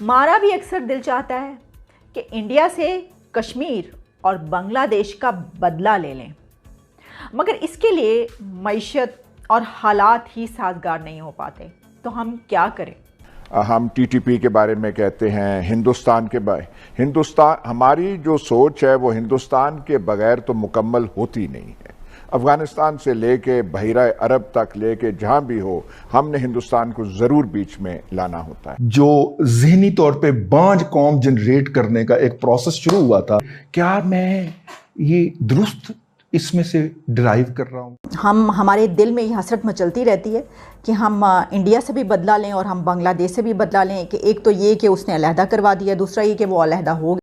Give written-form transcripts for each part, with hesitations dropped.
हमारा भी अक्सर दिल चाहता है कि इंडिया से कश्मीर और बांग्लादेश का बदला ले लें, मगर इसके लिए मईशत और हालात ही साजगार नहीं हो पाते। तो हम क्या करें? हम टीटीपी के बारे में कहते हैं, हिंदुस्तान हमारी जो सोच है वो हिंदुस्तान के बगैर तो मुकम्मल होती नहीं है। अफगानिस्तान से लेके बहिरा अरब तक लेके जहां भी हो, हमने हिंदुस्तान को जरूर बीच में लाना होता है। जो ज़हनी तौर पे बांझ कौम जनरेट करने का एक प्रोसेस शुरू हुआ था, क्या मैं ये दुरुस्त इसमें से डिराइव कर रहा हूँ? हमारे दिल में ये हसरत मचलती रहती है कि हम इंडिया से भी बदला लें और हम बांग्लादेश से भी बदला लें। कि एक तो ये कि उसने अलहदा करवा दिया, दूसरा ये कि वो अलहदा हो गया।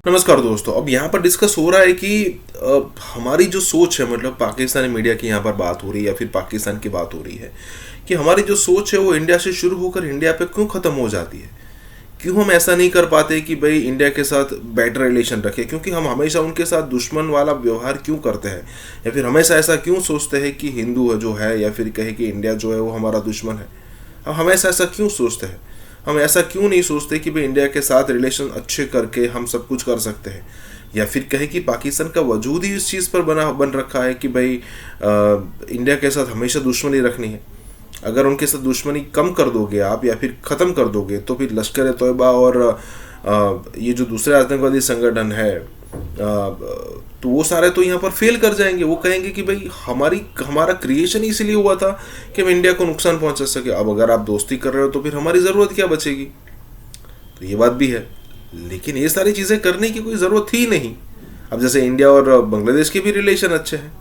नमस्कार दोस्तों, अब यहाँ पर डिस्कस हो रहा है कि हमारी जो सोच है, मतलब पाकिस्तानी मीडिया की यहाँ पर बात हो रही है या फिर पाकिस्तान की बात हो रही है कि हमारी जो सोच है वो इंडिया से शुरू होकर इंडिया पे क्यों ख़त्म हो जाती है। क्यों हम ऐसा नहीं कर पाते कि भाई इंडिया के साथ बेटर रिलेशन रखें? क्योंकि हम हमेशा उनके साथ दुश्मन वाला व्यवहार क्यों करते हैं, या फिर हमेशा ऐसा क्यों सोचते हैं कि हिंदू जो है या फिर कहे कि इंडिया जो है वो हमारा दुश्मन है। हम हमेशा ऐसा क्यों सोचते हैं? हम ऐसा क्यों नहीं सोचते कि भाई इंडिया के साथ रिलेशन अच्छे करके हम सब कुछ कर सकते हैं, या फिर कहे कि पाकिस्तान का वजूद ही इस चीज़ पर बन रखा है कि भाई इंडिया के साथ हमेशा दुश्मनी रखनी है। अगर उनके साथ दुश्मनी कम कर दोगे आप या फिर ख़त्म कर दोगे तो फिर लश्कर तोयबा और ये जो दूसरे आतंकवादी संगठन है तो वो सारे तो यहाँ पर फेल कर जाएंगे। वो कहेंगे कि भाई हमारा क्रिएशन ही इसलिए हुआ था कि हम इंडिया को नुकसान पहुंचा सके। अब अगर आप दोस्ती कर रहे हो तो फिर हमारी ज़रूरत क्या बचेगी? तो ये बात भी है, लेकिन ये सारी चीज़ें करने की कोई ज़रूरत ही नहीं। अब जैसे इंडिया और बांग्लादेश के भी रिलेशन अच्छे हैं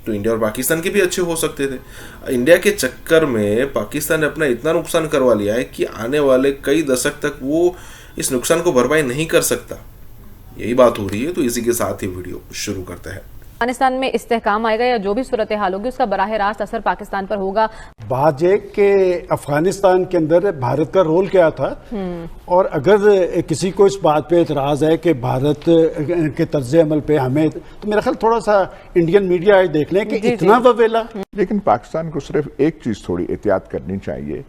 तो इंडिया और पाकिस्तान के भी अच्छे हो सकते थे। इंडिया के चक्कर में पाकिस्तान ने अपना इतना नुकसान करवा लिया है कि आने वाले कई दशक तक वो इस नुकसान को भरपाई नहीं कर सकता। यही बात हो रही है। तो इसी के साथ ही वीडियो शुरू करते हैं। अफगानिस्तान में इस्तेहकाम आएगा या जो भी सूरत हाल होगी उसका बराह रास्त असर पाकिस्तान पर होगा। बात यह कि अफगानिस्तान के अंदर भारत का रोल क्या था, और अगर किसी को इस बात पे एतराज़ है कि भारत के तर्ज अमल पे हमें, तो मेरा ख्याल थोड़ा सा इंडियन मीडिया देख लें कि इतना ववेला। लेकिन पाकिस्तान को सिर्फ एक चीज़ थोड़ी एहतियात करनी चाहिए,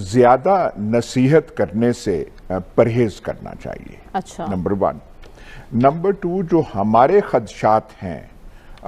ज़्यादा नसीहत करने से परहेज करना चाहिए। अच्छा, नंबर 1। नंबर 2, जो हमारे खदशात हैं,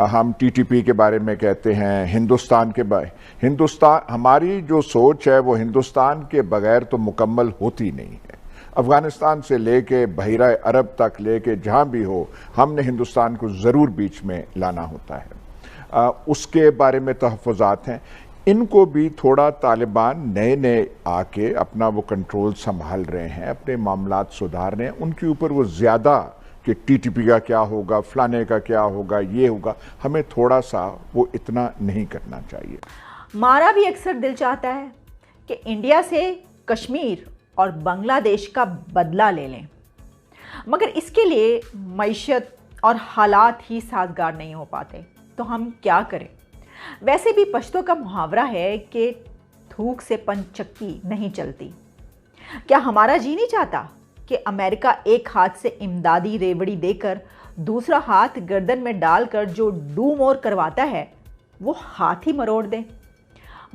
हम टीटीपी के बारे में कहते हैं, हिंदुस्तान हमारी जो सोच है वो हिंदुस्तान के बगैर तो मुकम्मल होती नहीं है। अफगानिस्तान से लेके बहिरा अरब तक लेके जहां भी हो, हमने हिंदुस्तान को ज़रूर बीच में लाना होता है। उसके बारे में तहफ़्फ़ुज़ात हैं। इनको भी थोड़ा तालिबान नए आके अपना वो कंट्रोल संभाल रहे हैं, अपने मामलात सुधार रहे हैं। उनके ऊपर वो ज़्यादा कि टीटीपी का क्या होगा, फलाने का क्या होगा, ये होगा, हमें थोड़ा सा वो इतना नहीं करना चाहिए। हमारा भी अक्सर दिल चाहता है कि इंडिया से कश्मीर और बांग्लादेश का बदला ले लें, मगर इसके लिए मईशत और हालात ही साजगार नहीं हो पाते। तो हम क्या करें? वैसे भी पश्तो का मुहावरा है कि थूक से पंचक्की नहीं चलती। क्या हमारा जी नहीं चाहता कि अमेरिका एक हाथ से इमदादी रेवड़ी देकर दूसरा हाथ गर्दन में डालकर जो डू मोर करवाता है वो हाथ ही मरोड़ दे?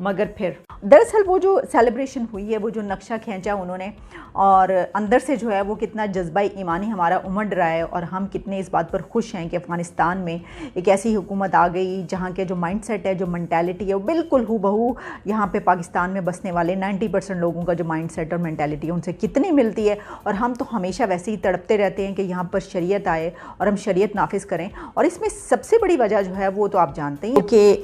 मगर फिर दरअसल वो जो सेलिब्रेशन हुई है, वो जो नक्शा खींचा उन्होंने, और अंदर से जो है वो कितना जज्बा ईमानी हमारा उमड़ रहा है, और हम कितने इस बात पर खुश हैं कि अफ़गानिस्तान में एक ऐसी हुकूमत आ गई जहाँ के जो माइंडसेट है, जो मेंटालिटी है, वो बिल्कुल हूबहू यहाँ पे पाकिस्तान में बसने वाले 90% लोगों का जो माइंडसेट और मेंटालिटी है उनसे कितनी मिलती है। और हम तो हमेशा वैसे ही तड़पते रहते हैं कि यहाँ पर शरीयत आए और हम शरीयत नाफिज करें। और इसमें सबसे बड़ी वजह जो है वो तो आप जानते हैं कि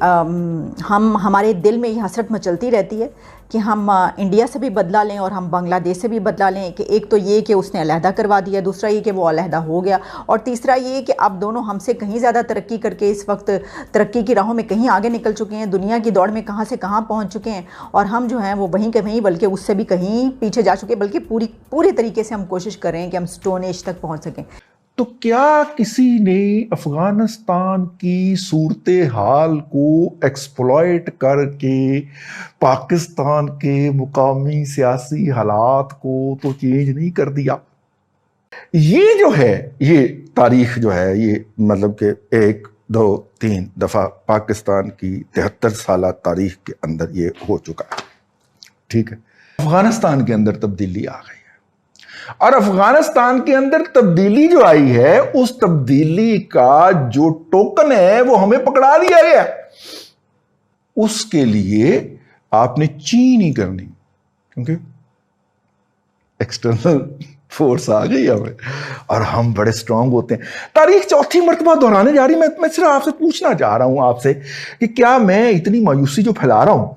हमारे दिल में हसरत मचलती रहती है कि हम इंडिया से भी बदला लें और हम बांग्लादेश से भी बदला लें। कि एक तो ये कि उसने अलहदा करवा दिया, दूसरा ये कि वो अलहदा हो गया, और तीसरा ये कि अब दोनों हमसे कहीं ज़्यादा तरक्की करके इस वक्त तरक्की की राहों में कहीं आगे निकल चुके हैं, दुनिया की दौड़ में कहाँ से कहाँ पहुँच चुके हैं, और हम जो हैं वो वहीं के वहीं बल्कि उससे भी कहीं पीछे जा चुके हैं। बल्कि पूरी तरीके से हम कोशिश कर रहे हैं कि हम स्टोन एज तक पहुँच सकें। तो क्या किसी ने अफगानिस्तान की सूरत हाल को एक्सप्लॉइट करके पाकिस्तान के मुकामी सियासी हालात को तो चेंज नहीं कर दिया? ये जो है, ये तारीख जो है, ये मतलब कि एक 2-3 दफ़ा पाकिस्तान की 73 साल तारीख के अंदर ये हो चुका है। ठीक है, अफगानिस्तान के अंदर तब्दीली आ गई है, और अफगानिस्तान के अंदर तब्दीली जो आई है, उस तब्दीली का जो टोकन है वो हमें पकड़ा दिया गया। उसके लिए आपने चीन ही करनी, क्योंकि एक्सटर्नल फोर्स आ गई हमें और हम बड़े स्ट्रांग होते हैं। तारीख चौथी मर्तबा दोहराने जा रही। मैं सिर्फ आपसे पूछना चाह रहा हूं आपसे कि क्या मैं इतनी मायूसी जो फैला रहा हूं,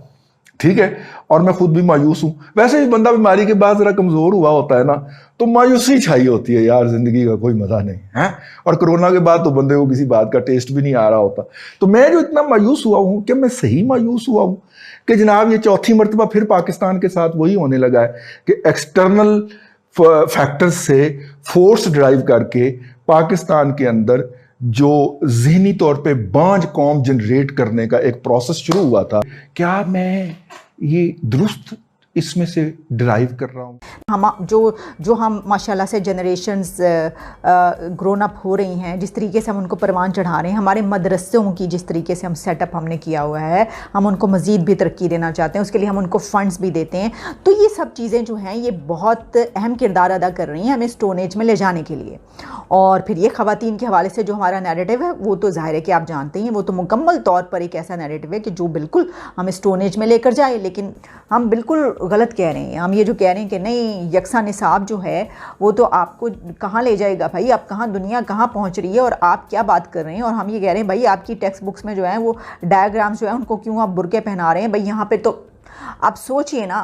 ठीक है, और मैं खुद भी मायूस हूं, वैसे भी बंदा बीमारी के बाद जरा कमजोर हुआ होता है ना, तो मायूसी छाई होती है यार, जिंदगी का कोई मजा नहीं है। और कोरोना के बाद तो बंदे को किसी बात का टेस्ट भी नहीं आ रहा होता। तो मैं जो इतना मायूस हुआ हूं, क्या मैं सही मायूस हुआ हूं कि जनाब ये चौथी मर्तबा फिर पाकिस्तान के साथ वही होने लगा है कि एक्सटर्नल फैक्टर्स से फोर्स ड्राइव करके पाकिस्तान के अंदर जो ज़हनी तौर पे बांझ कौम जनरेट करने का एक प्रोसेस शुरू हुआ था, क्या मैं ये दुरुस्त इसमें से ड्राइव कर रहा हूँ? हम जो हम माशाल्लाह से जनरेशन्स ग्रोन अप हो रही हैं, जिस तरीके से हम उनको परवान चढ़ा रहे हैं, हमारे मदरसों की जिस तरीके से हम सेटअप हमने किया हुआ है, हम उनको मज़ीद भी तरक्की देना चाहते हैं, उसके लिए हम उनको फ़ंड्स भी देते हैं। तो ये सब चीज़ें जो हैं ये बहुत अहम किरदार अदा कर रही हैं हमें स्टोन एज में ले जाने के लिए। और फिर ये ख़वातीन के हवाले से जो हमारा नैरेटिव है वो तो ज़ाहिर है कि आप जानते हैं, वो तो मुकम्मल तौर पर एक ऐसा नैरेटिव है कि जो बिल्कुल हमें स्टोन एज में लेकर जाए। लेकिन हम बिल्कुल गलत कह रहे हैं। हम ये जो कह रहे हैं कि नहीं, यकसा निसाब जो है वो तो आपको कहाँ ले जाएगा भाई, आप कहाँ, दुनिया कहाँ पहुँच रही है और आप क्या बात कर रहे हैं। और हम ये कह रहे हैं भाई आपकी टेक्स्ट बुक्स में जो है वो डायग्राम्स जो है उनको क्यों आप बुरके पहना रहे हैं भाई। यहाँ पे तो आप सोचिए ना,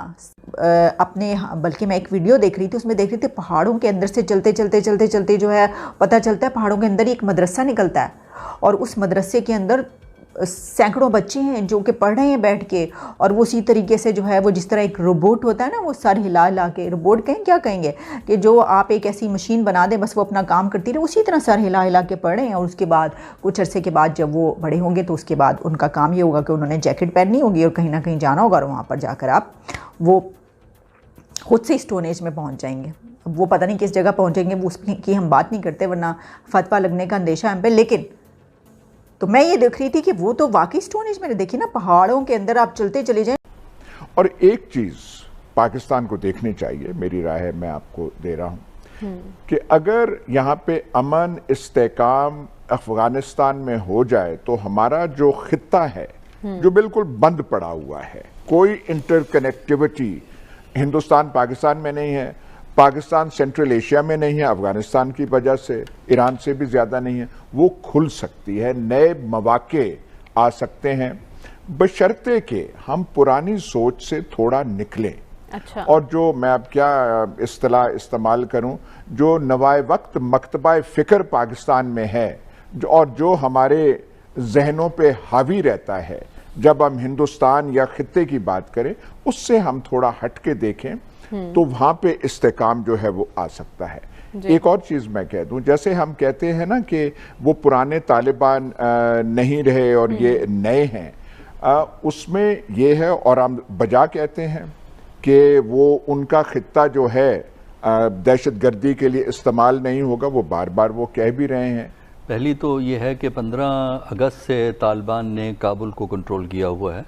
अपने, बल्कि मैं एक वीडियो देख रही थी, उसमें देख रही थी पहाड़ों के अंदर से चलते जो है पता चलता है पहाड़ों के अंदर एक मदरसा निकलता है, और उस मदरसे के अंदर सैकड़ों बच्चे हैं जो कि पढ़ रहे हैं बैठ के। और वो उसी तरीके से जो है वो जिस तरह एक रोबोट होता है ना, वो सर हिला हिला के, रोबोट कहें क्या कहेंगे, कि जो आप एक ऐसी मशीन बना दें बस वो अपना काम करती रहे, उसी तरह सर हिला हिला के पढ़ रहे हैं। और उसके बाद कुछ अरसे के बाद जब वो बड़े होंगे तो उसके बाद उनका काम ये होगा कि उन्होंने जैकेट पहननी होगी और कहीं ना कहीं जाना होगा, और वहाँ पर जाकर आप वो खुद से स्टोन एज में पहुँच जाएंगे। वो पता नहीं किस जगह पहुँचेंगे, वो उसकी हम बात नहीं करते वरना फतवा लगने का अंदेशा है हम पे। लेकिन तो मैं ये देख रही थी कि वो तो वाकई स्टोन एज में, देखिए ना पहाड़ों के अंदर आप चलते चले जाएं। और एक चीज पाकिस्तान को देखनी चाहिए, मेरी राय है, मैं आपको दे रहा हूं कि अगर यहाँ पे अमन इस्तेकाम अफगानिस्तान में हो जाए तो हमारा जो खित्ता है जो बिल्कुल बंद पड़ा हुआ है, कोई इंटरकनेक्टिविटी हिंदुस्तान पाकिस्तान में नहीं है, पाकिस्तान सेंट्रल एशिया में नहीं है, अफगानिस्तान की वजह से ईरान से भी ज्यादा नहीं है, वो खुल सकती है, नए मौके आ सकते हैं, बशर्ते कि हम पुरानी सोच से थोड़ा निकलें। अच्छा। और जो मैं अब क्या इस्तिलाह इस्तेमाल करूं, जो नवाए वक्त मकतबा फ़िक्र पाकिस्तान में है और जो हमारे जहनों पे हावी रहता है, जब हम हिंदुस्तान या खित्ते की बात करें, उससे हम थोड़ा हट के देखें तो वहां पे इस्तेकाम जो है वो आ सकता है। एक और चीज मैं कह दूं, जैसे हम कहते हैं ना कि वो पुराने तालिबान नहीं रहे और ये नए हैं, उसमें ये है, और हम बजा कहते हैं कि वो उनका खित्ता जो है दहशतगर्दी के लिए इस्तेमाल नहीं होगा, वो बार बार वो कह भी रहे हैं। पहली तो ये है कि 15 अगस्त से तालिबान ने काबुल को कंट्रोल किया हुआ है,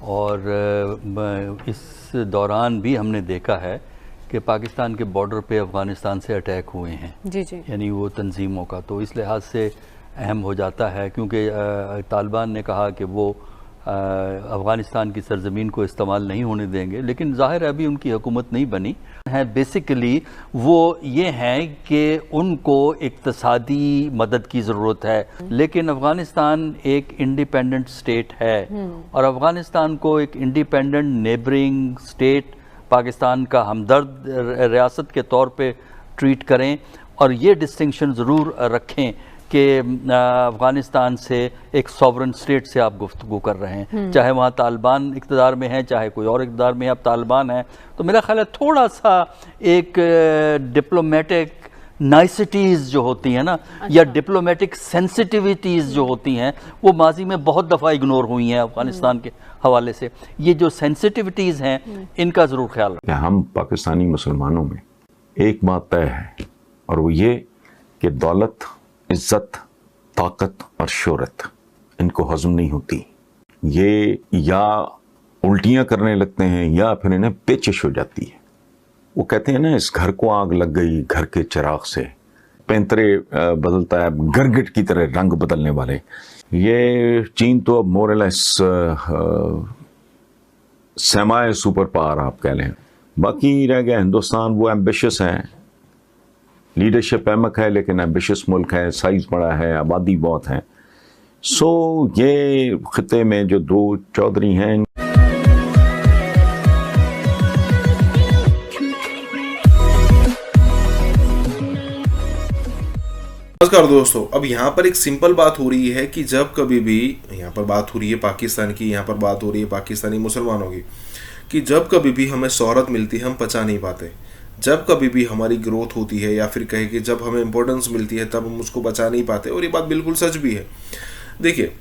और इस दौरान भी हमने देखा है कि पाकिस्तान के बॉर्डर पे अफ़गानिस्तान से अटैक हुए हैं, जी यानी वो तंजीमों का, तो इस लिहाज से अहम हो जाता है, क्योंकि तालिबान ने कहा कि वो अफ़गानिस्तान की सरजमीन को इस्तेमाल नहीं होने देंगे, लेकिन ज़ाहिर है अभी उनकी हुकूमत नहीं बनी है। बेसिकली वो ये हैं कि उनको इक्तसादी मदद की ज़रूरत है, लेकिन अफ़गानिस्तान एक इंडिपेंडेंट स्टेट है, और अफ़गानिस्तान को एक इंडिपेंडेंट नेबरिंग स्टेट पाकिस्तान का हमदर्द रियासत के तौर पे ट्रीट करें, और ये डिस्टिंक्शन ज़रूर रखें कि अफ़गानिस्तान से एक सॉवरन स्टेट से आप गुफ्तगू कर रहे हैं, चाहे वहाँ तालिबान इक़्तिदार में है, चाहे कोई और इक़्तिदार में अब तालिबान है। तो मेरा ख्याल है थोड़ा सा एक डिप्लोमेटिक नाइसिटीज़ जो होती हैं ना, या डिप्लोमेटिक सेंसिटिविटीज़ जो होती हैं, वो माजी में बहुत दफ़ा इग्नोर हुई हैं अफ़गानिस्तान के हवाले से। ये जो सेंसिटिविटीज़ हैं इनका ज़रूर ख्याल रखें। हम पाकिस्तानी मुसलमानों में एक बात तय है, और वो ये कि दौलत, इज्जत ताकत और शोहरत इनको हजम नहीं होती। ये या उल्टियां करने लगते हैं या फिर इन्हें पेचिश हो जाती है। वो कहते हैं ना, इस घर को आग लग गई घर के चिराग से, पैंतरे बदलता है गिरगिट की तरह रंग बदलने वाले। ये चीन तो अब मोरलेस सेमाई सुपर पावर आप कह लें। बाकी रह गया हिंदुस्तान, वो एम्बिशियस है, लीडरशिप अहमक है लेकिन एम्बिशियस मुल्क है, साइज बड़ा है, आबादी बहुत है। सो ये खिते में जो दो चौधरी हैं, नमस्कार दोस्तों। अब यहाँ पर एक सिंपल बात हो रही है कि जब कभी भी यहाँ पर बात हो रही है पाकिस्तान की, यहाँ पर बात हो रही है पाकिस्तानी मुसलमानों की, कि जब कभी भी हमें शोहरत मिलती है हम पचा नहीं पाते। जब कभी भी हमारी ग्रोथ होती है या फिर कहे कि जब हमें इंपॉर्टेंस मिलती है तब हम उसको बचा नहीं पाते। और ये बात बिल्कुल सच भी है। देखिए,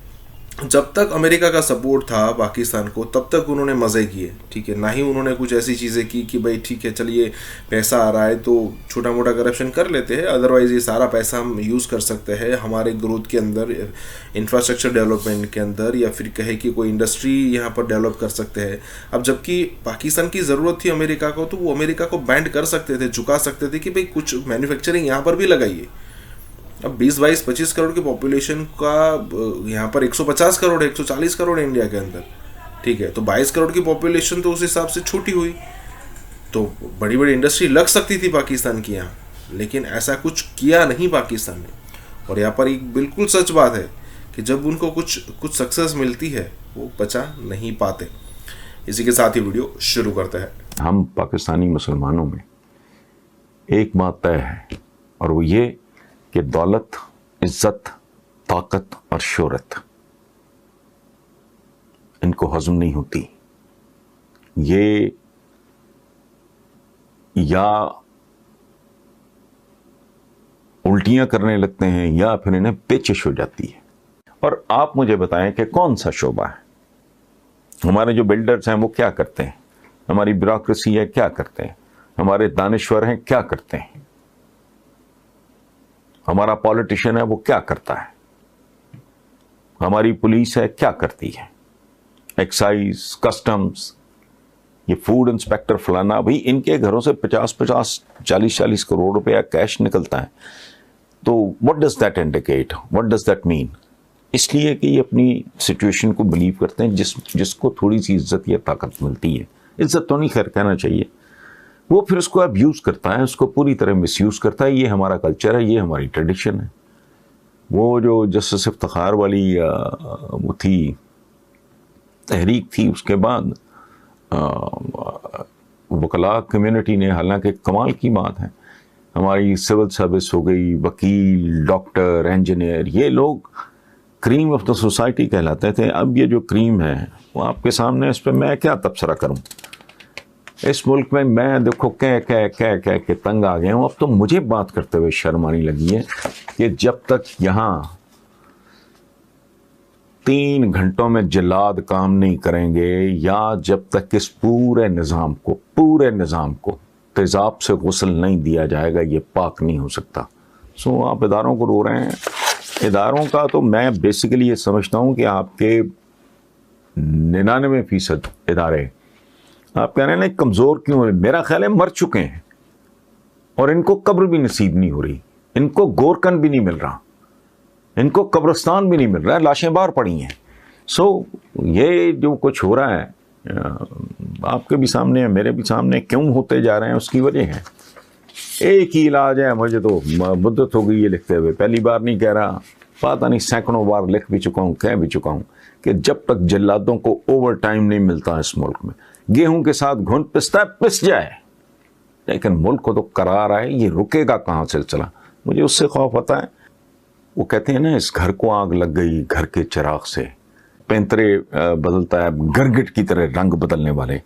जब तक अमेरिका का सपोर्ट था पाकिस्तान को तब तक उन्होंने मज़े किए, ठीक है। ना ही उन्होंने कुछ ऐसी चीज़ें की कि भाई ठीक है चलिए पैसा आ रहा है तो छोटा मोटा करप्शन कर लेते हैं, अदरवाइज़ ये सारा पैसा हम यूज़ कर सकते हैं हमारे ग्रोथ के अंदर, इंफ्रास्ट्रक्चर डेवलपमेंट के अंदर, या फिर कहे कि कोई इंडस्ट्री यहाँ पर डेवलप कर सकते हैं। अब जबकि पाकिस्तान की ज़रूरत थी अमेरिका को, तो वो अमेरिका को बैंड कर सकते थे, झुका सकते थे कि भाई कुछ मैन्युफैक्चरिंग यहाँ पर भी लगाइए। अब 20-22-25 करोड़ की पॉपुलेशन का यहाँ पर 150 करोड़ है, 140 करोड़ है इंडिया के अंदर, ठीक है। तो 22 करोड़ की पॉपुलेशन तो उस हिसाब से छोटी हुई, तो बड़ी बड़ी इंडस्ट्री लग सकती थी पाकिस्तान की यहाँ, लेकिन ऐसा कुछ किया नहीं पाकिस्तान ने। और यहाँ पर एक बिल्कुल सच बात है कि जब उनको कुछ सक्सेस मिलती है वो बचा नहीं पाते। इसी के साथ ही वीडियो शुरू करते हैं। हम पाकिस्तानी मुसलमानों में एक बात तय है, और वो ये कि दौलत, इज्जत, ताकत और शोहरत इनको हजम नहीं होती। ये या उल्टियां करने लगते हैं या फिर इन्हें पेचिश हो जाती है। और आप मुझे बताएं कि कौन सा शोबा है? हमारे जो बिल्डर्स हैं वो क्या करते हैं? हमारी ब्यूरोक्रेसी है क्या करते हैं? हमारे दानिश्वर हैं क्या करते हैं? हमारा पॉलिटिशियन है वो क्या करता है? हमारी पुलिस है क्या करती है? एक्साइज, कस्टम्स, ये फूड इंस्पेक्टर फलाना, भाई इनके घरों से 50-50, 40-40 करोड़ रुपया कैश निकलता है। तो what does that indicate, what does that mean? इसलिए कि ये अपनी सिचुएशन को बिलीव करते हैं, जिसको थोड़ी सी इज्जत या ताकत मिलती है, इज्जत तो नहीं खैर कहना चाहिए, वो फिर उसको अब्यूज़ करता है, उसको पूरी तरह मिसयूज़ करता है। ये हमारा कल्चर है, ये हमारी ट्रेडिशन है। वो जो जस्टिस इफ्तिखार वाली वो थी तहरीक थी, उसके बाद वकला कम्युनिटी ने, हालांकि कमाल की बात है, हमारी सिविल सर्विस हो गई, वकील, डॉक्टर, इंजीनियर, ये लोग क्रीम ऑफ द सोसाइटी कहलाते थे। अब ये जो क्रीम है वो आपके सामने, इस पर मैं क्या तबसरा करूं? इस मुल्क में मैं देखो कह के तंग आ गया हूँ। अब तो मुझे बात करते हुए शर्म आने लगी है कि जब तक यहाँ 3 घंटों में जल्लाद काम नहीं करेंगे, या जब तक इस पूरे निज़ाम को तेज़ाब से गुस्ल नहीं दिया जाएगा, ये पाक नहीं हो सकता। सो आप इदारों को रो रहे हैं। इदारों का तो मैं बेसिकली ये समझता हूँ कि आपके 99% इदारे, आप कह रहे हैं ना कमज़ोर क्यों है? मेरा ख्याल है मर चुके हैं और इनको कब्र भी नसीब नहीं हो रही, इनको गोरकन भी नहीं मिल रहा, इनको कब्रिस्तान भी नहीं मिल रहा है, लाशें बाहर पड़ी हैं। सो ये जो कुछ हो रहा है आपके भी सामने है, मेरे भी सामने, क्यों होते जा रहे हैं उसकी वजह है। एक ही इलाज है, मुझे तो मुद्दत हो गई ये लिखते हुए, पहली बार नहीं कह रहा, पता नहीं सैकड़ों बार लिख भी चुका हूँ, कह भी चुका हूँ कि जब तक जल्लादों को ओवर टाइम नहीं मिलता इस मुल्क में, गेहूं के साथ घुन पिसता है, पिस जाए, लेकिन मुल्क को तो करार है, ये रुकेगा कहाँ सिलसिला? मुझे उससे खौफ आता है। वो कहते हैं ना, इस घर को आग लग गई घर के चिराग से, पैंतरे बदलता है गिरगिट की तरह रंग बदलने वाले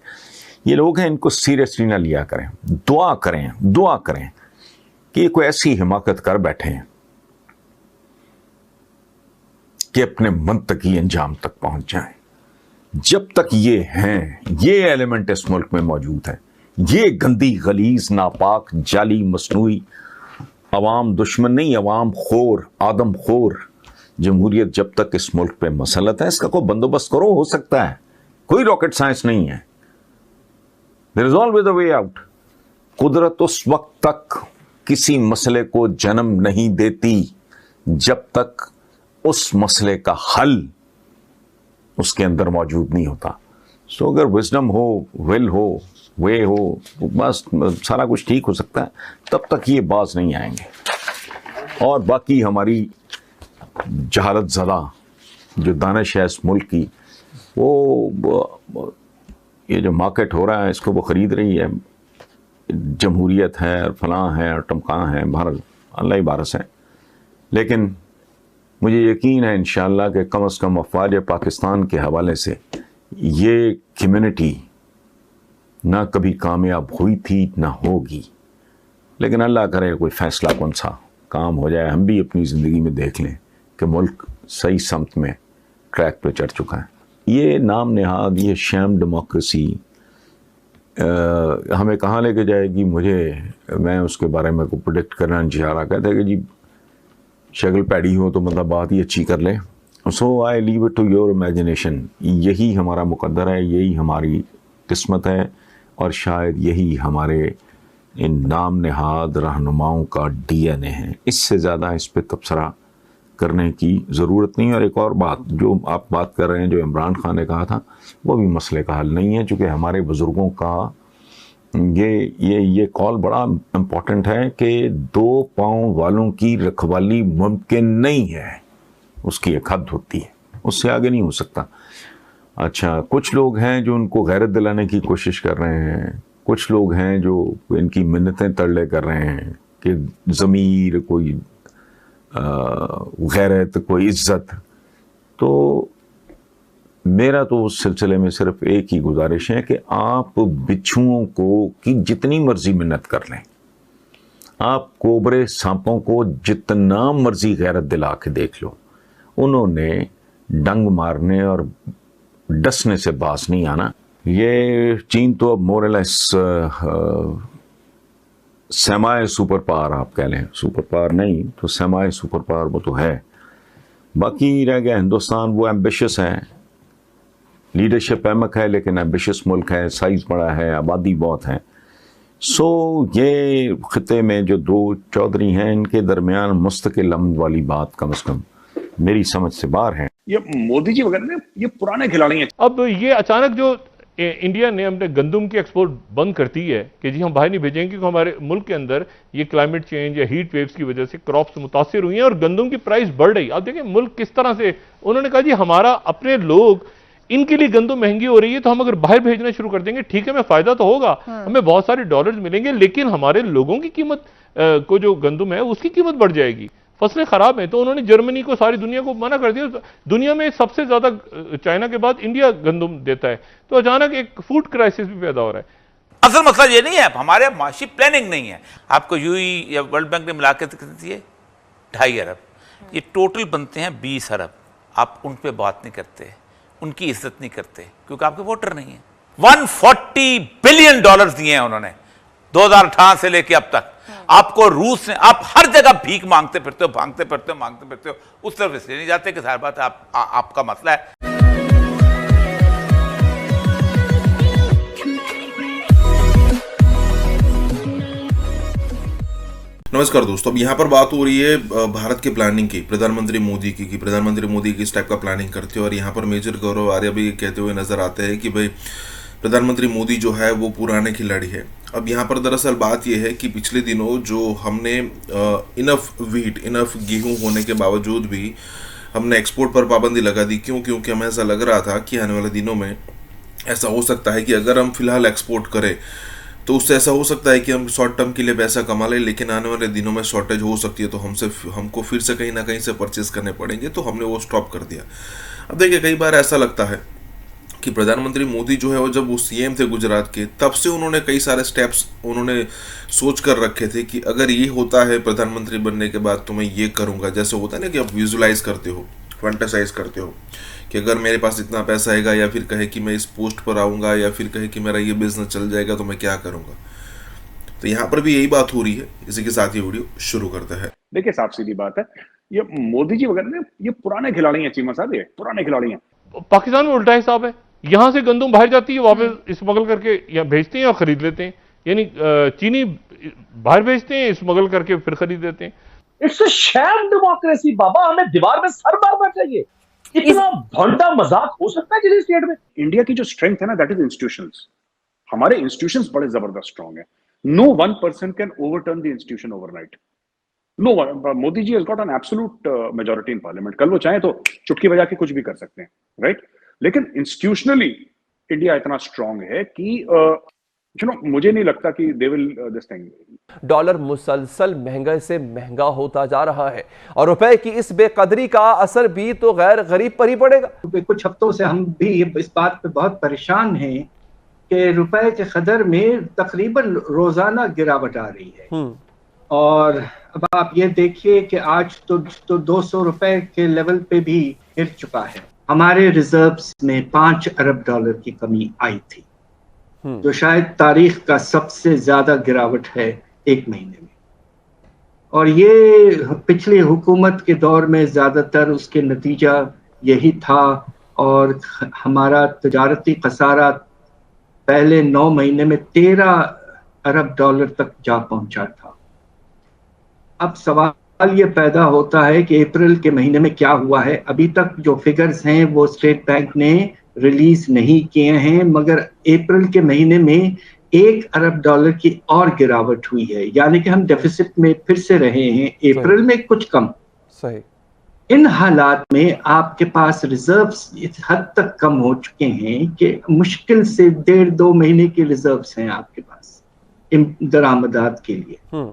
ये लोग हैं, इनको सीरियसली ना लिया करें। दुआ करें कि ये कोई ऐसी हिमाकत कर बैठे हैं कि अपने मंतकी अंजाम तक पहुंच जाएं। जब तक ये हैं, ये एलिमेंट इस मुल्क में मौजूद है, ये गंदी, गलीज, नापाक, जाली, मसनूई, अवाम दुश्मन नहीं, अवाम खोर, आदम खोर, जमहूरियत जब तक इस मुल्क पे मसलत है, इसका कोई बंदोबस्त करो, हो सकता है, कोई रॉकेट साइंस नहीं है, there is always a way out. कुदरत उस वक्त तक किसी मसले को जन्म नहीं देती जब तक उस मसले का हल उसके अंदर मौजूद नहीं होता। सो अगर विजडम हो, विल हो, वे हो, तो बस सारा कुछ ठीक हो सकता है, तब तक ये बाज नहीं आएंगे। और बाकी हमारी जहालत ज़दा जो दानिश है इस मुल्क की, वो ये जो मार्केट हो रहा है इसको वो ख़रीद रही है, जमहूरियत है और फलां है और टमकां है, भारत अल्लाह ही बारस है। लेकिन मुझे यकीन है इंशाअल्लाह कि कम से कम अफवाज पाकिस्तान के हवाले से ये कम्युनिटी ना कभी कामयाब हुई थी ना होगी, लेकिन अल्लाह करे कोई फैसला कौन सा काम हो जाए, हम भी अपनी ज़िंदगी में देख लें कि मुल्क सही समत में ट्रैक पे चढ़ चुका है। ये नाम नेहाद, ये शैम डेमोक्रेसी हमें कहाँ लेके जाएगी, मैं उसके बारे में को प्रोडिक्ट करना नहीं चाह रहा। कहते हैं कि जी शक्ल पैड़ी हो तो मतलब बात ही अच्छी कर ले। So I leave it to your imagination. यही हमारा मुकद्दर है, यही हमारी किस्मत है और शायद यही हमारे इन नाम नेहाद रहनुमाओं का डीएनए है। इससे ज़्यादा इस पर तबसरा करने की ज़रूरत नहीं। और एक और बात जो आप बात कर रहे हैं, जो इमरान खान ने कहा था, वो भी मसले का हल नहीं है, चूँकि हमारे बुज़ुर्गों का ये कॉल बड़ा इम्पोर्टेंट है कि 2 पाँव वालों की रखवाली मुमकिन नहीं है, उसकी एक हद होती है, उससे आगे नहीं हो सकता। अच्छा, कुछ लोग हैं जो उनको गैरत दिलाने की कोशिश कर रहे हैं, कुछ लोग हैं जो इनकी मिन्नतें तरले कर रहे हैं कि ज़मीर, कोई गैरत, कोई इज्जत। तो मेरा तो उस सिलसिले में सिर्फ एक ही गुजारिश है कि आप बिच्छुओं को की जितनी मर्जी मिन्नत कर लें, आप कोबरे सांपों को जितना मर्जी गैरत दिला के देख लो, उन्होंने डंग मारने और डसने से बाज नहीं आना। ये चीन तो अब मोरलेस सेमाई सुपर पावर आप कह लें, सुपर पावर नहीं तो सेमाई सुपर पावर वो तो है। बाकी रह गया हिंदुस्तान, वो एम्बिशियस है, लीडरशिप अहमक है, लेकिन एम्बिशियस मुल्क है, साइज बड़ा है, आबादी बहुत है। सो ये खिते में जो 2 चौधरी हैं, इनके दरमियान मुस्तकिल अमन वाली बात कम से कम मेरी समझ से बाहर है। ये मोदी जी वगैरह ने ये पुराने खिलाड़ी हैं। अब ये अचानक जो इंडिया ने अपने गंदम की एक्सपोर्ट बंद करती है कि जी हम बाहर नहीं भेजेंगे क्योंकि हमारे मुल्क के अंदर ये क्लाइमेट चेंज या हीट वेव्स की वजह से क्रॉप्स मुतासिर हुई हैं और गंदम की प्राइस बढ़ रही। अब देखिए मुल्क किस तरह से, उन्होंने कहा जी हमारा अपने लोग, इनके लिए गंदम महंगी हो रही है तो हम अगर बाहर भेजना शुरू कर देंगे, ठीक है हमें फायदा तो होगा, हमें बहुत सारे डॉलर्स मिलेंगे, लेकिन हमारे लोगों की कीमत को जो गंदम है उसकी कीमत बढ़ जाएगी, फसलें खराब हैं। तो उन्होंने जर्मनी को, सारी दुनिया को मना कर दिया। दुनिया में सबसे ज्यादा चाइना के बाद इंडिया गंदम देता है, तो अचानक एक फूड क्राइसिस भी पैदा हो रहा है। असल मसला ये नहीं है, हमारे माशी प्लानिंग नहीं है। आपको यूई या वर्ल्ड बैंक ने मिला के कितनी है 2.5 अरब, ये टोटल बनते हैं 20 अरब। आप उन पर बात नहीं करते, उनकी इज्जत नहीं करते क्योंकि आपके वोटर नहीं है। 140 बिलियन डॉलर दिए हैं उन्होंने 2018 से लेके अब तक। आपको रूस ने, आप हर जगह भीख मांगते फिरते हो, मांगते फिरते हो, उस तरफ इसलिए नहीं जाते कि सारी बात आपका मसला है। नमस्कार दोस्तों, अब यहाँ पर बात हो रही है भारत की प्लानिंग की, प्रधानमंत्री मोदी की, कि प्रधानमंत्री मोदी किस टाइप का प्लानिंग करते हैं। और यहाँ पर मेजर गौरव आर्य भी कहते हुए नजर आते हैं कि भाई प्रधानमंत्री मोदी जो है वो पुराने खिलाड़ी है। अब यहाँ पर दरअसल बात यह है कि पिछले दिनों जो हमने इनफ वीट, इनफ गेहूं होने के बावजूद भी हमने एक्सपोर्ट पर पाबंदी लगा दी। क्यों? क्योंकि हमें ऐसा लग रहा था कि आने वाले दिनों में ऐसा हो सकता है कि अगर हम फिलहाल एक्सपोर्ट करें तो उससे ऐसा हो सकता है कि हम शॉर्ट टर्म के लिए पैसा कमा लें, लेकिन आने वाले दिनों में शॉर्टेज हो सकती है, तो हमको फिर से कहीं ना कहीं से परचेज करने पड़ेंगे, तो हमने वो स्टॉप कर दिया। अब देखिए, कई बार ऐसा लगता है कि प्रधानमंत्री मोदी जो है वो जब वो सीएम थे गुजरात के, तब से उन्होंने कई सारे स्टेप्स उन्होंने सोच कर रखे थे कि अगर ये होता है प्रधानमंत्री बनने के बाद तो मैं ये करूँगा। जैसे होता है ना कि आप विजुलाइज करते हो, फैंटेसाइज करते हो कि अगर मेरे पास इतना पैसा आएगा, या फिर कहे कि मैं इस पोस्ट पर आऊँगा, या फिर कहे कि मेरा ये बिजनेस चल जाएगा तो मैं क्या करूँगा। तो यहाँ पर भी यही बात हो रही है। इसी के साथ ये वीडियो शुरू करते हैं। देखिए, साफ सीधी बात है, ये मोदी जी वगैरह ने, ये पुराने खिलाड़ी हैं चीमा साहब, ये पुराने खिलाड़ी हैं। पाकिस्तान में उल्टा हिसाब है, यहां से गंदम बाहर जाती है, वापस स्मगल करके यहाँ भेजते हैं और खरीद लेते हैं। यानी चीनी बाहर भेजते हैं, स्मगल करके फिर खरीद लेते हैं। इट्स अ शैम डेमोक्रेसी बाबा, हमें दीवार में सर मारना चाहिए। इतना भंडा मजाक हो सकता है किसी स्टेट में? इंडिया की जो स्ट्रेंथ है ना, दैट इज इंस्टीट्यूशंस। हमारे इंस्टीट्यूशंस बड़े जबरदस्त स्ट्रॉन्ग है। No one person can overturn the institution overnight. No one. Modi ji has got an absolute majority in Parliament. कल वो चाहे तो चुटकी बजा के कुछ भी कर सकते हैं, राइट? लेकिन इंस्टीट्यूशनली इंडिया इतना स्ट्रांग है कि मुझे नहीं लगता कि they will this thing. Dollar मुसलसल महंगे से महंगा होता जा रहा है और रुपए की इस बेकदरी का असर भी तो गैर गरीब पर ही पड़ेगा। कुछ हफ्तों से हम भी इस बात पे बहुत परेशान हैं कि रुपए के कदर में तकरीबन रोजाना गिरावट आ रही है। और अब आप ये देखिए कि आज तो 200 रुपए के लेवल पे भी गिर चुका है। हमारे रिजर्व्स में 5 अरब डॉलर की कमी आई थी, जो शायद तारीख का सबसे ज्यादा गिरावट है एक महीने में। और ये पिछली हुकूमत के दौर में ज्यादातर उसके नतीजा यही था। और हमारा तजारती खसारा पहले 9 महीने में 13 अरब डॉलर तक जा पहुंचा था। अब सवाल ये पैदा होता है कि अप्रैल के महीने में क्या हुआ है। अभी तक जो फिगर्स हैं वो स्टेट बैंक ने रिलीज नहीं किए हैं, मगर अप्रैल के महीने में 1 अरब डॉलर की और गिरावट हुई है, यानी कि हम डेफिसिट में फिर से रहे हैं। अप्रैल में कुछ कम। सही। इन हालात में आपके पास रिजर्व्स इस हद तक कम हो चुके हैं कि मुश्किल से 1.5-2 महीने के रिजर्व्स हैं आपके पास दरामदात के लिए।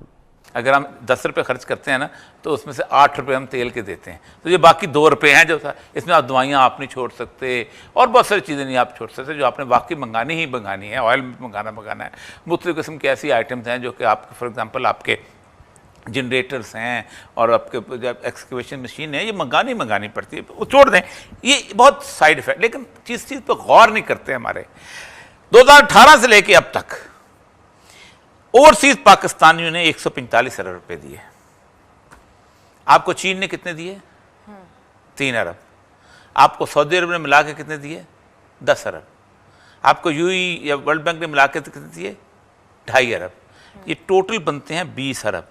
अगर हम 10 रुपये खर्च करते हैं ना, तो उसमें से 8 रुपये हम तेल के देते हैं, तो ये बाकी 2 रुपये हैं जो इसमें आप दवाइयाँ आप नहीं छोड़ सकते और बहुत सारी चीज़ें नहीं आप छोड़ सकते जो आपने वाकई मंगानी ही मंगानी है। ऑयल मंगाना है, मुख्तलिफ़ किस्म के ऐसी आइटम्स हैं जो कि आपके फॉर एग्जांपल आपके जनरेटर्स हैं और आपके एक्सकेवेशन मशीन है, ये मंगानी पड़ती है, वो छोड़ दें। ये बहुत साइड इफेक्ट, लेकिन चीज़ पर गौर नहीं करते हमारे। 2018 से लेके अब तक ओवरसीज पाकिस्तानियों ने 145 अरब रुपए दिए। आपको चीन ने कितने दिए? 3 अरब। आपको सऊदी अरब ने मिला के कितने दिए? 10 अरब। आपको यूएई या वर्ल्ड बैंक ने मिला के कितने दिए? 2.5 अरब। ये टोटल बनते हैं 20 अरब।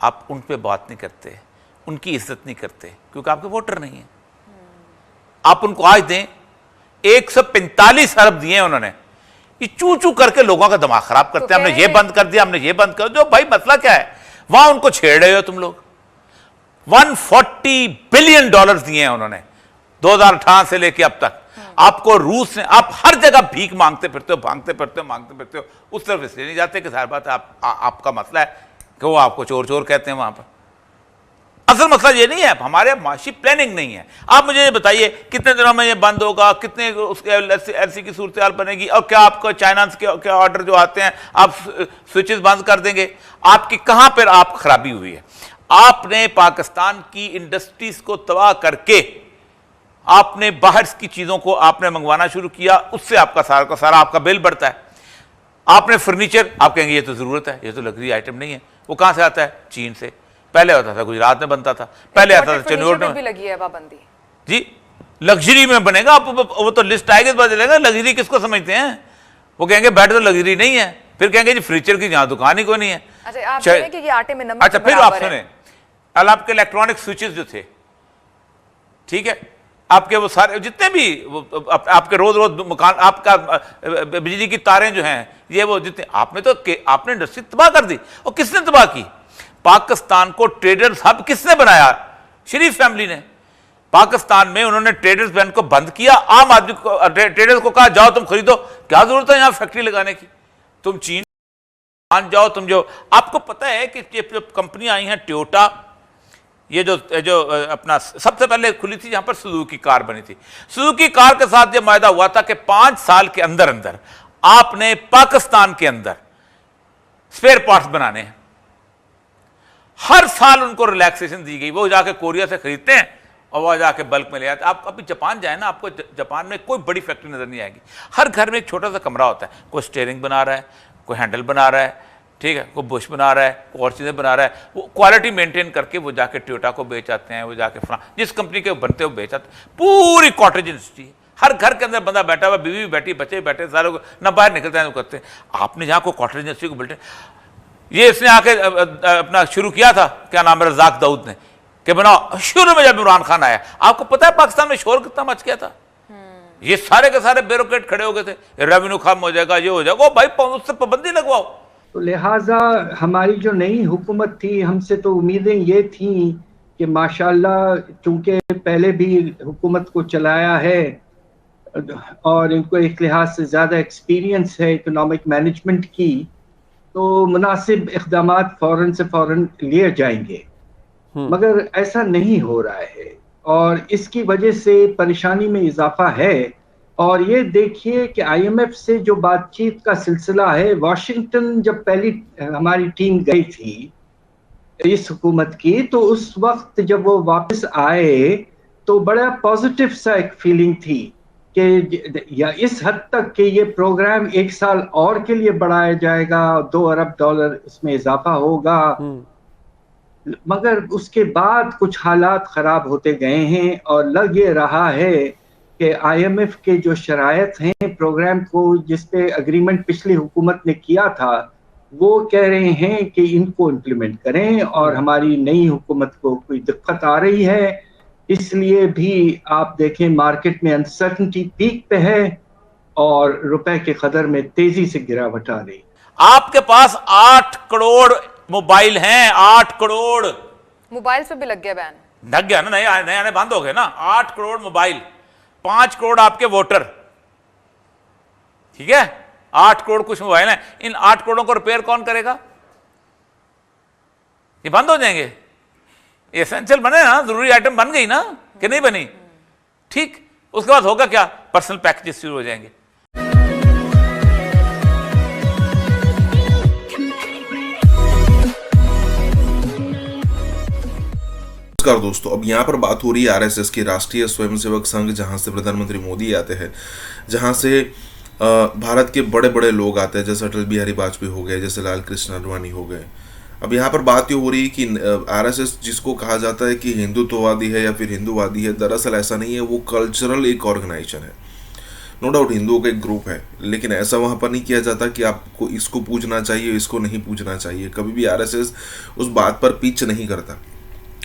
आप उन पे बात नहीं करते, उनकी इज्जत नहीं करते, क्योंकि आपके वोटर नहीं है। आप उनको आज दें, 145 अरब दिए उन्होंने। ये चू चू करके लोगों का दिमाग खराब करते हैं। हमने ये बंद कर दिया, हमने ये बंद कर दिया। भाई मसला क्या है? वहां उनको छेड़ रहे हो तुम लोग। 140 बिलियन डॉलर दिए हैं उन्होंने 2018 से लेके अब तक। आपको रूस ने, आप हर जगह भीख मांगते फिरते हो, मांगते फिरते हो। उस तरफ इसलिए नहीं जाते कि सारी बात आपका मसला है कि वो आपको चोर चोर कहते हैं वहां पर। असल मसला ये नहीं है, हमारे माशी प्लानिंग नहीं है। आप मुझे ये बताइए कितने दिनों में ये बंद होगा, कितने उसके एलसी की सूरत हाल बनेगी, और क्या आपको चाइना के ऑर्डर जो आते हैं आप स्विचेस बंद कर देंगे? आपकी कहां पर आप खराबी हुई है? आपने पाकिस्तान की इंडस्ट्रीज को तबाह करके आपने बाहर की चीजों को आपने मंगवाना शुरू किया, उससे आपका सारा का सारा आपका बिल बढ़ता है। आपने फर्नीचर, आप कहेंगे ये तो जरूरत है, ये तो लग्जरी आइटम नहीं है। वो कहां से आता है? चीन से। पहले होता था गुजरात में बनता था, पहले आता था चंडीगढ़ में भी लगी है पाबंदी जी। लग्जरी में बनेगा, वो तो लिस्ट आएगी तो चलेगा। लग्जरी किसको समझते हैं? वो कहेंगे बेड तो लग्जरी नहीं है, फिर कहेंगे जी फर्नीचर की जहां दुकान ही कोई नहीं है। अच्छा, आप कहेंगे कि ये आटे में नमक। अच्छा, फिर आप सुने, आपके इलेक्ट्रॉनिक स्विचेस जो थे, ठीक है, आपके वो सारे जितने भी आपके रोज मकान, आपका बिजली की तारें जो हैं, ये वो जितने आपने इंडस्ट्री तबाह कर दी। और किसने तबाह की? पाकिस्तान को ट्रेडर्स हब किसने बनाया? शरीफ फैमिली ने। पाकिस्तान में उन्होंने ट्रेडर्स बैंक को बंद किया, आम आदमी को, ट्रेडर्स को कहा जाओ तुम खरीदो, क्या जरूरत है यहां फैक्ट्री लगाने की? तुम चीन मान जाओ। तुम जो आपको पता है कि जो कंपनियां आई हैं, टोयोटा, ये जो अपना सबसे पहले खुली थी जहां पर सुजुकी कार बनी थी। सुजुकी कार के साथ यह वायदा हुआ था कि 5 साल के अंदर अंदर आपने पाकिस्तान के अंदर स्पेयर पार्ट्स बनाने हैं। हर साल उनको रिलैक्सेशन दी गई। वो जाके कोरिया से खरीदते हैं और वह जाके बल्क में ले आते। आप अभी जापान जाए ना, आपको जापान में कोई बड़ी फैक्ट्री नजर नहीं आएगी। हर घर में एक छोटा सा कमरा होता है, कोई स्टीयरिंग बना रहा है, कोई हैंडल बना रहा है, ठीक है, वो बुश बना रहा है, और चीज़ें बना रहा है, वो क्वालिटी मेंटेन करके वो जाके टोयोटा को बेच आते हैं, वो जाके जिस कंपनी के बनते हैं वो बेच आते हैं। पूरी कॉटेज इंडस्ट्री है, हर घर के अंदर बंदा बैठा हुआ, बीवी बैठी, बच्चे बैठे, सारे लोग ना बाहर निकलते हैं, करते हैं। आपने जहाँ को कॉटेज इंडस्ट्री को बिल्टे, ये इसने आके अपना शुरू किया था, क्या नाम है, रज़ाक दाऊद ने, कि बना शुरू में जब इमरान खान आया, आपको पता है पाकिस्तान में शोर कितना मच गया था, ये सारे के सारे ब्यूरोक्रेट खड़े हो गए थे, रेवेन्यू कम हो जाएगा, ये हो जाएगा, भाई उससे पाबंदी लगवाओ। तो लिहाजा हमारी जो नई हुकूमत थी, हमसे तो उम्मीदें ये थी कि माशाल्लाह, चूंकि पहले भी हुकूमत को चलाया है और इनको एक लिहाज से ज़्यादा एक्सपीरियंस है इकोनॉमिक मैनेजमेंट की, तो मुनासिब इक़दामात फ़ौरन से फ़ौरन लिए जाएंगे। मगर ऐसा नहीं हो रहा है और इसकी वजह से परेशानी में इजाफा है। और ये देखिए कि IMF से जो बातचीत का सिलसिला है, वाशिंगटन जब पहली हमारी टीम गई थी इस हुकूमत की, तो उस वक्त जब वो वापस आए तो बड़ा पॉजिटिव सा एक फीलिंग थी कि या इस हद तक कि ये प्रोग्राम 1 साल और के लिए बढ़ाया जाएगा, $2 अरब इसमें इजाफा होगा। मगर उसके बाद कुछ हालात ख़राब होते गए हैं और लग ये रहा है कि IMF के जो शरायत हैं प्रोग्राम को, जिस पे अग्रीमेंट पिछली हुकूमत ने किया था, वो कह रहे हैं कि इनको इम्प्लीमेंट करें और हमारी नई हुकूमत को कोई दिक्कत आ रही है, इसलिए भी आप देखें मार्केट में अनसर्टनिटी पीक पे है और रुपए के कदर में तेजी से गिरावट आ रही। आपके पास 8 करोड़ मोबाइल हैं, 8 करोड़ मोबाइल पे भी लग गया बैन, लग गया ना, नए आने बंद हो गए ना। 8 करोड़ मोबाइल, 5 करोड़ आपके वोटर, ठीक है, 8 करोड़ कुछ मोबाइल हैं। इन 8 करोड़ों को रिपेयर कौन करेगा? ये बंद हो जाएंगे। एसेंशियल बने ना, जरूरी आइटम बन गई ना, कि नहीं बनी? ठीक, उसके बाद होगा क्या? पर्सनल पैकेजेस शुरू हो जाएंगे। नमस्कार दोस्तों, अब यहाँ पर बात हो रही है आरएसएस की, राष्ट्रीय स्वयंसेवक संघ, जहाँ से प्रधानमंत्री मोदी आते हैं, जहाँ से भारत के बड़े बड़े लोग आते हैं, जैसे अटल बिहारी वाजपेयी हो गए, जैसे लाल कृष्ण आडवाणी हो गए। अब यहाँ पर बात ये हो रही है कि आरएसएस जिसको कहा जाता है कि हिंदुत्ववादी है या फिर हिंदूवादी है, दरअसल ऐसा नहीं है, वो कल्चरल एक ऑर्गेनाइजेशन है। नो डाउट हिंदुओं का एक ग्रुप है, लेकिन ऐसा वहाँ पर नहीं किया जाता कि आपको इसको पूजना चाहिए, इसको नहीं पूजना चाहिए। कभी भी आरएसएस उस बात पर पिच नहीं करता।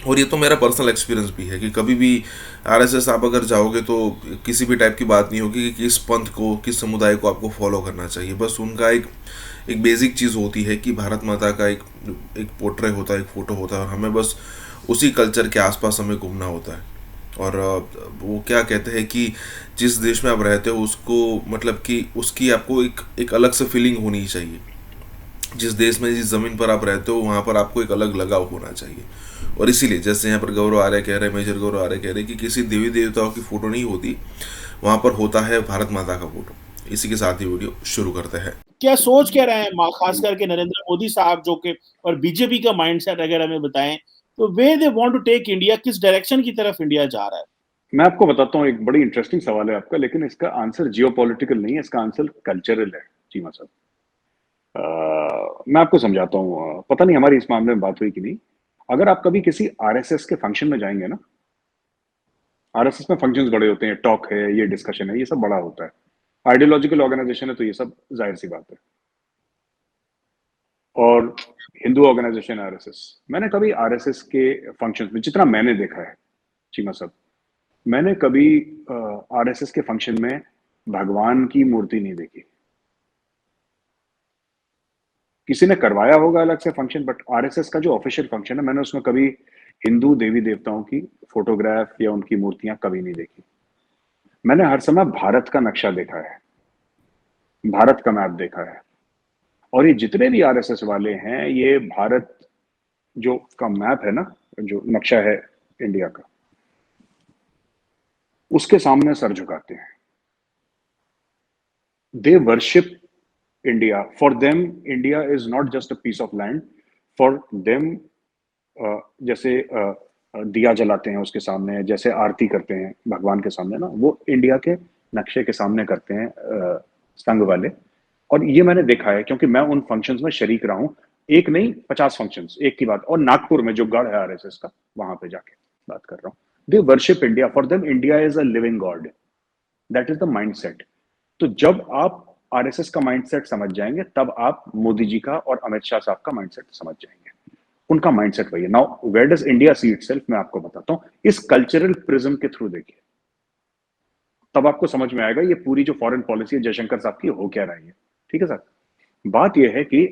और ये तो मेरा पर्सनल एक्सपीरियंस भी है कि कभी भी आरएसएस आप अगर जाओगे तो किसी भी टाइप की बात नहीं होगी कि किस पंथ को, किस समुदाय को आपको फॉलो करना चाहिए। बस उनका एक बेसिक चीज़ होती है कि भारत माता का एक पोर्ट्रेट होता है, एक फ़ोटो होता है, और हमें बस उसी कल्चर के आसपास हमें घूमना होता है। और वो क्या कहते हैं कि जिस देश में आप रहते हो उसको, मतलब कि उसकी आपको एक अलग से फीलिंग होनी चाहिए। जिस देश में, जिस ज़मीन पर आप रहते हो, वहाँ पर आपको एक अलग लगाव होना चाहिए। और इसीलिए जैसे यहाँ पर गौरव आर्य कह रहे हैं, मेजर गौरव आर्य कह रहे हैं कि किसी देवी देवताओं की फ़ोटो नहीं होती, वहाँ पर होता है भारत माता का फ़ोटो। इसी के साथ ही वीडियो शुरू करते हैं। क्या सोच क्या रहे हैं खास करके नरेंद्र मोदी साहब, जो कि और बीजेपी का माइंडसेट अगर हमें बताएं तो वे they want to take India, किस डायरेक्शन की तरफ इंडिया जा रहा है? मैं आपको बताता हूँ, एक बड़ी इंटरेस्टिंग सवाल है आपका, लेकिन इसका आंसर जियोपॉलिटिकल नहीं है, इसका आंसर कल्चरल है चीमा साहब। मैं आपको समझाता हूँ, पता नहीं हमारी इस मामले में बात हुई कि नहीं। अगर आप कभी किसी आरएसएस के फंक्शन में जाएंगे ना, आरएसएस में फंक्शंस बड़े होते हैं, टॉक है, ये डिस्कशन है, ये सब बड़ा होता है। आइडियोलॉजिकल ऑर्गेनाइजेशन है तो ये सब जाहिर सी बात है। और हिंदू ऑर्गेनाइजेशन आरएसएस, मैंने कभी आरएसएस के फंक्शंस में, जितना मैंने देखा है चीमा साहब, मैंने कभी आरएसएस के फंक्शन में भगवान की मूर्ति नहीं देखी। किसी ने करवाया होगा अलग से फंक्शन, बट आरएसएस का जो ऑफिशियल फंक्शन है, मैंने उसमें कभी हिंदू देवी देवताओं की फोटोग्राफ या उनकी मूर्तियां कभी नहीं देखी। मैंने हर समय भारत का नक्शा देखा है, भारत का मैप देखा है। और ये जितने भी आरएसएस वाले हैं, ये भारत जो का मैप है ना, जो नक्शा है इंडिया का, उसके सामने सर झुकाते हैं। They worship India. For them, India is not just a piece of land. For them, जैसे दिया जलाते हैं उसके सामने, जैसे आरती करते हैं भगवान के सामने ना, वो इंडिया के नक्शे के सामने करते हैं संघ वाले। और ये मैंने देखा है क्योंकि मैं उन फंक्शंस में शरीक रहा हूँ। एक नहीं 50 फंक्शंस, एक की बात। और नागपुर में जो गढ़ है आरएसएस का, वहां पे जाके बात कर रहा हूँ। They worship India, for them India is a living God, that is the mindset. तो जब आप आरएसएस का माइंडसेट समझ जाएंगे, तब आप मोदी जी का और अमित शाह साहब का माइंडसेट समझ जाएंगे। उनका माइंडसेट वही है। Now where does India see itself, मैं आपको बताता हूँ। इस कल्चरल प्रिज्म के थ्रू देखिए, तब आपको समझ में आएगा ये पूरी जो फॉरेन पॉलिसी है जयशंकर साहब की, हो क्या रही है। ठीक है सर, बात यह है कि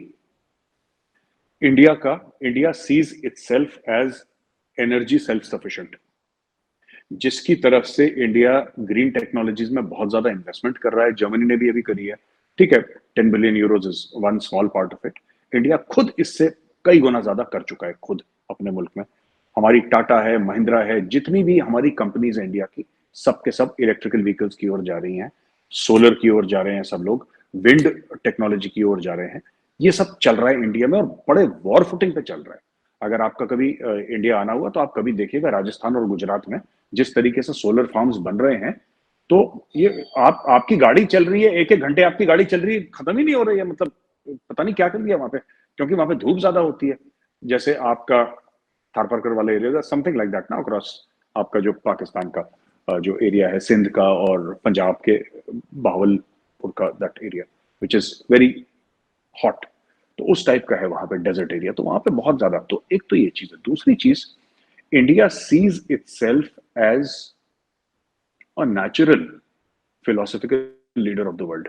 India sees itself as energy self sufficient, जिसकी तरफ से इंडिया ग्रीन टेक्नोलॉजीज में बहुत ज्यादा इन्वेस्टमेंट कर रहा है। जर्मनी ने भी अभी करी है। ठीक है, 10 billion euros is one small part of it. India खुद इससे कई गुना ज्यादा कर चुका है खुद अपने मुल्क में। हमारी टाटा है, महिंद्रा है, जितनी भी हमारी कंपनीज है इंडिया की, सब के सब इलेक्ट्रिकल व्हीकल्स की ओर जा रही हैं, सोलर की ओर जा रहे हैं, सब लोग विंड टेक्नोलॉजी की ओर जा रहे हैं। ये सब चल रहा है इंडिया में और बड़े वॉर फुटिंग पे चल रहा है। अगर आपका कभी इंडिया आना हुआ तो आप कभी देखिएगा राजस्थान और गुजरात में जिस तरीके से सोलर फार्म्स बन रहे हैं, तो ये आपकी गाड़ी चल रही है, एक एक घंटे आपकी गाड़ी चल रही है, खत्म ही नहीं हो रही है। मतलब पता नहीं क्या कर दिया वहां पे, क्योंकि वहां पे धूप ज्यादा होती है। जैसे आपका थारपारकर वाला एरिया, समथिंग लाइक दैट ना, अक्रॉस आपका जो पाकिस्तान का जो एरिया है, सिंध का और पंजाब के बहावलपुर का, that area which is very hot, तो उस टाइप का है वहां पे डेजर्ट एरिया। तो वहां पे बहुत ज्यादा, तो एक तो ये चीज है। दूसरी चीज, India sees itself as a natural philosophical leader of the world.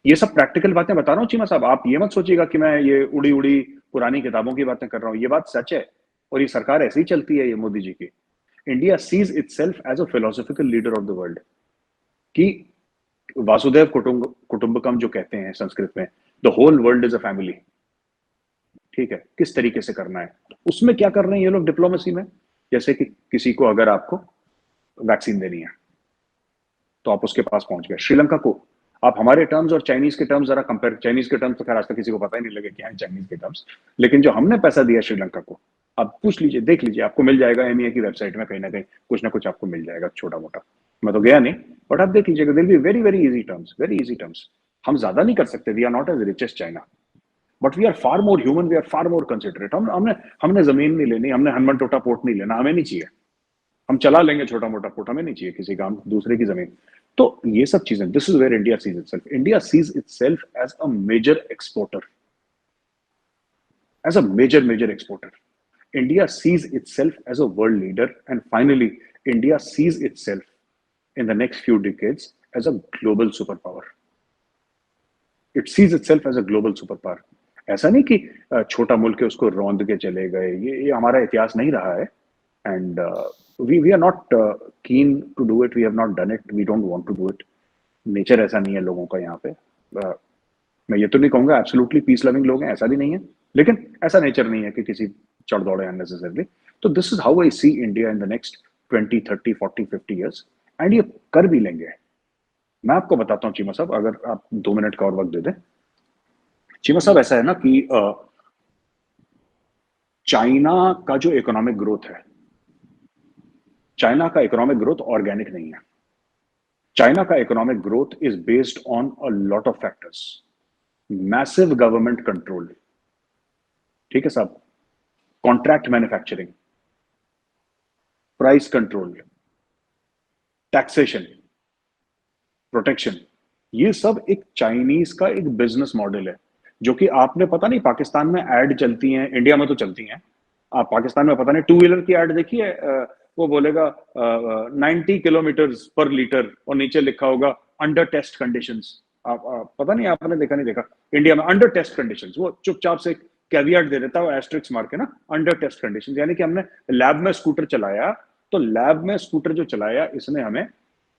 ये सब प्रैक्टिकल बातें बता रहा हूँ चीमा साहब, आप ये मत सोचिएगा कि मैं ये उड़ी उड़ी पुरानी किताबों की बातें कर रहा हूँ। ये बात सच है और ये सरकार ऐसे ही चलती है, ये मोदी जी की। India sees itself as a philosophical leader of the world, कि वासुदेव कुटुंबकम जो कहते हैं संस्कृत में, the whole world is a family. ठीक है, किस तरीके से करना है, उसमें क्या कर रहे हैं ये लोग डिप्लोमेसी में। जैसे कि किसी को अगर आपको वैक्सीन देनी है तो आप उसके पास पहुंच गए। श्रीलंका को आप हमारे टर्म्स और चाइनीज के टर्म्स जरा कंपेयर, चाइनीज के टर्म्स तो खैर आज तक किसी को पता ही नहीं लगे क्या है चाइनीज के टर्म्स, लेकिन जो हमने पैसा दिया श्रीलंका को, आप पूछ लीजिए, देख लीजिए, आपको मिल जाएगा एमईए की वेबसाइट में, कहीं ना कहीं कुछ ना कुछ आपको मिल जाएगा छोटा मोटा। मैं तो गया नहीं, बट आप देख लीजिएगा, deal be very very easy terms, very easy terms. हम ज्यादा नहीं कर सकते, we are not as rich as China, but we are far more human, we are far more considerate. हमने जमीन नहीं लेनी, हमने हनुमान टोटा पोर्ट नहीं लेना, हमें नहीं चाहिए। हम चला लेंगे छोटा मोटा पोर्ट, हमें नहीं चाहिए किसी काम दूसरे की जमीन। तो ये सब चीजें, this is where India sees itself. India sees itself as a major exporter, as a major exporter. India sees itself as a world leader, and finally, India sees itself in the next few decades as a global superpower. It sees itself as a global superpower. ऐसा नहीं कि छोटा मुल्क है उसको रौंद के चले गए, ये हमारा इतिहास नहीं रहा है, and we are not keen to do it, we have not done it, we don't want to do it. Nature ऐसा नहीं है लोगों का यहाँ पे। मैं ये तो नहीं कहूँगा एब्सोल्युटली पीस लविंग लोग हैं, ऐसा भी नहीं है, लेकिन ऐसा नेचर नहीं है कि किसी चढ़ दौड़े अननेसेसरली। तो this is how I see India in the next 20, 30, 40, 50 years, and ये कर भी लेंगे। मैं आपको बताता हूँ चीमा साहब, अगर आप 2 मिनट का और वक्त दे दें। चीमा साहब, ऐसा है ना कि चाइना का जो इकोनॉमिक ग्रोथ है, चाइना का इकोनॉमिक ग्रोथ ऑर्गेनिक नहीं है। चाइना का economic growth is based on a lot of factors, massive government control, ठीक है साहब, contract manufacturing, price control, taxation, protection, ये सब एक चाइनीज का एक बिजनेस मॉडल है, जो कि आपने पता नहीं पाकिस्तान में ऐड चलती हैं, इंडिया में तो चलती हैं, आप पाकिस्तान में पता नहीं 2 व्हीलर की ऐड देखी है, वो बोलेगा 90 किलोमीटर पर लीटर और नीचे लिखा होगा अंडर टेस्ट कंडीशंस। आप पता नहीं आपने देखा नहीं देखा, इंडिया में अंडर टेस्ट कंडीशंस, वो चुपचाप से कैवियट दे देता है एस्ट्रिक्स मार के ना, अंडर टेस्ट कंडीशंस। यानी कि हमने लैब में स्कूटर चलाया, तो लैब में स्कूटर जो चलाया इसने हमें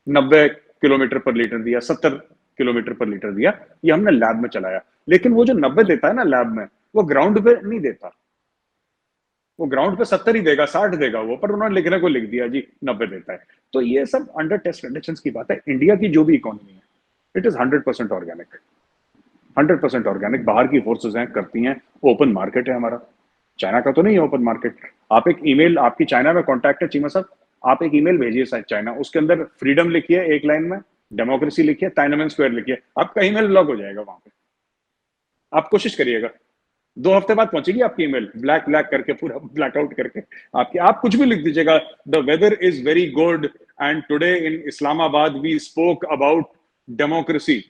90 किलोमीटर पर लीटर दिया, 70 किलोमीटर पर लीटर दिया, ये हमने लैब में चलाया। लेकिन वो जो 90 देता है ना लैब में, वो ग्राउंड पे नहीं देता, वो ग्राउंड पे 70 ही देगा, 60 देगा वो, पर उन्होंने लिखने को लिख दिया जी 90 देता है। तो ये सब अंडर टेस्ट कंडीशंस की बात है। इंडिया की जो भी इकोनॉमी है, इट इज 100% ऑर्गेनिक, 100% ऑर्गेनिक। बाहर की फोर्सेस हैं, करती हैं, ओपन मार्केट है हमारा, चाइना का तो नहीं है ओपन मार्केट। आप एक ईमेल, आपकी चाइना में कॉन्टैक्ट है चीमा साहब, आप एक ईमेल भेजिए शायद चाइना, उसके अंदर फ्रीडम लिखिए एक लाइन में, डेमोक्रेसी लिखिए, टाइनमेन स्क्वायर लिखिए, आपका ईमेल ब्लॉक हो जाएगा वहां पे। आप कोशिश करिएगा, 2 हफ्ते बाद पहुंचेगी आपकी ईमेल ब्लैक ब्लैक करके, पूरा ब्लैकआउट करके आपकी। आप कुछ भी लिख दीजिएगा, the weather is very good and today in Islamabad we spoke about democracy.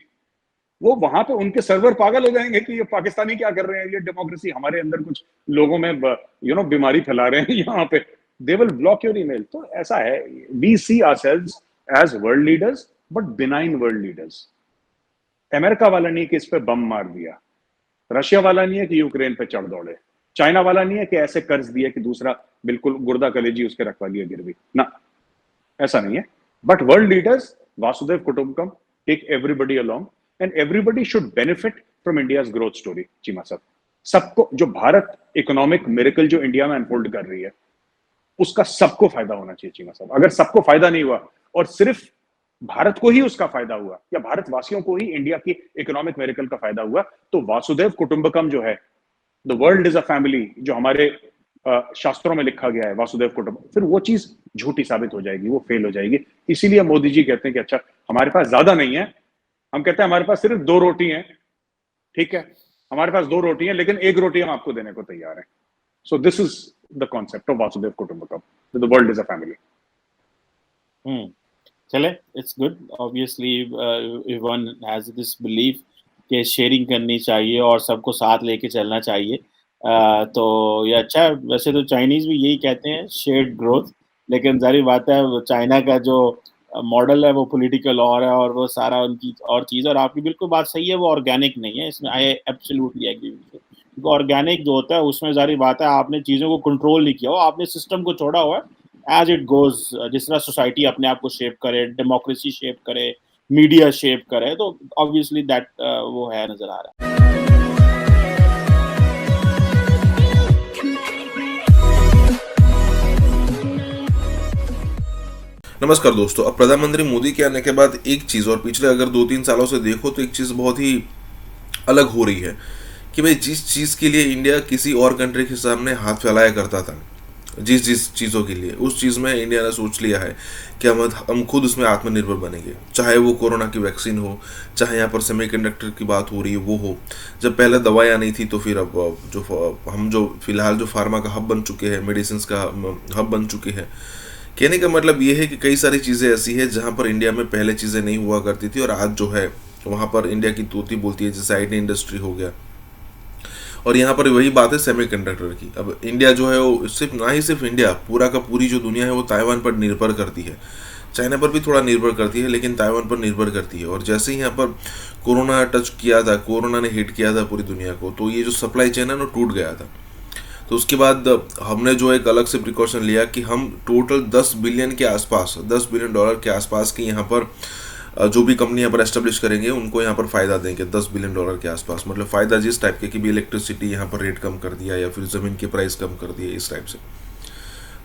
वो वहां पे उनके सर्वर पागल हो जाएंगे कि ये पाकिस्तानी क्या कर रहे हैं, ये डेमोक्रेसी हमारे अंदर कुछ लोगों में बीमारी फैला रहे हैं यहाँ पे। They will block your email. तो ऐसा है, we see ourselves as world leaders but benign world leaders. America वाला नहीं कि इस पे बम मार दिया, रशिया वाला नहीं है कि यूक्रेन पे चढ़ दौड़े, चाइना वाला नहीं है कि ऐसे कर्ज दिया कि दूसरा बिल्कुल गुर्दा कलेजी उसके रखवा लिया गिरवी ना, ऐसा नहीं है। But world leaders Vasudev Kutumbakam take everybody along and everybody should benefit from India's growth story. Cheema sahab, सबको, जो भारत इकोनॉमिक मिरेकल जो इंडिया में अनफोल्ड कर रही है उसका सबको फायदा होना चाहिए। चीमा साहब, अगर सबको फायदा नहीं हुआ और सिर्फ भारत को ही उसका फायदा हुआ या भारतवासियों को ही इंडिया की इकोनॉमिक मिरेकल का फायदा हुआ, तो वासुदेव कुटुंबकम जो है, the world is a family, जो हमारे शास्त्रों में लिखा गया है वासुदेव कुटुंबकम, फिर वो चीज झूठी साबित हो जाएगी, वो फेल हो जाएगी। इसीलिए मोदी जी कहते हैं कि अच्छा हमारे पास ज्यादा नहीं है, हम कहते हैं हमारे पास सिर्फ 2 रोटी हैं, ठीक है, हमारे पास 2 रोटी हैं लेकिन 1 रोटी हम आपको देने को तैयार हैं। So this is the concept of Vasudev Kutumbakam, the world is a family. चले, it's good. Obviously one has this belief कि शेयरिंग करनी चाहिए और सबको साथ लेके चलना चाहिए। तो ये अच्छा है। वैसे तो चाइनीज भी यही कहते हैं, शेयर्ड ग्रोथ, लेकिन जारी बात है चाइना का जो मॉडल है वो पॉलिटिकल और है, और वो सारा उनकी और चीज़। और आपकी बिल्कुल बात सही है, वो ऑर्गेनिक नहीं है, इसमें I absolutely agree with you. क्योंकि ऑर्गेनिक जो होता है उसमें जारी बात है आपने चीज़ों को कंट्रोल नहीं किया हो, आपने सिस्टम को छोड़ा हुआ है एज इट गोज। जिस तरह सोसाइटी अपने आप को शेप करे, डेमोक्रेसी शेप करे, मीडिया शेप करे, तो ऑब्वियसली दैट वो है, नजर आ रहा है। नमस्कार दोस्तों, अब प्रधानमंत्री मोदी के आने के बाद एक चीज़, और पिछले अगर 2-3 सालों से देखो तो एक चीज़ बहुत ही अलग हो रही है कि भाई जिस चीज़ के लिए इंडिया किसी और कंट्री के सामने हाथ फैलाया करता था, जिस चीज़ों के लिए, उस चीज़ में इंडिया ने सोच लिया है कि हम खुद उसमें आत्मनिर्भर बनेंगे। चाहे वो कोरोना की वैक्सीन हो, चाहे यहाँ पर सेमीकंडक्टर की बात हो रही है वो हो। जब पहले दवाइयाँ नहीं थी तो फिर अब हम जो फिलहाल जो फार्मा का हब बन चुके हैं, मेडिसिन का हब बन चुके हैं। कहने का मतलब ये है कि कई सारी चीज़ें ऐसी है जहाँ पर इंडिया में पहले चीज़ें नहीं हुआ करती थी और आज जो है वहाँ पर इंडिया की तूती बोलती है, जैसे IT इंडस्ट्री हो गया। और यहाँ पर वही बात है सेमीकंडक्टर की। अब इंडिया जो है वो सिर्फ, ना ही सिर्फ इंडिया, पूरा का पूरी जो दुनिया है वो ताइवान पर निर्भर करती है। चाइना पर भी थोड़ा निर्भर करती है लेकिन ताइवान पर निर्भर करती है। और जैसे ही यहाँ पर कोरोना टच किया था, कोरोना ने हिट किया था पूरी दुनिया को, तो ये जो सप्लाई चेन है वो टूट गया था। तो उसके बाद हमने जो एक अलग से प्रिकॉशन लिया कि हम टोटल 10 बिलियन के आसपास, $10 बिलियन के आसपास की यहाँ पर जो भी कंपनी यहाँ पर एस्टेब्लिश करेंगे उनको यहाँ पर फ़ायदा देंगे। $10 बिलियन के आसपास, मतलब फ़ायदा जिस टाइप के कि भी इलेक्ट्रिसिटी यहाँ पर रेट कम कर दिया या फिर ज़मीन के प्राइस कम कर दिए, इस टाइप से।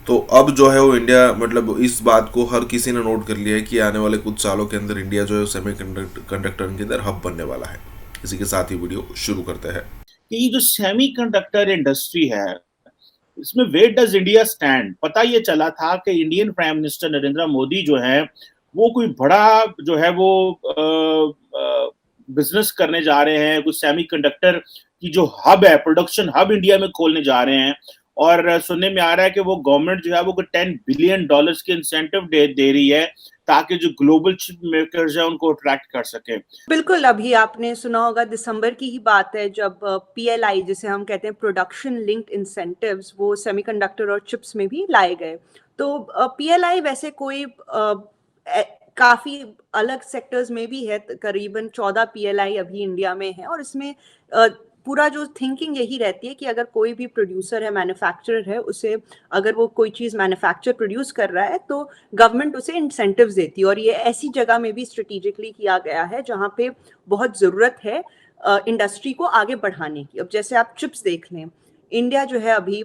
तो अब जो है वो इंडिया, मतलब इस बात को हर किसी ने नोट कर लिया है कि आने वाले कुछ सालों के अंदर इंडिया जो है सेमीकंडक्टर के अंदर हब बनने वाला है। इसी के साथ ही वीडियो शुरू करते हैं। ये जो सेमीकंडक्टर इंडस्ट्री है, इसमें वेयर डज इंडिया स्टैंड? पता ये चला था कि Indian prime minister Narendra Modi जो है वो कोई बड़ा जो है वो बिजनेस करने जा रहे हैं, कुछ सेमीकंडक्टर की जो हब है, प्रोडक्शन हब इंडिया में खोलने जा रहे हैं। और सुनने में आ रहा है कि वो गवर्नमेंट जो है वो $10 बिलियन के इंसेंटिव दे रही है ताकि जो ग्लोबल चिप मेकर्स है उनको अट्रैक्ट कर सके। बिल्कुल, अभी आपने सुना होगा दिसंबर की ही बात है जब PLI, जिसे हम कहते हैं प्रोडक्शन लिंक्ड इंसेंटिव्स, वो सेमीकंडक्टर और चिप्स में भी लाए गए। तो PLI वैसे कोई काफी अलग सेक्टर्स में भी है, करीबन 14 PLI अभी इंडिया में है। और इसमें पूरा जो थिंकिंग यही रहती है कि अगर कोई भी प्रोड्यूसर है, मैन्युफैक्चरर है, उसे अगर वो कोई चीज़ मैन्युफैक्चर प्रोड्यूस कर रहा है तो गवर्नमेंट उसे इंसेंटिव्स देती है। और ये ऐसी जगह में भी स्ट्रेटेजिकली किया गया है जहाँ पे बहुत ज़रूरत है इंडस्ट्री को आगे बढ़ाने की। अब जैसे आप चिप्स देख लें, इंडिया जो है अभी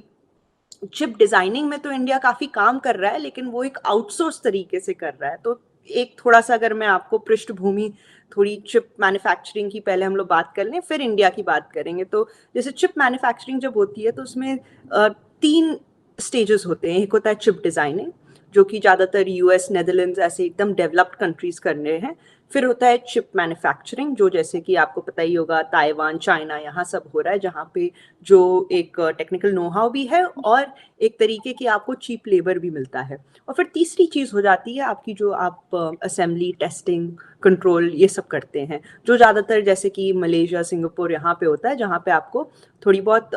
चिप डिज़ाइनिंग में तो इंडिया काफ़ी काम कर रहा है, लेकिन वो एक आउटसोर्स तरीके से कर रहा है। तो एक थोड़ा सा अगर मैं आपको पृष्ठभूमि थोड़ी चिप मैन्युफैक्चरिंग की पहले हम लोग बात कर लें, फिर इंडिया की बात करेंगे। तो जैसे चिप मैन्युफैक्चरिंग जब होती है तो उसमें 3 स्टेजेस होते हैं। एक होता है चिप डिज़ाइनिंग, जो कि ज़्यादातर US, नेदरलैंड्स ऐसे एकदम डेवलप्ड कंट्रीज कर रहे हैं। फिर होता है चिप मैन्युफैक्चरिंग, जो जैसे कि आपको पता ही होगा ताइवान, चाइना, यहाँ सब हो रहा है, जहाँ पे जो एक टेक्निकल नो हाउ भी है और एक तरीके की आपको चीप लेबर भी मिलता है। और फिर तीसरी चीज़ हो जाती है आपकी, जो आप असेंबली, टेस्टिंग, कंट्रोल ये सब करते हैं, जो ज़्यादातर जैसे कि मलेशिया, सिंगापुर यहाँ पे होता है, जहाँ पे आपको थोड़ी बहुत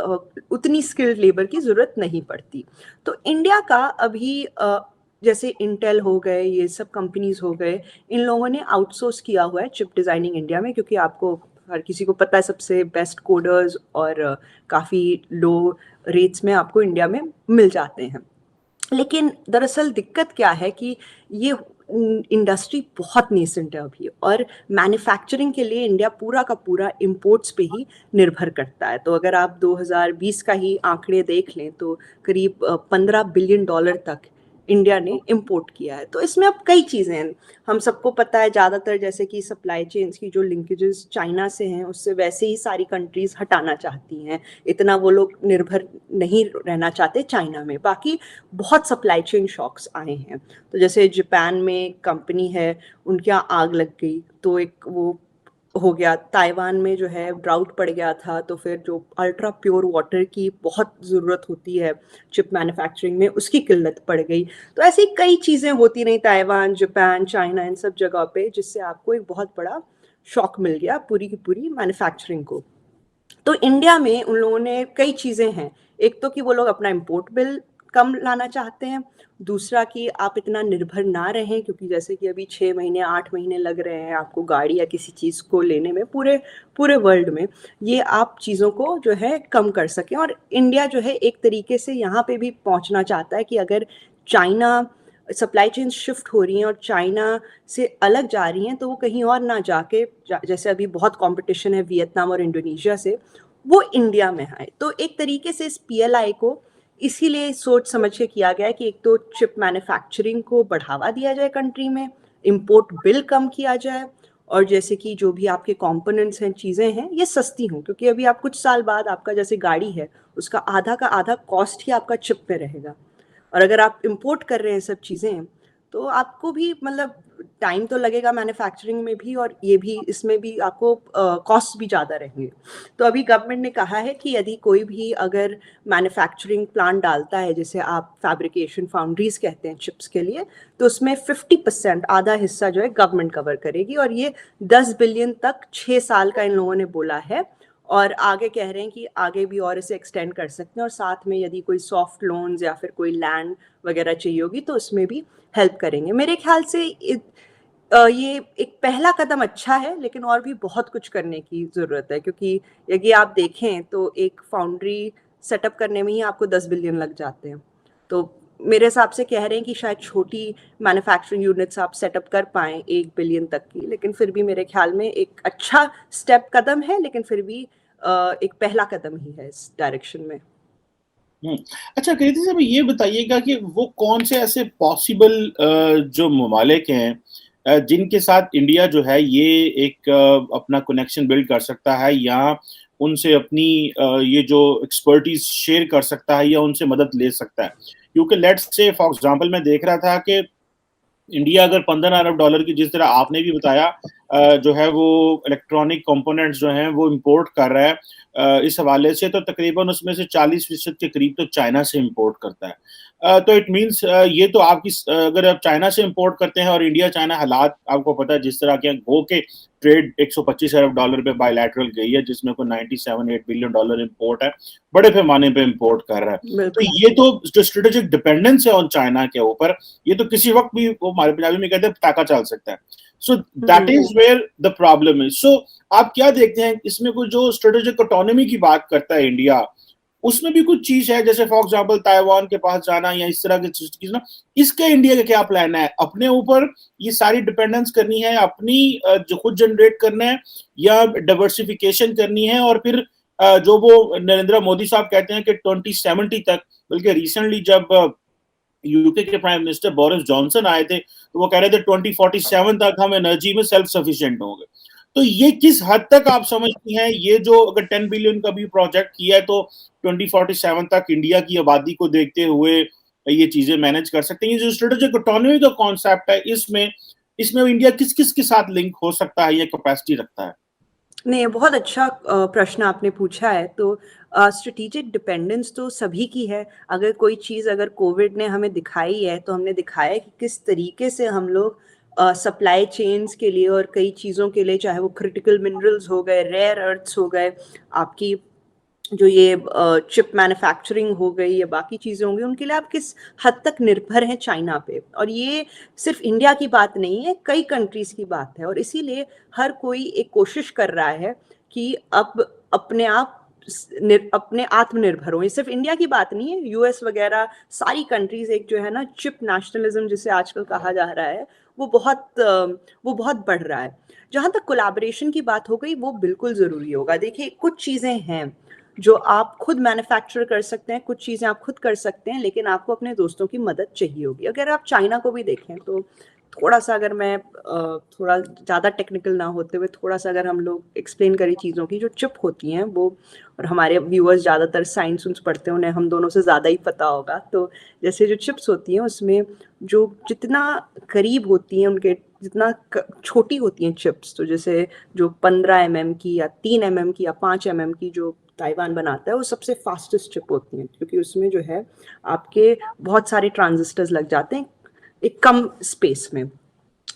उतनी स्किल्ड लेबर की ज़रूरत नहीं पड़ती। तो इंडिया का अभी जैसे इंटेल हो गए, ये सब कंपनीज हो गए, इन लोगों ने आउटसोर्स किया हुआ है चिप डिज़ाइनिंग इंडिया में, क्योंकि आपको हर किसी को पता है सबसे बेस्ट कोडर्स और काफ़ी लो रेट्स में आपको इंडिया में मिल जाते हैं। लेकिन दरअसल दिक्कत क्या है कि ये इंडस्ट्री बहुत नेसेंट है अभी, और मैन्युफैक्चरिंग के लिए इंडिया पूरा का पूरा इंपोर्ट्स पे ही निर्भर करता है। तो अगर आप 2020 का ही आंकड़े देख लें तो करीब $15 बिलियन तक इंडिया ने इंपोर्ट किया है। तो इसमें अब कई चीज़ें हैं, हम सबको पता है ज़्यादातर जैसे कि सप्लाई चेन्स की जो लिंकेजेस चाइना से हैं, उससे वैसे ही सारी कंट्रीज़ हटाना चाहती हैं, इतना वो लोग निर्भर नहीं रहना चाहते चाइना में। बाकी बहुत सप्लाई चेन शॉक्स आए हैं, तो जैसे जापान में कंपनी है, उनके यहाँ आग लग गई तो एक वो हो गया, ताइवान में जो है ड्राउट पड़ गया था, तो फिर जो अल्ट्रा प्योर वाटर की बहुत ज़रूरत होती है चिप मैन्युफैक्चरिंग में, उसकी किल्लत पड़ गई। तो ऐसी कई चीज़ें होती रही ताइवान, जापान, चाइना, इन सब जगह पे, जिससे आपको एक बहुत बड़ा शॉक मिल गया पूरी की पूरी मैन्युफैक्चरिंग को। तो इंडिया में उन लोगों ने कई चीज़ें हैं, एक तो कि वो लोग अपना इम्पोर्ट बिल कम लाना चाहते हैं, दूसरा कि आप इतना निर्भर ना रहें, क्योंकि जैसे कि अभी 6 महीने 8 महीने लग रहे हैं आपको गाड़ी या किसी चीज़ को लेने में पूरे वर्ल्ड में, ये आप चीज़ों को जो है कम कर सकें। और इंडिया जो है एक तरीके से यहाँ पे भी पहुँचना चाहता है कि अगर चाइना सप्लाई चेन शिफ्ट हो रही हैं और चाइना से अलग जा रही हैं, तो वो कहीं और ना जाके जैसे अभी बहुत कंपटीशन है वियतनाम और इंडोनेशिया से, वो इंडिया में आए। तो एक तरीके से इस PLI को इसीलिए सोच समझ के किया गया है कि एक तो चिप मैन्युफैक्चरिंग को बढ़ावा दिया जाए कंट्री में, इंपोर्ट बिल कम किया जाए, और जैसे कि जो भी आपके कंपोनेंट्स हैं, चीज़ें हैं, ये सस्ती हों, क्योंकि अभी आप कुछ साल बाद आपका जैसे गाड़ी है, उसका आधा का आधा कॉस्ट ही आपका चिप पे रहेगा। और अगर आप इंपोर्ट कर रहे हैं सब चीज़ें, तो आपको भी मतलब टाइम तो लगेगा मैन्युफैक्चरिंग में भी, और ये भी, इसमें भी आपको कॉस्ट भी ज़्यादा रहेंगे। तो अभी गवर्नमेंट ने कहा है कि यदि कोई भी अगर मैन्युफैक्चरिंग प्लांट डालता है, जैसे आप फैब्रिकेशन फाउंड्रीज कहते हैं चिप्स के लिए, तो उसमें 50% आधा हिस्सा जो है गवर्नमेंट कवर करेगी, और ये 10 बिलियन तक 6 साल का इन लोगों ने बोला है, और आगे कह रहे हैं कि आगे भी और इसे एक्सटेंड कर सकते हैं, और साथ में यदि कोई सॉफ्ट लोन्स या फिर कोई लैंड वगैरह चाहिए होगी तो उसमें भी हेल्प करेंगे। मेरे ख्याल से ये एक पहला कदम अच्छा है, लेकिन और भी बहुत कुछ करने की ज़रूरत है, क्योंकि यदि आप देखें तो एक फाउंड्री सेटअप करने में ही आपको 10 बिलियन लग जाते हैं। तो मेरे हिसाब से कह रहे हैं कि शायद छोटी मैन्युफैक्चरिंग यूनिट्स आप सेटअप कर पाएँ 1 बिलियन तक की, लेकिन फिर भी मेरे ख्याल में एक अच्छा स्टेप कदम है, लेकिन फिर भी एक पहला कदम ही है इस डायरेक्शन में। अच्छा कृति साहब, ये बताइएगा कि वो कौन से ऐसे पॉसिबल जो ममालिक हैं जिनके साथ इंडिया जो है ये एक अपना कनेक्शन बिल्ड कर सकता है, या उनसे अपनी ये जो एक्सपर्टीज शेयर कर सकता है, या उनसे मदद ले सकता है? क्योंकि लेट्स से फॉर एग्जांपल मैं देख रहा था कि इंडिया अगर $15 अरब की, जिस तरह आपने भी बताया, जो है वो इलेक्ट्रॉनिक कंपोनेंट्स जो हैं वो इंपोर्ट कर रहा है इस हवाले से, तो तकरीबन उसमें से 40% के करीब तो चाइना से इंपोर्ट करता है। तो इट मींस ये तो आपकी, अगर आप चाइना से इंपोर्ट करते हैं, और इंडिया चाइना हालात आपको पता है जिस तरह के, गो के ट्रेड $125 अरब पे बायलैटरल गई है, जिसमें कोई $97-8 बिलियन इंपोर्ट है, बड़े पैमाने पे इंपोर्ट कर रहा है। तो ये तो जो स्ट्रेटेजिक डिपेंडेंस है ऑन चाइना के ऊपर, ये तो किसी वक्त भी, वो हमारे पंजाबी में कहते हैं, पटाखा चल सकता है। So that is where the problem is. So आप क्या देखते हैं इसमें, कोई जो स्ट्रेटेजिक ऑटोनॉमी की बात करता है इंडिया, उसमें भी कुछ चीज है, जैसे फॉर एग्जांपल ताइवान के पास जाना या इस तरह की चीज ना, इसके इंडिया का क्या प्लान है? अपने ऊपर ये सारी डिपेंडेंस करनी है, अपनी जो खुद जनरेट करना है, या डाइवर्सिफिकेशन करनी है? और फिर जो वो नरेंद्र मोदी साहब कहते हैं कि 2070 तक, बल्कि रिसेंटली जब यूके के प्राइम मिनिस्टर बोरिस जॉनसन आए थे, तो वो कह रहे थे 2047 तक हम एनर्जी में सेल्फ सफिशिएंट होंगे। तो ये किस हद तक आप समझती हैं, ये जो अगर 10 बिलियन का भी प्रोजेक्ट किया है, तो 2047 तक इंडिया की आबादी को देखते हुए ये चीजें मैनेज कर सकते हैं? ये जो स्ट्रेटेजिक ऑटोनॉमी का कॉन्सेप्ट है, इसमें इसमें इंडिया किस किस के साथ लिंक हो सकता है या कैपेसिटी रखता है? नहीं, बहुत अच्छा प्रश्न आपने पूछा है। तो स्ट्रेटेजिक डिपेंडेंस तो सभी की है। अगर कोई चीज़ अगर कोविड ने हमें दिखाई है, तो हमने दिखाया है कि किस तरीके से हम लोग सप्लाई चेन्स के लिए और कई चीज़ों के लिए, चाहे वो क्रिटिकल मिनरल्स हो गए, रेयर अर्थ्स हो गए, आपकी जो ये चिप मैन्युफैक्चरिंग हो गई या बाकी चीज़ें होंगी, उनके लिए आप किस हद तक निर्भर हैं चाइना पे। और ये सिर्फ इंडिया की बात नहीं है, कई कंट्रीज़ की बात है। और इसीलिए हर कोई एक कोशिश कर रहा है कि अब अपने आप अपने आत्मनिर्भर हो। ये सिर्फ इंडिया की बात नहीं है, यूएस वगैरह सारी कंट्रीज एक जो है ना चिप नेशनलिज्म जिसे आजकल कहा जा रहा है, वो बहुत बढ़ रहा है। जहाँ तक कोलैबोरेशन की बात हो गई, वो बिल्कुल ज़रूरी होगा। देखिए, कुछ चीज़ें हैं जो आप खुद मैन्युफैक्चर कर सकते हैं, कुछ चीज़ें आप खुद कर सकते हैं, लेकिन आपको अपने दोस्तों की मदद चाहिए होगी। अगर आप चाइना को भी देखें तो थोड़ा सा, अगर मैं थोड़ा ज़्यादा टेक्निकल ना होते हुए थोड़ा सा अगर हम लोग एक्सप्लेन करें चीज़ों की, जो चिप होती हैं वो, और हमारे व्यूअर्स ज़्यादातर साइंस पढ़ते हैं, उन्हें हम दोनों से ज़्यादा ही पता होगा। तो जैसे जो चिप्स होती हैं उसमें जो जितना करीब होती हैं उनके, जितना छोटी होती हैं चिप्स, तो जैसे जो 15 mm की या 3 mm की या 5 mm की जो ताइवान बनाता है, वो सबसे फास्टेस्ट चिप होती हैं, क्योंकि उसमें जो है आपके बहुत सारे ट्रांजिस्टर्स लग जाते हैं एक कम स्पेस में।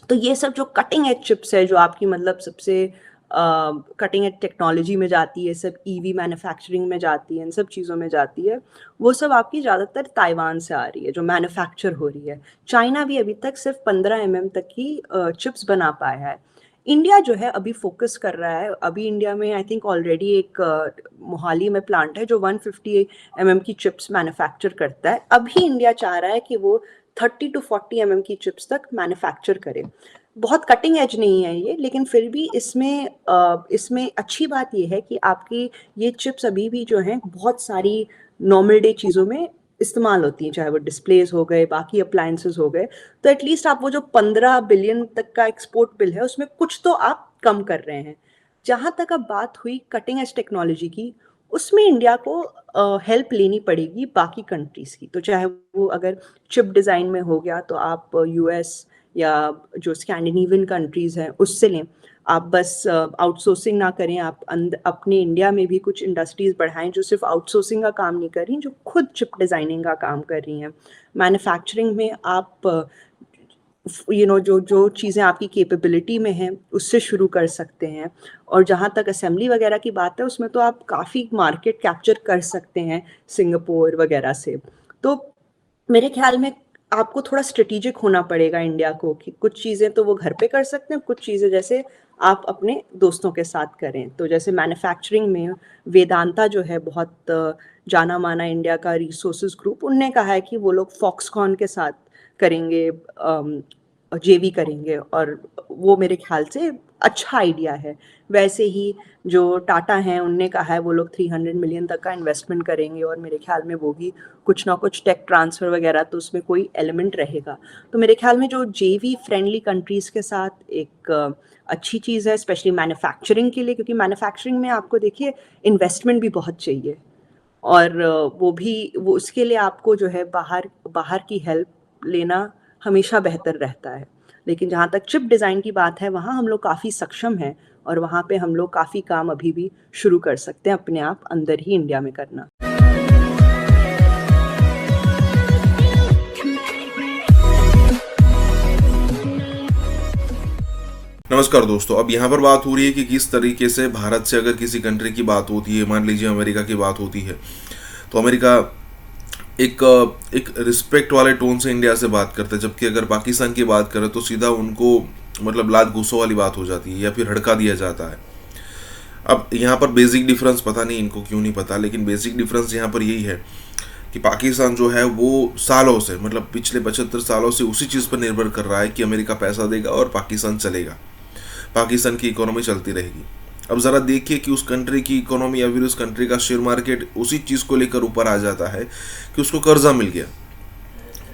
तो ये सब जो कटिंग एज चिप्स है, जो आपकी मतलब सबसे कटिंग एज टेक्नोलॉजी में जाती है, सब ईवी मैन्युफैक्चरिंग में जाती है, इन सब चीज़ों में जाती है, वो सब आपकी ज़्यादातर ताइवान से आ रही है, जो मैन्युफैक्चर हो रही है। चाइना भी अभी तक सिर्फ 15 mm तक की चिप्स बना पाया है। इंडिया जो है अभी फोकस कर रहा है। अभी इंडिया में आई थिंक ऑलरेडी एक मोहाली में प्लांट है जो 150 mm की चिप्स मैन्युफैक्चर करता है। अभी इंडिया चाह रहा है कि वो 30 to 40 mm की चिप्स तक मैन्युफैक्चर करे। बहुत कटिंग एज नहीं है ये, लेकिन फिर भी इसमें अच्छी बात ये है कि आपकी ये चिप्स अभी भी जो हैं बहुत सारी नॉर्मल डे चीज़ों में इस्तेमाल होती हैं, चाहे वो डिस्प्लेस हो गए, बाकी अप्लायंसेस हो गए। तो एटलीस्ट आप वो जो 15 बिलियन तक का एक्सपोर्ट बिल है, उसमें कुछ तो आप कम कर रहे हैं। जहाँ तक अब बात हुई कटिंग एज टेक्नोलॉजी की, उसमें इंडिया को हेल्प लेनी पड़ेगी बाकी कंट्रीज़ की। तो चाहे वो अगर चिप डिज़ाइन में हो गया, तो आप यूएस या जो स्कैंडिनेवियन कंट्रीज़ हैं उससे लें। आप बस आउटसोर्सिंग ना करें, आप अपने इंडिया में भी कुछ इंडस्ट्रीज़ बढ़ाएं जो सिर्फ आउटसोर्सिंग का काम नहीं कर रही, जो खुद चिप डिज़ाइनिंग का काम कर रही हैं। मैन्युफैक्चरिंग में आप जो चीज़ें आपकी कैपेबिलिटी में हैं उससे शुरू कर सकते हैं। और जहाँ तक असेंबली वगैरह की बात है, उसमें तो आप काफ़ी मार्केट कैप्चर कर सकते हैं सिंगापुर वगैरह से। तो मेरे ख्याल में आपको थोड़ा स्ट्रेटेजिक होना पड़ेगा इंडिया को, कि कुछ चीज़ें तो वो घर पे कर सकते हैं, कुछ चीज़ें जैसे आप अपने दोस्तों के साथ करें। तो जैसे मैन्युफैक्चरिंग में वेदांता जो है बहुत जाना माना इंडिया का रिसोर्सेज ग्रुप, उनने कहा है कि वो लोग फॉक्सकॉन के साथ करेंगे, जेवी करेंगे, और वो मेरे ख्याल से अच्छा आइडिया है। वैसे ही जो टाटा हैं, उनने कहा है वो लोग 300 मिलियन तक का इन्वेस्टमेंट करेंगे, और मेरे ख्याल में वो भी कुछ ना कुछ टेक ट्रांसफ़र वगैरह तो उसमें कोई एलिमेंट रहेगा। तो मेरे ख्याल में जो जेवी फ्रेंडली कंट्रीज़ के साथ एक अच्छी चीज़ है, स्पेशली मैन्युफैक्चरिंग के लिए, क्योंकि मैन्युफैक्चरिंग में आपको देखिए इन्वेस्टमेंट भी बहुत चाहिए, और वो उसके लिए आपको जो है बाहर की हेल्प लेना हमेशा बेहतर रहता है। लेकिन जहाँ तक चिप डिज़ाइन की बात है, वहाँ हम लोग काफ़ी सक्षम हैं, और वहाँ पे हम लोग काफ़ी काम अभी भी शुरू कर सकते हैं अपने आप अंदर ही इंडिया में करना। नमस्कार दोस्तों, अब यहाँ पर बात हो रही है कि किस तरीके से भारत से अगर किसी कंट्री की बात होती है, मान लीजिए अमेरिका की बात होती है, तो अमेरिका एक रिस्पेक्ट वाले टोन से इंडिया से बात करता है, जबकि अगर पाकिस्तान की बात करें तो सीधा उनको मतलब लात गुस्सों वाली बात हो जाती है या फिर हड़का दिया जाता है। अब यहाँ पर बेसिक डिफरेंस पता नहीं इनको क्यों नहीं पता, लेकिन बेसिक डिफरेंस यहाँ पर यही है कि पाकिस्तान जो है वो सालों से, मतलब पिछले 75 सालों से उसी चीज़ पर निर्भर कर रहा है कि अमेरिका पैसा देगा और पाकिस्तान चलेगा, पाकिस्तान की इकोनॉमी चलती रहेगी। अब ज़रा देखिए कि उस कंट्री की इकोनॉमी या फिर उस कंट्री का शेयर मार्केट उसी चीज़ को लेकर ऊपर आ जाता है कि उसको कर्जा मिल गया।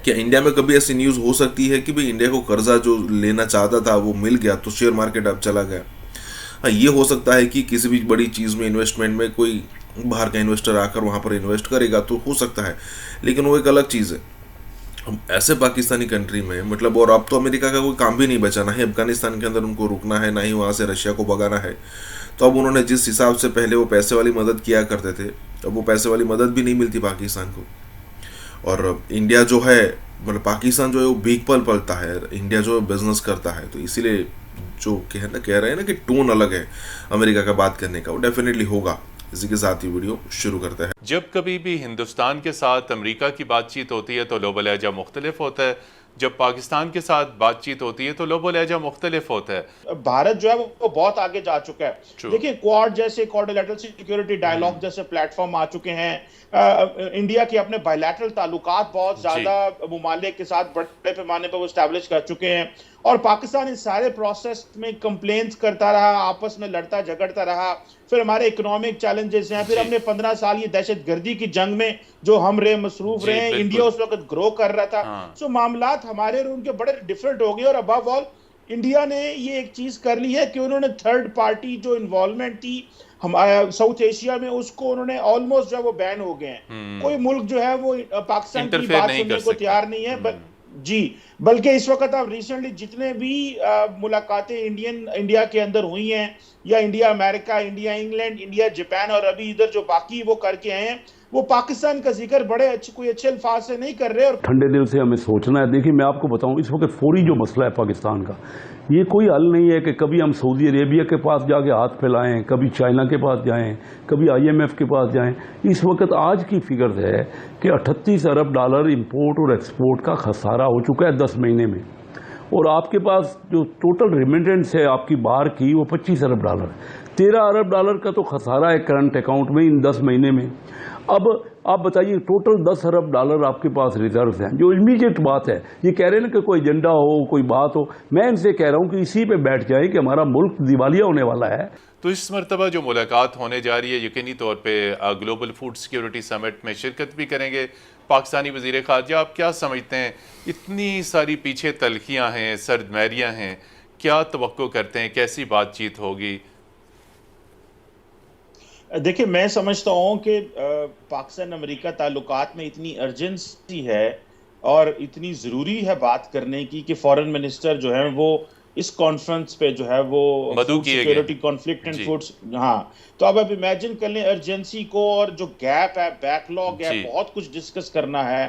क्या इंडिया में कभी ऐसी न्यूज़ हो सकती है कि भाई इंडिया को कर्जा जो लेना चाहता था वो मिल गया तो शेयर मार्केट अब चला गया? हाँ, ये हो सकता है कि किसी भी बड़ी चीज़ में इन्वेस्टमेंट में कोई बाहर का इन्वेस्टर आकर वहाँ पर इन्वेस्ट करेगा तो हो सकता है, लेकिन वो एक अलग चीज़ है। हम ऐसे पाकिस्तानी कंट्री में मतलब, और अब तो अमेरिका का कोई काम भी नहीं बचा, ना ही अफगानिस्तान के अंदर उनको रुकना है, ना ही वहाँ से रशिया को भगाना है। तो अब उन्होंने जिस हिसाब से पहले वो पैसे वाली मदद किया करते थे, अब वो पैसे वाली मदद भी नहीं मिलती पाकिस्तान को। और इंडिया जो है मतलब पाकिस्तान जो है वो भीख पलता है, इंडिया जो है बिजनेस करता है। तो इसीलिए जो कह रहे हैं ना कि टोन अलग है अमेरिका का बात करने का, वो डेफिनेटली होगा। इसी के साथ ही वीडियो शुरू करते हैं। जब कभी भी हिंदुस्तान के साथ अमेरिका की बातचीत होती है तो लोबो लहजा मुख्तलिफ होता है, जब पाकिस्तान के साथ बातचीत होती है तो लोबो लहजा मुख्तलिफ होता है। भारत जो है वो बहुत आगे जा चुका है। देखिए क्वाड जैसे क्वाड्रिलेटरल सिक्योरिटी डायलॉग जैसे प्लेटफॉर्म आ चुके हैं। इंडिया के अपने बायलैटरल ताल्लुकात बहुत ज्यादा मुमालिक के साथ बड़े पैमाने पर वो एस्टैब्लिश कर चुके हैं। और पाकिस्तान इस सारे प्रोसेस में कंप्लेंट्स करता रहा, आपस में लड़ता झगड़ता रहा। फिर हमारे इकोनॉमिक चैलेंजेस हैं, फिर हमने 15 साल ये दहशतगर्दी की जंग में जो हम मसरूफ रहे, इंडिया उस वक्त ग्रो कर रहा था। सो मामलात हमारे और उनके बड़े डिफरेंट हो गए। और अबव ऑल इंडिया ने ये एक चीज कर ली है कि उन्होंने थर्ड पार्टी जो इन्वॉल्वमेंट थी हमारे साउथ एशिया में, उसको उन्होंने ऑलमोस्ट जो है वो बैन हो गए हैं। कोई मुल्क जो है वो पाकिस्तान की बात सुनने को तैयार नहीं है। जी, बल्कि इस वक्त आप रिसेंटली जितने भी मुलाकातें इंडिया के अंदर हुई हैं, या India America, India England, India Japan, और अभी इधर जो बाकी वो करके आए हैं, वो पाकिस्तान का जिक्र बड़े कोई अच्छे अल्फाज से नहीं कर रहे। और ठंडे दिल से हमें सोचना है। देखिए मैं आपको बताऊं, इस वक्त फौरी जो मसला है पाकिस्तान का, ये कोई हल नहीं है कि कभी हम सऊदी अरेबिया के पास जाके हाथ फैलाएं, कभी चाइना के पास जाएं, कभी IMF के पास जाएं। इस वक्त आज की फिगर है कि 38 अरब डॉलर इंपोर्ट और एक्सपोर्ट का खसारा हो चुका है 10 महीने में। और आपके पास जो टोटल रिमिटेंस है आपकी बाहर की, वो 25 अरब डॉलर है। 13 अरब डॉलर का तो खसारा है करंट अकाउंट में इन 10 महीने में। अब आप बताइए टोटल 10 अरब डॉलर आपके पास रिजर्व हैं। जो इमीडिएट बात है, ये कह रहे हैं ना कि कोई एजेंडा हो, कोई बात हो, मैं इनसे कह रहा हूं कि इसी पे बैठ जाए कि हमारा मुल्क दिवालिया होने वाला है। तो इस मरतबा जो मुलाकात होने जा रही है, यकीनी तौर पे ग्लोबल फूड सिक्योरिटी समिट में शिरकत भी करेंगे पाकिस्तानी वज़ीर ख़ारजा। आप क्या समझते हैं, इतनी सारी पीछे तलखियाँ हैं, सर्दमैरियाँ हैं, क्या तवक्को करते हैं, कैसी बातचीत होगी? देखिए मैं समझता हूँ कि पाकिस्तान अमेरिका ताल्लुकात में इतनी अर्जेंसी है और इतनी ज़रूरी है बात करने की कि फॉरेन मिनिस्टर जो है वो इस कॉन्फ्रेंस पे जो है वो सिक्योरिटी कॉन्फ्लिक्ट एंड फूड्स, हाँ, तो अब इमेजिन कर लें अर्जेंसी को, और जो गैप है, बैकलॉग है, बहुत कुछ डिस्कस करना है।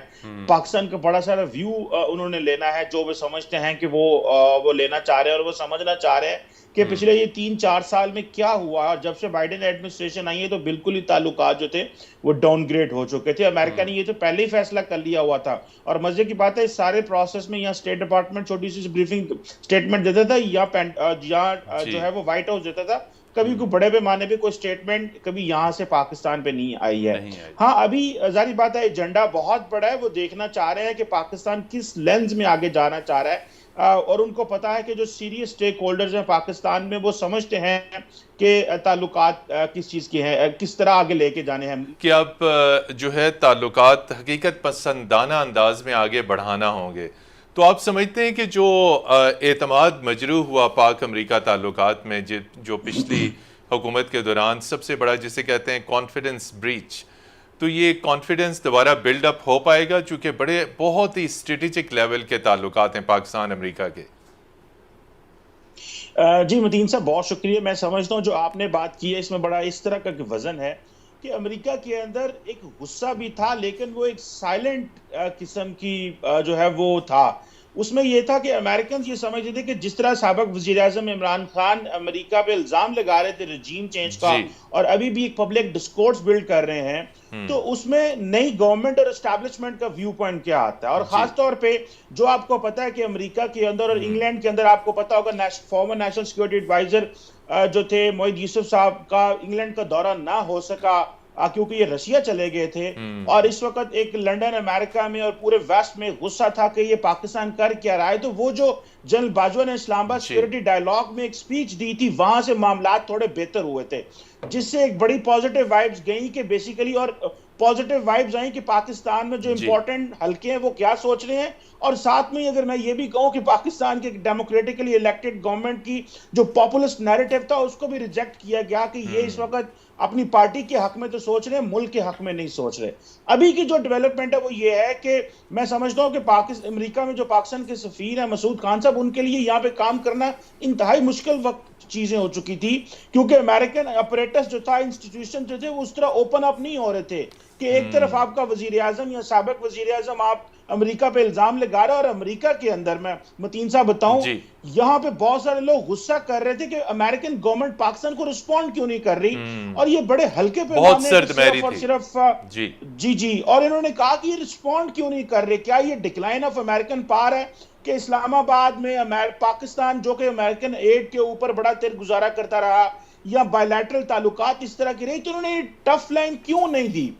पाकिस्तान का बड़ा सारा व्यू उन्होंने लेना है, जो वे समझते हैं कि वो लेना चाह रहे हैं, और वो समझना चाह रहे हैं कि पिछले ये 3-4 साल में क्या हुआ। और जब से बाइडेन एडमिनिस्ट्रेशन आई है तो बिल्कुल ही ताल्लुकात जो थे वो डाउनग्रेड हो चुके थे। अमेरिका ने ये तो पहले ही फैसला कर लिया हुआ था। और मजे की बात है, इस सारे प्रोसेस में यहाँ स्टेट डिपार्टमेंट छोटी सी ब्रीफिंग स्टेटमेंट देता था, यहाँ जो है वो व्हाइट हाउस देता था। कभी कोई बड़े पैमाने पे कोई स्टेटमेंट कभी यहाँ से पाकिस्तान पे नहीं आई है। हाँ, अभी जारी बात है, एजेंडा बहुत बड़ा है। वो देखना चाह रहे हैं कि पाकिस्तान किस लेंस में आगे जाना चाह रहा है। और उनको पता है कि जो सीरियस स्टेक होल्डर्स हैं पाकिस्तान में, वो समझते हैं कि ताल्लुकात किस चीज़ के हैं, किस तरह आगे लेके जाने हैं। कि अब जो है ताल्लुकात हकीकत पसंदाना अंदाज में आगे बढ़ाना होंगे, तो आप समझते हैं कि जो एतमाद मजरूह हुआ पाक अमेरिका ताल्लुकात में, जो पिछली हुकूमत के दौरान सबसे बड़ा जिसे कहते हैं कॉन्फिडेंस ब्रीच, तो ये कॉन्फिडेंस दोबारा बिल्डअप हो पाएगा? चूंकि बहुत ही स्ट्रेटेजिक लेवल के ताल्लुकात हैं पाकिस्तान अमेरिका के। जी मतीन साहब, बहुत शुक्रिया। मैं समझता हूँ जो आपने बात की है इसमें बड़ा इस तरह का वजन है कि अमेरिका के अंदर एक गुस्सा भी था, लेकिन वो एक साइलेंट किस्म की जो है वो था। उसमें यह था कि अमेरिकन ये समझते थे कि जिस तरह साबिक वज़ीर-ए-आज़म इमरान खान अमेरिका पे इल्जाम लगा रहे थे रजीम चेंज का, और अभी भी एक पब्लिक डिस्कोर्स बिल्ड कर रहे हैं, तो उसमें नई गवर्नमेंट और एस्टैब्लिशमेंट का व्यू पॉइंट क्या आता है। और खास तौर पे जो आपको पता है कि अमेरिका के अंदर और इंग्लैंड के अंदर आपको पता होगा फॉर्मर नेशनल सिक्योरिटी एडवाइजर जो थे मोहित यूसुफ साहब का इंग्लैंड का दौरा ना हो सका क्योंकि ये रशिया चले गए थे। और इस वक्त एक लंदन अमेरिका में और पूरे वेस्ट में गुस्सा था कि ये पाकिस्तान कर क्या रहा है। तो वो जो जनरल बाजवा ने इस्लामाबाद सिक्योरिटी डायलॉग में एक स्पीच दी थी, वहां से मामलात थोड़े बेहतर हुए थे, जिससे एक बड़ी पॉजिटिव वाइब्स गई कि बेसिकली, और पॉजिटिव वाइब्स आई कि पाकिस्तान में जो इंपॉर्टेंट हल्के हैं वो क्या सोच रहे हैं और साथ में अगर मैं ये भी कहूं कि पाकिस्तान के डेमोक्रेटिकली इलेक्टेड गवर्नमेंट की जो पॉपुलिस्ट नैरेटिव था उसको भी रिजेक्ट किया गया कि ये इस वक्त अपनी पार्टी के हक में तो सोच रहे हैं, मुल्क के हक में नहीं सोच रहे। अभी की जो डेवलपमेंट है वो ये है कि मैं समझता हूं कि अमेरिका में जो पाकिस्तान के सफीर है मसूद खान साहब, उनके लिए यहाँ पे काम करना इंतहाई मुश्किल वक्त चीजें हो चुकी थी, क्योंकि अमेरिकन ऑपरेटर्स जो था, इंस्टीट्यूशन जो थे, वो उस तरह ओपन अप नहीं हो रहे थे कि एक तरफ आपका वजीर आजम या साबिक वजीर आजम आप अमेरिका पे इल्जाम लगा रहे, और अमेरिका के अंदर मैं मतीन साहब बताऊं, यहाँ पे बहुत सारे लोग गुस्सा कर रहे थे कि अमेरिकन गवर्नमेंट पाकिस्तान को रिस्पॉन्ड क्यों नहीं कर रही, और ये बड़े हल्के पैमाने पर सिर्फ जी और इन्होंने कहा कि ये रिस्पॉन्ड क्यों नहीं कर रहे। क्या ये डिक्लाइन ऑफ अमेरिकन पावर है कि इस्लामाबाद में पाकिस्तान जो कि अमेरिकन एड के ऊपर बड़ा तिर गुजारा करता रहा या बायलैटरल ताल्लुकात इस तरह की रही, तो उन्होंने टफ लाइन क्यों नहीं दी?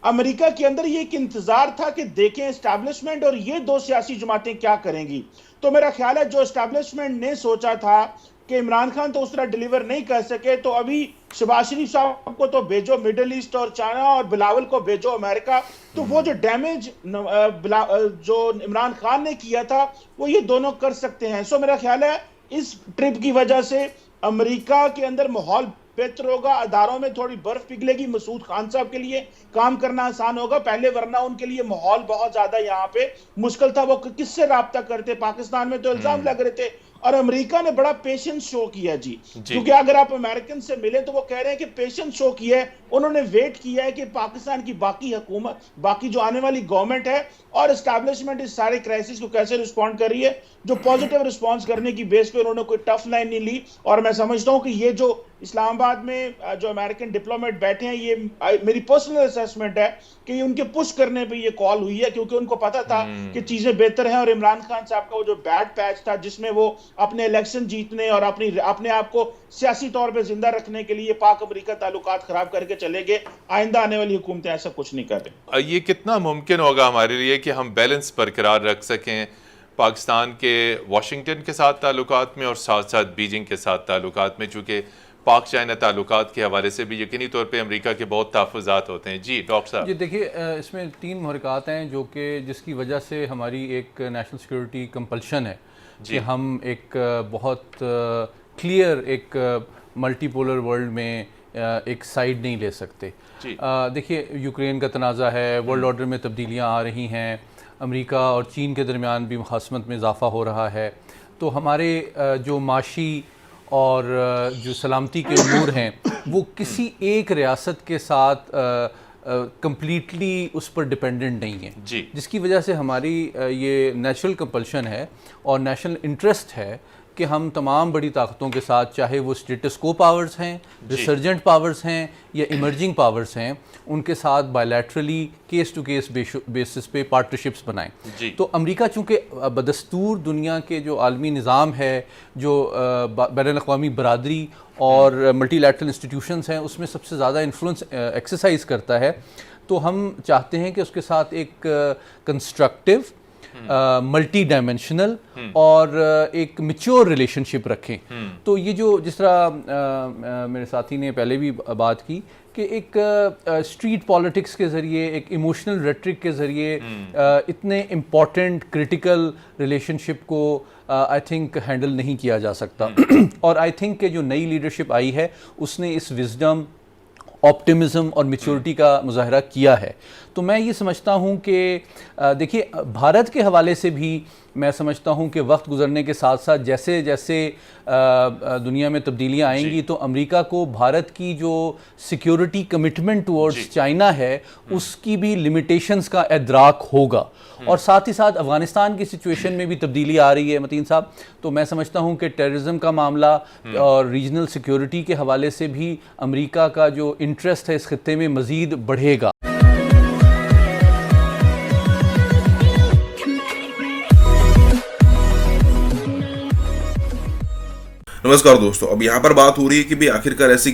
अमेरिका के अंदर ये एक इंतजार था कि देखें एस्टैब्लिशमेंट और ये दो सियासी जमातें क्या करेंगी। तो मेरा ख्याल है जो एस्टैब्लिशमेंट ने सोचा था कि इमरान खान तो उस तरह डिलीवर नहीं कर सके, तो अभी शहबाज शरीफ साहब को तो भेजो मिडिल ईस्ट और चाइना, और बिलावल को भेजो अमेरिका, तो वो जो डैमेज जो इमरान खान ने किया था वो ये दोनों कर सकते हैं। सो मेरा ख्याल है इस ट्रिप की वजह से अमेरिका के अंदर माहौल बेहतर होगा, अदारों में थोड़ी बर्फ पिघलेगी, मसूद खान साहब के लिए काम करना आसान होगा पहले, वरना उनके लिए माहौल बहुत ज्यादा यहाँ पे मुश्किल था। वो किससे राब्ता करते? पाकिस्तान में तो इल्जाम लग रहे थे, और अमेरिका ने बड़ा पेशेंस शो किया जी, क्योंकि अगर आप अमेरिकन से मिले तो वो कह रहे हैं कि पेशेंस शो किया है, उन्होंने वेट किया है कि पाकिस्तान की बाकी हुकूमत, बाकी जो आने वाली गवर्नमेंट है और एस्टैब्लिशमेंट इस सारे क्राइसिस को कैसे रिस्पॉन्ड कर रही है। जो पॉजिटिव रिस्पॉन्स करने की बेस पे उन्होंने कोई टफ लाइन नहीं ली, और मैं समझता हूं कि ये जो इस्लामाबाद में जो अमेरिकन डिप्लोमेट बैठे हैं, ये मेरी पर्सनल असेसमेंट है कि उनके पुश करने पे ये कॉल हुई है, क्योंकि उनको पता था कि चीजें बेहतर हैं, और इमरान खान साहब का वो जो बैड पैच था जिसमें वो अपने इलेक्शन जीतने और अपने आप को सियासी तौर पे जिंदा रखने के लिए पाक अमेरिका ताल्लुकात खराब करके चले गए, आइंदा आने वाली हुकूमतें ऐसा कुछ नहीं कर रही। ये कितना मुमकिन होगा हमारे लिए कि हम बैलेंस बरकरार रख सकें पाकिस्तान के वाशिंगटन के साथ ताल्लुकात में और साथ साथ बीजिंग के साथ ताल्लुकात में, चूँकि पाक चाइना ताल्लुकात के हवाले से भी यकीनी तौर पे अमेरिका के बहुत तहफ़्फ़ुज़ात होते हैं। जी डॉक्टर साहब। जी देखिए, इसमें 3 महरक़ात हैं जो कि जिसकी वजह से हमारी एक नेशनल सिक्योरिटी कंपल्शन है कि हम एक बहुत क्लियर एक मल्टीपोलर वर्ल्ड में एक साइड नहीं ले सकते। देखिए, यूक्रेन का तनाज़ा है, वर्ल्ड ऑर्डर में तब्दीलियाँ आ रही हैं, अमेरिका और चीन के दरमियान भी मुखासमत में इजाफ़ा हो रहा है, तो हमारे जो माशी और जो सलामती के उमूर हैं वो किसी एक रियासत के साथ कंप्लीटली उस पर डिपेंडेंट नहीं है, जिसकी वजह से हमारी ये नेचुरल कंपल्शन है और नेशनल इंटरेस्ट है कि हम तमाम बड़ी ताकतों के साथ, चाहे वो स्टेटस को पावर्स हैं, रिसर्जेंट पावर्स हैं या इमर्जिंग पावर्स हैं, उनके साथ bilaterally case to case basis पे पार्टनरशिप्स बनाएं। तो अमेरिका चूँकि बदस्तूर दुनिया के जो आलमी निज़ाम है, जो बैनुल-अक़वामी बरादरी और मल्टीलैटरल इंस्टीट्यूशंस हैं, उसमें सबसे ज़्यादा इन्फ्लुएंस एक्सरसाइज करता है, तो हम चाहते हैं कि उसके साथ एक कंस्ट्रक्टिव, मल्टी डायमेंशनल और एक मैच्योर रिलेशनशिप रखें। तो ये जो जिस तरह मेरे साथी ने पहले भी बात की कि एक स्ट्रीट पॉलिटिक्स के ज़रिए, एक इमोशनल रेट्रिक के ज़रिए इतने इम्पॉर्टेंट क्रिटिकल रिलेशनशिप को आई थिंक हैंडल नहीं किया जा सकता। और आई थिंक कि जो नई लीडरशिप आई है उसने इस विजडम, ऑप्टिमिज्म और मैच्योरिटी का मुजाहरा किया है। तो मैं ये समझता हूँ कि देखिए, भारत के हवाले से भी मैं समझता हूँ कि वक्त गुजरने के साथ साथ जैसे जैसे दुनिया में तब्दीलियाँ आएंगी तो अमेरिका को भारत की जो सिक्योरिटी कमिटमेंट टुवर्ड्स चाइना है उसकी भी लिमिटेशंस का इदराक होगा। और साथ ही साथ अफ़गानिस्तान की सिचुएशन में भी तब्दीली आ रही है मतीन साहब, तो मैं समझता हूँ कि टेररिज्म का मामला और रीजनल सिक्योरिटी के हवाले से भी अमेरिका का जो इंटरेस्ट है इस खित्ते में मज़ीद बढ़ेगा। नमस्कार दोस्तों, अब यहाँ पर बात हो रही है कि भाई आखिरकार ऐसी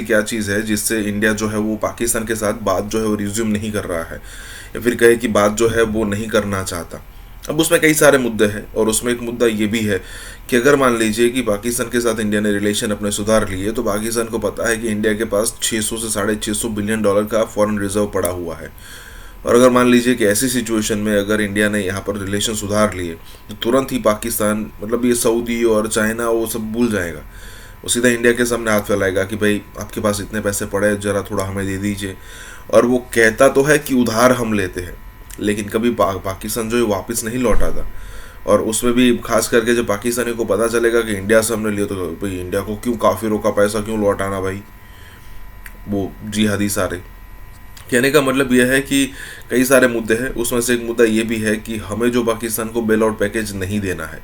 क्या चीज़ है जिससे इंडिया जो है वो पाकिस्तान के साथ बात जो है वो रिज्यूम नहीं कर रहा है, या फिर कहे कि बात जो है वो नहीं करना चाहता। अब उसमें कई सारे मुद्दे हैं, और उसमें एक मुद्दा ये भी है कि अगर मान लीजिए कि पाकिस्तान के साथ इंडिया ने रिलेशन अपने सुधार लिए, तो पाकिस्तान को पता है कि इंडिया के पास 600 से $650 बिलियन का फॉरेन रिजर्व पड़ा हुआ है, और अगर मान लीजिए कि ऐसी सिचुएशन में अगर इंडिया ने यहाँ पर रिलेशन सुधार लिए तो तुरंत ही पाकिस्तान, मतलब ये सऊदी और चाइना वो सब भूल जाएगा, वो सीधा इंडिया के सामने हाथ फैलाएगा कि भाई आपके पास इतने पैसे पड़े, ज़रा थोड़ा हमें दे दीजिए। और वो कहता तो है कि उधार हम लेते हैं, लेकिन कभी पाकिस्तान जो है वापस नहीं लौटाता। और उसमें भी खास करके जब पाकिस्तानी को पता चलेगा कि इंडिया से हमने लिया तो भाई इंडिया को क्यों काफिरों का पैसा क्यों लौटाना भाई, वो जिहादी सारे। कहने का मतलब यह है कि कई सारे मुद्दे हैं, उसमें से एक मुद्दा ये भी है कि हमें जो पाकिस्तान को बेल आउट पैकेज नहीं देना है।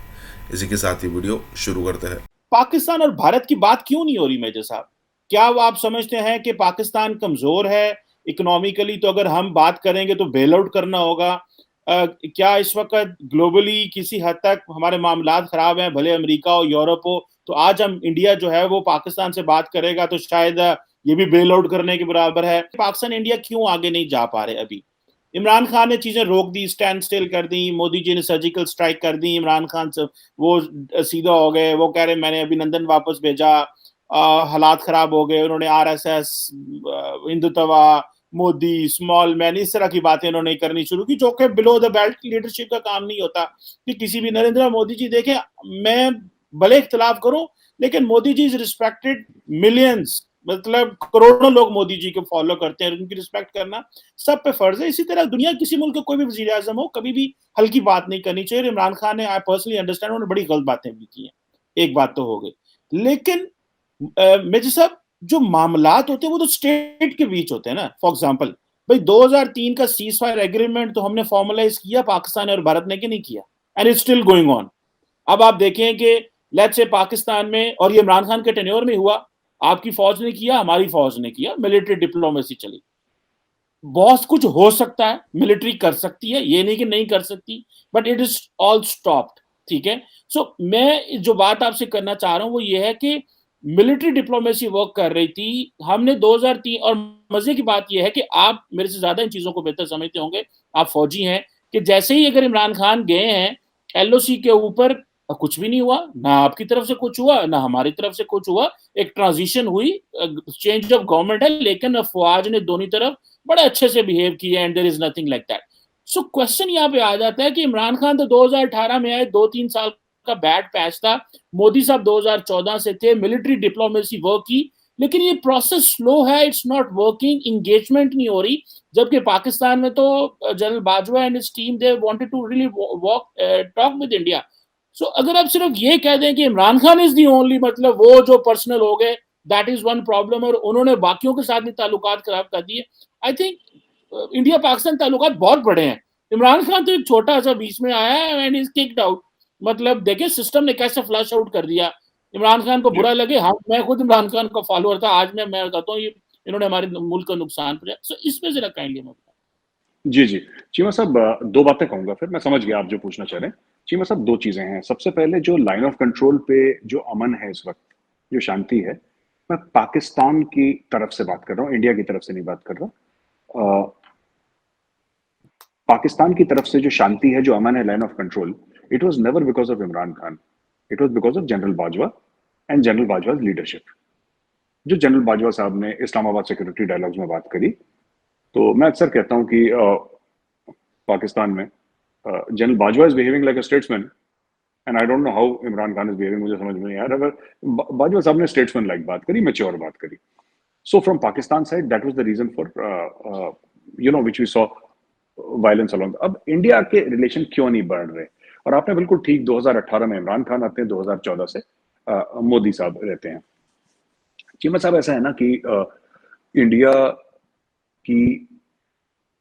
इसी के साथ ही वीडियो शुरू करते हैं। पाकिस्तान और भारत की बात क्यों नहीं हो रही मेजर साहब? क्या आप समझते हैं कि पाकिस्तान कमजोर है इकोनॉमिकली, तो अगर हम बात करेंगे तो बेल आउट करना होगा? क्या इस वक्त ग्लोबली किसी हद तक हमारे मामलात खराब हैं, भले अमेरिका हो यूरोप हो, तो आज हम इंडिया जो है वो पाकिस्तान से बात करेगा तो शायद ये भी बेल आउट करने के बराबर है। पाकिस्तान इंडिया क्यों आगे नहीं जा पा रहे? अभी इमरान खान ने चीजें रोक दी, स्टैंड स्टिल कर दी, मोदी जी ने सर्जिकल स्ट्राइक कर दी, इमरान खान से वो सीधा हो गए, वो कह रहे मैंने अभिनंदन वापस भेजा, हालात खराब हो गए, उन्होंने RSS, Hindutva, Modi, small man, इस तरह की बातें उन्होंने करनी शुरू की, जो कि बिलो द बेल्ट लीडरशिप का काम नहीं होता। कि किसी भी नरेंद्र मोदी जी देखें, मैं भले इख्तलाफ करूं लेकिन Modi ji is respected millions, मतलब करोड़ों लोग मोदी जी को फॉलो करते हैं, उनकी रिस्पेक्ट करना सब पे फर्ज है। इसी तरह दुनिया किसी मुल्क का कोई भी वजीर आजम हो, कभी भी हल्की बात नहीं करनी चाहिए। इमरान खान ने, आई पर्सनली अंडरस्टैंड, उन्होंने बड़ी गलत बातें भी की हैं, एक बात तो हो गई। लेकिन मेजर साहब, जो मामलात होते हैं वो तो स्टेट के बीच होते हैं ना। फॉर एग्जांपल भाई 2003 का सीज फायर एग्रीमेंट तो हमने फॉर्मलाइज किया पाकिस्तान और भारत ने कि नहीं किया, and it's still going on. अब आप देखें कि लेट्स से पाकिस्तान में, और ये इमरान खान के टेन्योर में हुआ, आपकी फौज ने किया, हमारी फौज ने किया, मिलिट्री डिप्लोमेसी चली। बहुत कुछ हो सकता है, मिलिट्री कर सकती है, ये नहीं कि नहीं कर सकती, but it is all stopped. ठीक है, सो मैं जो बात आपसे करना चाह रहा हूं वो ये है कि मिलिट्री डिप्लोमेसी वर्क कर रही थी, हमने 2003, और मजे की बात यह है कि आप मेरे से ज्यादा इन चीजों को बेहतर समझते होंगे, आप फौजी हैं, कि जैसे ही अगर इमरान खान गए हैं एलओसी के ऊपर, कुछ भी नहीं हुआ, ना आपकी तरफ से कुछ हुआ ना हमारी तरफ से कुछ हुआ। एक ट्रांजिशन हुई, चेंज ऑफ गवर्नमेंट है, लेकिन फौज ने दोनों तरफ बड़े अच्छे से बिहेव किया, and there is nothing like that. So question यहाँ पे आ जाता है कि इमरान खान तो 2018 में आए, 2-3 साल का बैड पैच था, मोदी साहब 2014 से थे, मिलिट्री डिप्लोमेसी वर्क की, लेकिन ये प्रोसेस स्लो है, इट्स नॉट वर्किंग, इंगेजमेंट नहीं हो रही। जबकि पाकिस्तान में तो general Bajwa and his team they wanted to really talk with India. So अगर आप सिर्फ ये कह दें कि Imran Khan is the only, मतलब वो जो पर्सनल हो गए, दैट इज वन प्रॉब्लम, और उन्होंने बाकियों के साथ भी ताल्लुकात खराब कर दिए। आई थिंक इंडिया पाकिस्तान ताल्लुकात बहुत बड़े हैं, इमरान खान तो एक छोटा सा बीच में आया है एंड इज किक्ड आउट। मतलब देखिए सिस्टम ने कैसे फ्लश आउट कर दिया। इमरान खान को बुरा लगे, हाँ मैं खुद इमरान खान का फॉलोअर था, आज मैं कहता हूँ ये इन्होंने हमारे मुल्क का नुकसान किया। सो इसमें जरा काइंडली मैं जी जी चीमा साहब, दो बातें कहूंगा, फिर मैं समझ गया आप जो पूछना चाह रहे हैं। चीमा साहब, दो चीजें हैं। सबसे पहले जो लाइन ऑफ कंट्रोल पे जो अमन है इस वक्त, जो शांति है, मैं पाकिस्तान की तरफ से बात कर रहा हूँ, इंडिया की तरफ से नहीं बात कर रहा। पाकिस्तान की तरफ से जो शांति है, जो अमन है, line of control, it was never because of Imran Khan, it was because of general Bajwa and general Bajwa leadership. जो जनरल बाजवा साहब ने इस्लामाबाद सिक्योरिटी डायलॉग्स में बात करी, तो मैं अक्सर कहता हूं कि पाकिस्तान में general Bajwa is behaving like a statesman, and I don't know how Imran Khan is behaving, मुझे समझ में नहीं आ रहा। बाजवा साहब ने स्टेट्समैन लाइक बात करी, मैच्योर बात करी। So from Pakistan side that was the reason for which we saw violence along. अब इंडिया के रिलेशन क्यों नहीं बढ़ रहे? और आपने बिल्कुल ठीक, 2018 में इमरान खान आते हैं, 2014 से मोदी साहब रहते हैं। चीमा साहब, ऐसा है ना कि इंडिया की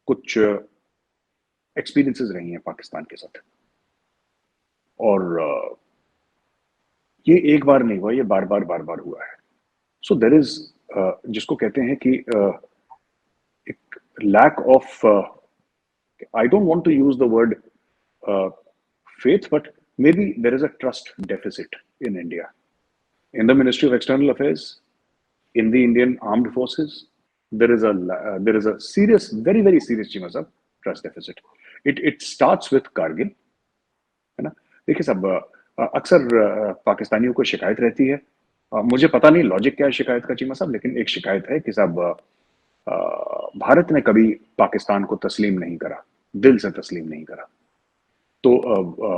कुछ एक्सपीरियंसेस रही हैं पाकिस्तान के साथ, और ये एक बार नहीं हुआ, ये बार बार हुआ है। सो देयर इज, जिसको कहते हैं कि एक lack of, I don't want to use the word faith, but maybe there is a trust deficit in India, in the Ministry of External Affairs, in the Indian Armed Forces. There is a serious, very very serious Cheema साहब trust deficit. It starts with Kargil, है ना। देखिए साहब, अक्सर पाकिस्तानियों को शिकायत रहती है, मुझे पता नहीं लॉजिक क्या है शिकायत का चीमा साहब, लेकिन एक शिकायत है कि साहब भारत ने कभी पाकिस्तान को तस्लीम नहीं करा, दिल से तस्लीम नहीं करा। तो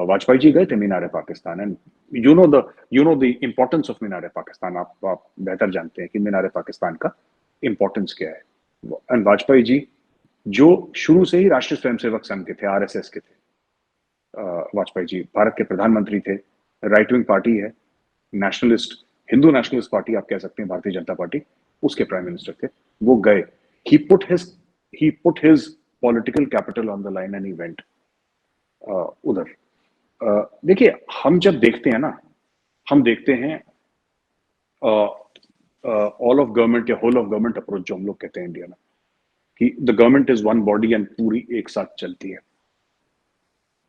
वाजपेयी जी गए थे Minar Pakistan, and you know the importance of Minar Pakistan. आप बेहतर जानते हैं कि मीनार पाकिस्तान का इम्पोर्टेंस क्या है। एंड वाजपेयी जी जो शुरू से ही राष्ट्रीय स्वयंसेवक संघ के थे, आरएसएस के थे, वाजपेयी जी भारत के प्रधानमंत्री थे, राइट विंग पार्टी है, नेशनलिस्ट, हिंदू नेशनलिस्ट पार्टी आप कह सकते हैं, भारतीय जनता पार्टी, उसके प्राइम मिनिस्टर थे। वो गए, he put his political capital on the line and he went उधर। देखिए, हम जब देखते हैं ना, हम देखते हैं ऑल ऑफ गवर्नमेंट या होल ऑफ गवर्नमेंट अप्रोच जो हम लोग कहते हैं इंडिया में, कि the government is one body and पूरी एक साथ चलती है।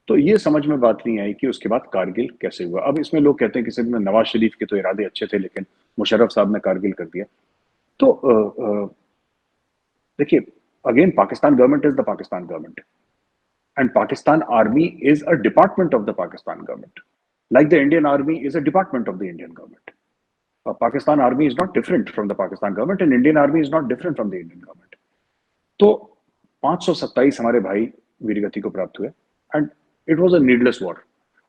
तो ये समझ में बात नहीं आई कि उसके बाद कारगिल कैसे हुआ। अब इसमें लोग कहते हैं कि सिर्फ नवाज शरीफ के तो इरादे अच्छे थे, लेकिन मुशर्रफ साहब ने कारगिल कर दिया। तो देखिए, again Pakistan government is the Pakistan government and Pakistan army is a department of the Pakistan government, like the Indian army is a department of the Indian government. Pakistan army is not different from the Pakistan government and Indian army is not different from the Indian government. तो 527 हमारे भाई वीरगति को प्राप्त हुए and it was a needless war.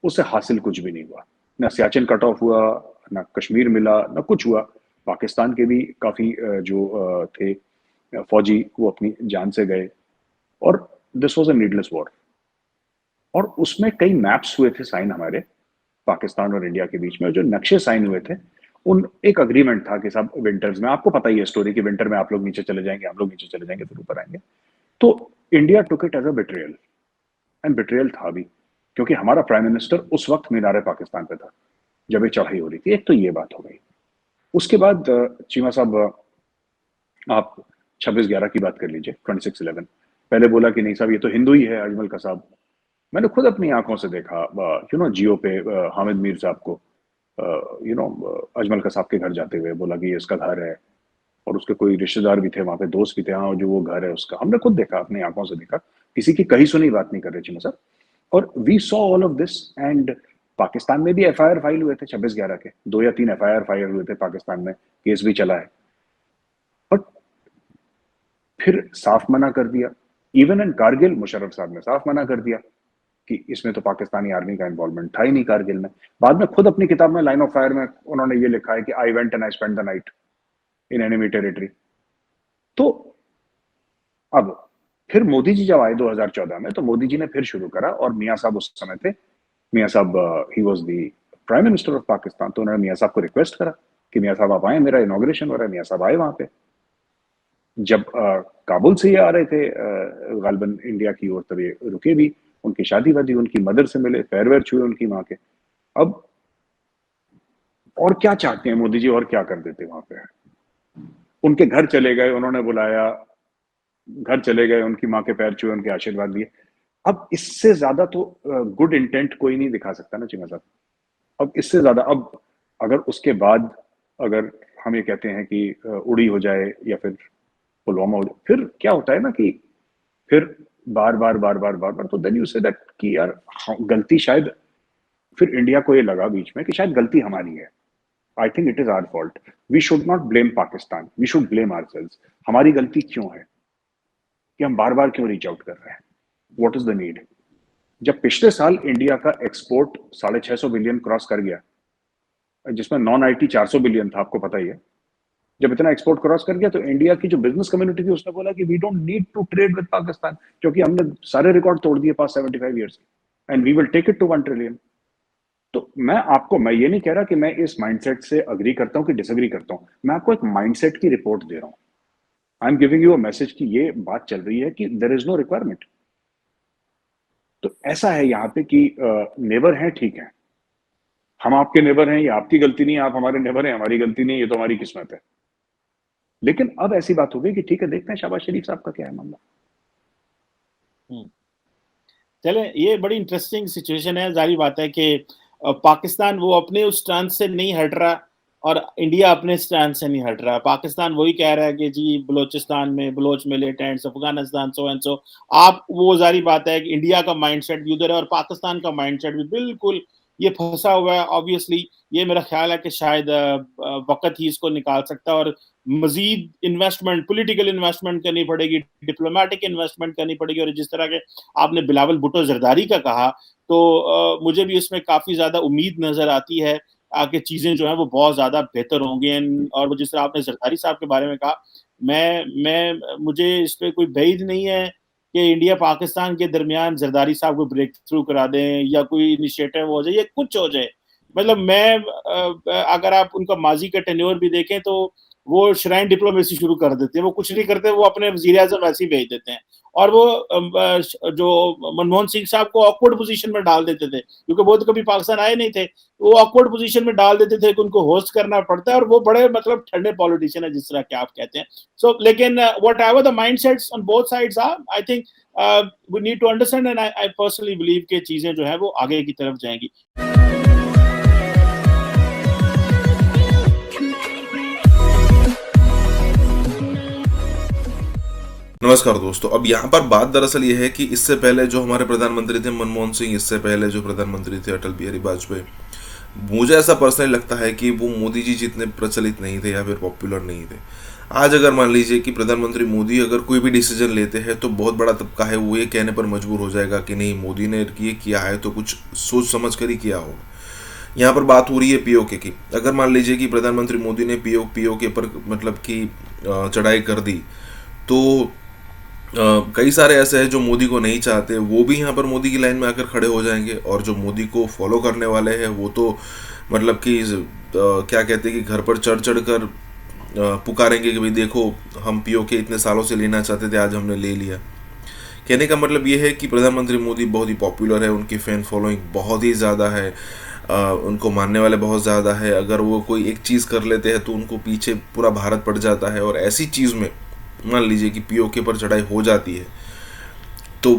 उससे हासिल कुछ भी नहीं हुआ, ना सियाचिन कट ऑफ हुआ, ना कश्मीर मिला, ना कुछ हुआ। पाकिस्तान के भी काफी जो थे फौजी, वो अपनी जान से गए और this was a needless war. और उसमें कई मैप्स हुए थे साइन हमारे पाकिस्तान और इंडिया के बीच में। जो नक्शे साइन हुए थे, उन एक अग्रीमेंट था कि सब विंटर्स में, आपको पता ही है स्टोरी की, विंटर में आप लोग नीचे चले जाएंगे, हम लोग नीचे चले जाएंगे, फिर ऊपर आएंगे। तो India took it as a betrayal, and betrayal था भी, क्योंकि हमारा प्राइम मिनिस्टर उस वक्त मीनार पाकिस्तान पे था जब ये चढ़ाई हो रही थी। एक तो ये बात हो गई। उसके बाद चीमा साहब, आप 26/11 की बात कर लीजिए, 26/11। पहले बोला कि नहीं साहब ये तो हिंदू ही है अजमल कसाब। मैंने खुद अपनी आंखों से देखा, जियो पे हामिद मीर साहब को अजमल कसाब के घर जाते हुए, बोला कि ये इसका घर है, और उसके कोई रिश्तेदार भी थे वहां पे, दोस्त भी थे, हाँ जो वो घर है उसका। हमने खुद देखा, अपनी आंखों से देखा, किसी की कही सुनी बात नहीं कर रहे चीमा साहब। और we saw all of this and Pakistan में भी FIR फाइल हुए थे 26/11 के, 2 या 3 FIR फाइल हुए थे पाकिस्तान में, केस भी चला है। बट फिर साफ मना कर दिया, इवन इन कारगिल मुशर्रफ साहब ने साफ मना कर दिया कि इसमें तो पाकिस्तानी आर्मी का इन्वॉल्वमेंट था ही नहीं कारगिल में। बाद में खुद अपनी किताब में लाइन ऑफ फायर में उन्होंने ये लिखा है कि I went and I spend the night in enemy territory. तो अब फिर मोदी जी जब आए 2014 में, तो मोदी जी ने फिर शुरू करा, और मियाँ साहब उस समय थे, मियाँ साहब he was the prime minister of Pakistan. तो उन्होंने मियाँ साहब को रिक्वेस्ट करा कि मियाँ साहब आप आए, मेरा इनॉग्रेशन हो रहा है। मियाँ साहब आए वहां पे। जब काबुल से ये आ रहे थे गालिबन इंडिया की ओर, तब ये रुके भी, उनकी शादी वादी, उनकी मदर से मिले, पैर वैर छुए उनकी माँ के। अब और क्या चाहते हैं मोदी जी, और क्या कर देते वहां पे। उनके घर चले गए, उन्होंने बुलाया, घर चले गए, उनकी माँ के पैर छुए, उनके आशीर्वाद दिए। अब इससे ज्यादा तो गुड इंटेंट कोई नहीं दिखा सकता ना चीमा साहब। अब इससे ज्यादा, अब अगर उसके बाद अगर हम ये कहते हैं कि उड़ी हो जाए या फिर पुलवामा हो जाए, फिर क्या होता है ना कि फिर बार बार, तो देन यू से दैट कि यार गलती शायद, फिर इंडिया को ये लगा बीच में कि शायद गलती हमारी है। I think it is our fault. We should not blame Pakistan, we should blame ourselves. हमारी गलती क्यों है कि हम बार बार क्यों रीच आउट कर रहे हैं? What is the need? जब पिछले साल इंडिया का एक्सपोर्ट 650 बिलियन क्रॉस कर गया, जिसमें नॉन IT 400 बिलियन था, आपको पता ही है। जब इतना एक्सपोर्ट क्रॉस कर गया, तो इंडिया की जो बिजनेस कम्युनिटी थी उसने बोला कि we don't need to trade with Pakistan, क्योंकि हमने सारे रिकॉर्ड तोड़ दिए पास्ट 75 ईयर्स के, and we will take it to 1 trillion. तो मैं ये नहीं कह रहा कि मैं इस माइंडसेट से अग्री करता हूं कि डिसएग्री करता हूं। मैं आपको एक माइंडसेट की रिपोर्ट दे रहा हूं। I am giving you a message कि ये बात चल रही है कि देयर इज नो रिक्वायरमेंट। तो ऐसा है यहाँ पे कि नेबर हैं, ठीक है, हम आपके नेबर हैं, ये आपकी गलती नहीं है, आप हमारे नेबर हैं, हमारी गलती नहीं, ये तो हमारी किस्मत है। लेकिन अब ऐसी बात हो गई कि ठीक है, देखते हैं शहबाज शरीफ साहब का क्या है मामला। चले, ये बड़ी इंटरेस्टिंग सिचुएशन है। जारी बात है कि पाकिस्तान वो अपने उस स्टैंड से नहीं हट रहा और इंडिया अपने स्टैंड से नहीं हट रहा। पाकिस्तान वही कह रहा है कि जी बलोचिस्तान में Baloch militants, Afghanistan so and so. आप वो जारी बात है कि इंडिया का माइंडसेट भी उधर है और पाकिस्तान का माइंडसेट भी बिल्कुल ये फंसा हुआ है ऑब्वियसली। ये मेरा ख्याल है कि शायद वक्त ही इसको निकाल सकता है और मजीद इन्वेस्टमेंट, पॉलिटिकल इन्वेस्टमेंट करनी पड़ेगी, डिप्लोमेटिक इन्वेस्टमेंट करनी पड़ेगी। और जिस तरह के आपने बिलावल भुट्टो जरदारी का कहा, तो मुझे भी इसमें काफी ज्यादा उम्मीद नजर आती है आगे चीजें जो है वो बहुत ज्यादा बेहतर होंगी। और वो जिस तरह आपने जरदारी साहब के बारे में कहा, मुझे इस पर कोई बैद नहीं है कि इंडिया पाकिस्तान के दरमियान जरदारी साहब को ब्रेक थ्रू करा दें या कोई इनिशिएटिव हो जाए या कुछ हो जाए। मतलब अगर आप उनका माजी का टेन्योर भी देखें तो वो श्राइन डिप्लोमेसी शुरू कर देते हैं, वो कुछ नहीं करते, वो अपने वजीर आज़म ऐसे ही भेज देते हैं। और वो जो मनमोहन सिंह साहब को ऑकवर्ड पोजीशन में डाल देते थे, क्योंकि वो तो कभी पाकिस्तान आए नहीं थे, वो ऑकवर्ड पोजीशन में डाल देते थे कि उनको होस्ट करना पड़ता है। और वो बड़े मतलब ठंडे पॉलिटिशियन है जिस तरह के आप कहते हैं। सो लेकिन whatever the mindsets on both sides are, I think we need to understand and I personally believe कि चीजें जो है वो आगे की तरफ जाएंगी। नमस्कार दोस्तों, अब यहाँ पर बात दरअसल ये है कि इससे पहले जो हमारे प्रधानमंत्री थे मनमोहन सिंह, इससे पहले जो प्रधानमंत्री थे अटल बिहारी वाजपेयी, मुझे ऐसा पर्सनली लगता है कि वो मोदी जी जितने प्रचलित नहीं थे या फिर पॉपुलर नहीं थे। आज अगर मान लीजिए कि प्रधानमंत्री मोदी अगर कोई भी डिसीजन लेते हैं तो बहुत बड़ा तबका है वो ये कहने पर मजबूर हो जाएगा कि नहीं, मोदी ने ये किया है तो कुछ सोच समझ कर ही किया होगा। यहाँ पर बात हो रही है पीओके की। अगर मान लीजिए कि प्रधानमंत्री मोदी ने पीओके पर मतलब कि चढ़ाई कर दी, तो कई सारे ऐसे हैं जो मोदी को नहीं चाहते, वो भी यहाँ पर मोदी की लाइन में आकर खड़े हो जाएंगे। और जो मोदी को फॉलो करने वाले हैं वो तो मतलब कि क्या कहते हैं कि घर पर चढ़ कर पुकारेंगे कि भाई देखो, हम पीओके इतने सालों से लेना चाहते थे, आज हमने ले लिया। कहने का मतलब ये है कि प्रधानमंत्री मोदी बहुत ही पॉपुलर है, उनकी फैन फॉलोइंग बहुत ही ज़्यादा है, उनको मानने वाले बहुत ज़्यादा है। अगर वो कोई एक चीज़ कर लेते हैं तो उनको पीछे पूरा भारत पड़ जाता है। और ऐसी चीज़ में मान लीजिए कि पीओके पर चढ़ाई हो जाती है तो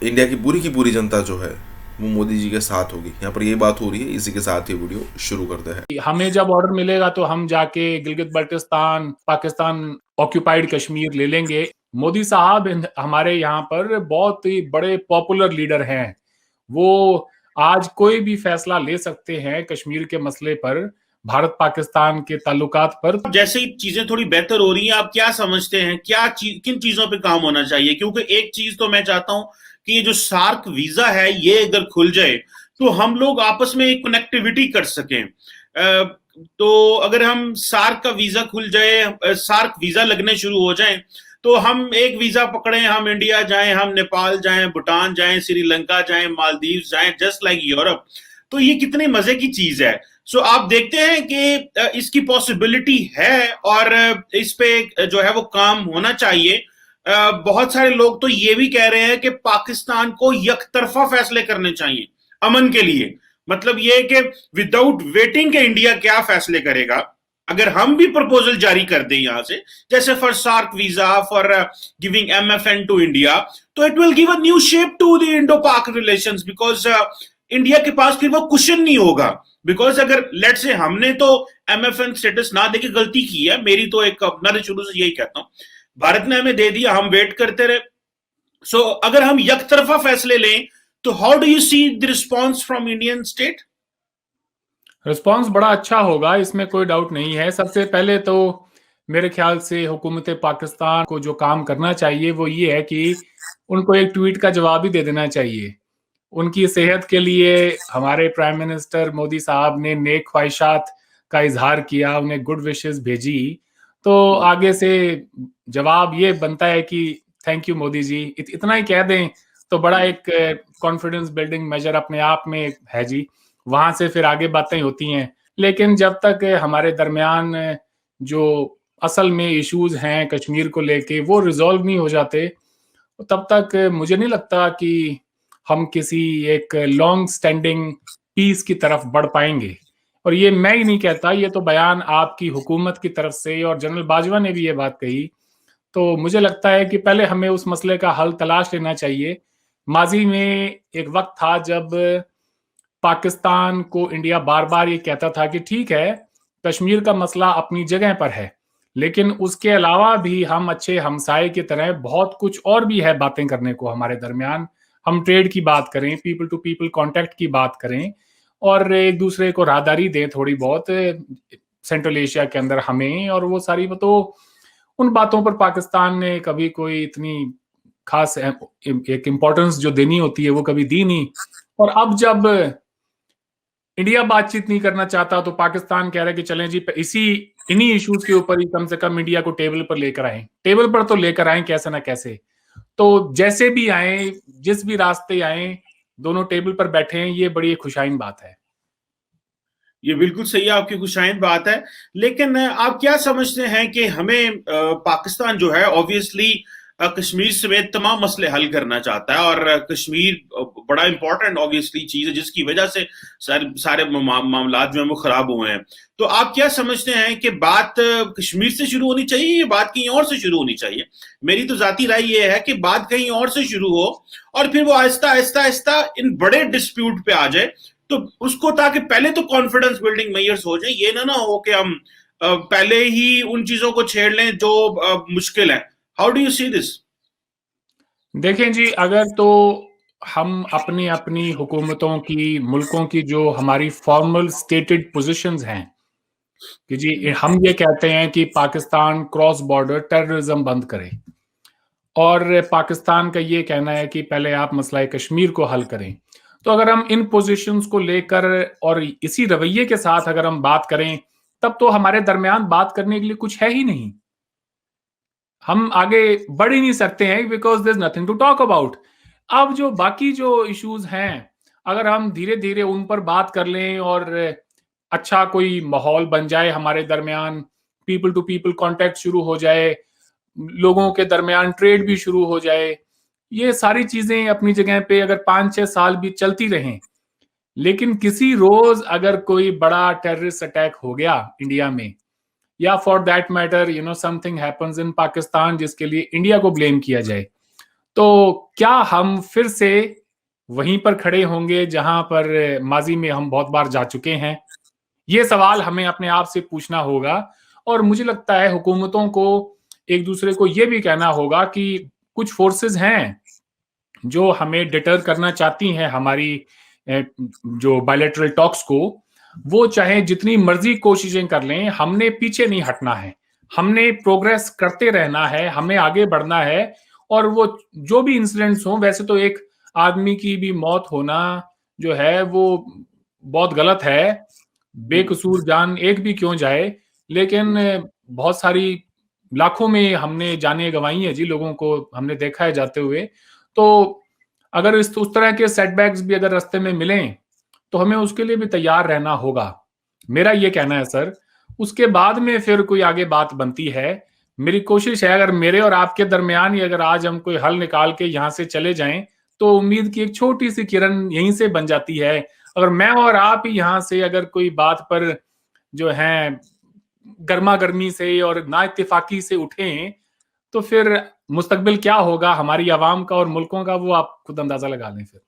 इंडिया की पूरी जनता जो है वो मोदी जी के साथ होगी। यहाँ पर ये बात हो रही है। इसी के साथ ये वीडियो शुरू करते हैं। हमें जब ऑर्डर मिलेगा तो हम जाके गिलगित बल्टिस्तान, पाकिस्तान ऑक्यूपाइड कश्मीर ले लेंगे। मोदी साहब हमारे यहाँ पर बहुत ही बड़े पॉपुलर लीडर हैं। वो आज कोई भी फैसला ले सकते हैं कश्मीर के मसले पर, भारत पाकिस्तान के ताल्लुकात पर। जैसे ही चीजें थोड़ी बेहतर हो रही हैं, आप क्या समझते हैं किन चीजों पे काम होना चाहिए? क्योंकि एक चीज तो मैं चाहता हूं कि ये जो सार्क वीजा है ये अगर खुल जाए तो हम लोग आपस में एक कनेक्टिविटी कर सकें। तो अगर हम सार्क का वीजा खुल जाए, सार्क वीजा लगने शुरू हो जाए, तो हम एक वीजा पकड़े, हम इंडिया जाएं, हम नेपाल जाएं, भूटान जाएं, श्रीलंका जाएं, मालदीव जाएं, जस्ट लाइक यूरोप। तो ये कितने मजे की चीज है। सो आप देखते हैं कि इसकी पॉसिबिलिटी है और इस पे जो है वो काम होना चाहिए। बहुत सारे लोग तो ये भी कह रहे हैं कि पाकिस्तान को यकतरफा फैसले करने चाहिए अमन के लिए। मतलब ये कि विदाउट वेटिंग के इंडिया क्या फैसले करेगा, अगर हम भी प्रपोजल जारी कर दें यहां से, जैसे for SAARC visa, for giving MFN to India, तो it will give a new shape to the Indo Pak relations, because India के पास फिर वो कुशन नहीं होगा। बिकॉज अगर लेट से हमने तो MFN स्टेटस ना देके गलती की है, मेरी तो एक अपना शुरू से यही कहता हूं, भारत ने हमें दे दिया, हम वेट करते रहे। सो अगर हम यकतरफा फैसले लें तो how do you see the response from Indian state? Response बड़ा अच्छा होगा, इसमें कोई डाउट नहीं है। सबसे पहले तो मेरे ख्याल से हुकूमत पाकिस्तान को जो काम करना चाहिए वो ये है कि उनको एक ट्वीट का जवाब ही दे देना चाहिए। उनकी सेहत के लिए हमारे प्राइम मिनिस्टर मोदी साहब ने नेक ख्वाहिशात का इजहार किया, उन्हें गुड विशेस भेजी, तो आगे से जवाब ये बनता है कि थैंक यू मोदी जी, इतना ही कह दें तो बड़ा एक कॉन्फिडेंस बिल्डिंग मेजर अपने आप में है जी। वहां से फिर आगे बातें होती हैं। लेकिन जब तक हमारे दरमियान जो असल में इश्यूज हैं कश्मीर को लेके वो रिजॉल्व नहीं हो जाते, तब तक मुझे नहीं लगता कि हम किसी एक लॉन्ग स्टैंडिंग पीस की तरफ बढ़ पाएंगे। और ये मैं ही नहीं कहता, ये तो बयान आपकी हुकूमत की तरफ से, और जनरल बाजवा ने भी ये बात कही। तो मुझे लगता है कि पहले हमें उस मसले का हल तलाश लेना चाहिए। माजी में एक वक्त था जब पाकिस्तान को इंडिया बार बार ये कहता था कि ठीक है, कश्मीर का मसला अपनी जगह पर है, लेकिन उसके अलावा भी हम अच्छे हमसाये की तरह बहुत कुछ और भी है बातें करने को हमारे दरमियान। हम ट्रेड की बात करें, पीपल टू पीपल कांटेक्ट की बात करें, और एक दूसरे को राहदारी दें थोड़ी बहुत सेंट्रल एशिया के अंदर हमें, और वो सारी तो उन बातों पर पाकिस्तान ने कभी कोई इतनी खास एक इम्पोर्टेंस जो देनी होती है वो कभी दी नहीं। और अब जब इंडिया बातचीत नहीं करना चाहता तो पाकिस्तान कह रहा है कि चलें जी इन्हीं इश्यूज के ऊपर ही कम से कम इंडिया को टेबल पर लेकर आए। टेबल पर तो लेकर आए कैसे ना कैसे, तो जैसे भी आए, जिस भी रास्ते आए, दोनों टेबल पर बैठे हैं, ये बड़ी खुशाइन बात है। ये बिल्कुल सही है, आपकी खुशाइन बात है। लेकिन आप क्या समझते हैं कि हमें पाकिस्तान जो है ऑब्वियसली कश्मीर समेत तमाम मसले हल करना चाहता है, और कश्मीर बड़ा इंपॉर्टेंट ऑब्वियसली चीज है जिसकी वजह से सारे मामला जो है वो खराब हुए हैं। तो आप क्या समझते हैं कि बात कश्मीर से शुरू होनी चाहिए या बात कहीं और से शुरू होनी चाहिए? मेरी तो जाती राय ये है कि बात कहीं और से शुरू हो और फिर वो आहिस्ता आहिस्ता आहिस्ता इन बड़े डिस्प्यूट पे आ जाए, तो उसको ताकि पहले तो कॉन्फिडेंस बिल्डिंग मेजर्स हो जाए। ये ना हो कि हम पहले ही उन चीजों को छेड़ लें जो मुश्किल है। How do you see this? देखें जी, अगर तो हम अपनी अपनी हुकूमतों की, मुल्कों की जो हमारी फॉर्मल स्टेटेड पोजीशंस हैं कि जी हम ये कहते हैं कि पाकिस्तान क्रॉस बॉर्डर टेररिज्म बंद करे, और पाकिस्तान का ये कहना है कि पहले आप मसला कश्मीर को हल करें, तो अगर हम इन पोजीशंस को लेकर और इसी रवैये के साथ अगर हम बात करें, तब तो हमारे दरमियान बात करने के लिए कुछ है ही नहीं। हम आगे बढ़ ही नहीं सकते हैं because there is nothing to talk about. अब जो बाकी जो इश्यूज हैं, अगर हम धीरे धीरे उन पर बात कर लें और अच्छा कोई माहौल बन जाए हमारे दरमियान, पीपल टू पीपल कांटेक्ट शुरू हो जाए, लोगों के दरमियान ट्रेड भी शुरू हो जाए, ये सारी चीजें अपनी जगह पे अगर 5-6 साल भी चलती रहें, लेकिन किसी रोज अगर कोई बड़ा टेररिस्ट अटैक हो गया इंडिया में, या for that matter something happens in Pakistan जिसके लिए इंडिया को ब्लेम किया जाए, तो क्या हम फिर से वहीं पर खड़े होंगे जहां पर माजी में हम बहुत बार जा चुके हैं? ये सवाल हमें अपने आप से पूछना होगा। और मुझे लगता है हुकूमतों को एक दूसरे को ये भी कहना होगा कि कुछ फोर्सेस हैं जो हमें डिटर करना चाहती हैं हमारी जो बायलैटरल टॉक्स को, वो चाहे जितनी मर्जी कोशिशें कर लें, हमने पीछे नहीं हटना है, हमने प्रोग्रेस करते रहना है, हमें आगे बढ़ना है। और वो जो भी इंसिडेंट्स हों, वैसे तो एक आदमी की भी मौत होना जो है वो बहुत गलत है, बेकसूर जान एक भी क्यों जाए, लेकिन बहुत सारी लाखों में हमने जानें गंवाई है जी, लोगों को हमने देखा है जाते हुए। तो अगर उस तरह के सेटबैक्स भी अगर रास्ते में मिलें तो हमें उसके लिए भी तैयार रहना होगा, मेरा ये कहना है सर। उसके बाद में फिर कोई आगे बात बनती है। मेरी कोशिश है अगर मेरे और आपके दरमियान ही अगर आज हम कोई हल निकाल के यहाँ से चले जाएं, तो उम्मीद की एक छोटी सी किरण यहीं से बन जाती है। अगर मैं और आप ही यहाँ से अगर कोई बात पर जो है गर्मा गर्मी से और ना इत्तेफाकी से उठें, तो फिर मुस्तकबिल क्या होगा हमारी आवाम का और मुल्कों का, वो आप खुद अंदाजा लगा लें फिर।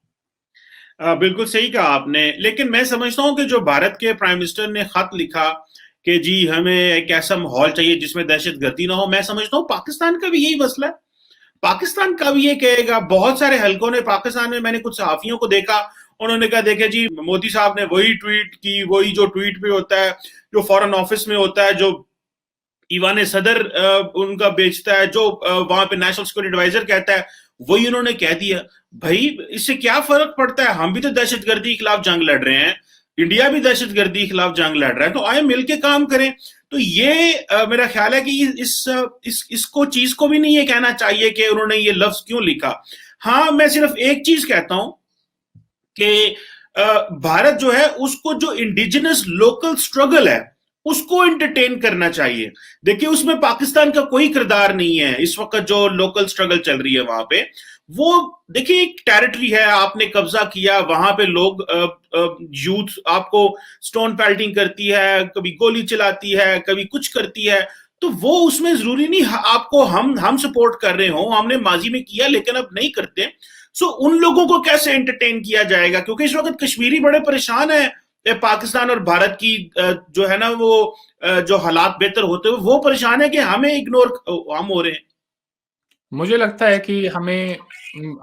बिल्कुल सही कहा आपने। लेकिन मैं समझता हूं कि जो भारत के प्राइम मिनिस्टर ने खत लिखा कि जी हमें एक ऐसा माहौल चाहिए जिसमें दहशतगर्दी ना हो, मैं समझता हूं पाकिस्तान का भी यही मसला है। पाकिस्तान का भी ये कहेगा, बहुत सारे हलकों ने पाकिस्तान में, मैंने कुछ सहाफियों को देखा, उन्होंने कहा देखे जी मोदी साहब ने वही ट्वीट की, वही जो ट्वीट पे होता है, जो फॉरेन ऑफिस में होता है, जो ईवान सदर उनका बेचता है, जो वहां पे नेशनल सिक्योरिटी एडवाइजर कहता है, वही उन्होंने कह दिया। भाई इससे क्या फर्क पड़ता है? हम भी तो दहशतगर्दी के खिलाफ जंग लड़ रहे हैं, इंडिया भी दहशतगर्दी के खिलाफ जंग लड़ रहा है, तो आए मिलके काम करें। तो ये मेरा ख्याल है कि इसको चीज को भी नहीं ये कहना चाहिए कि उन्होंने ये लफ्ज क्यों लिखा। हाँ, मैं सिर्फ एक चीज कहता हूं कि भारत जो है उसको जो इंडिजिनस लोकल स्ट्रगल है उसको एंटरटेन करना चाहिए। देखिए उसमें पाकिस्तान का कोई किरदार नहीं है। इस वक्त जो लोकल स्ट्रगल चल रही है वहां पे, वो देखिए एक टेरिटरी है, आपने कब्जा किया, वहां पे लोग यूथ आपको स्टोन पेल्टिंग करती है, कभी गोली चलाती है, कभी कुछ करती है, तो वो उसमें जरूरी नहीं आपको हम सपोर्ट कर रहे हो, हमने माजी में किया लेकिन अब नहीं करते। सो उन लोगों को कैसे एंटरटेन किया जाएगा? क्योंकि इस वक्त कश्मीरी बड़े परेशान है पाकिस्तान और भारत की जो है ना वो जो हालात बेहतर होते हुए वो परेशान है कि हमें इग्नोर हम हो रहे हैं। मुझे लगता है कि हमें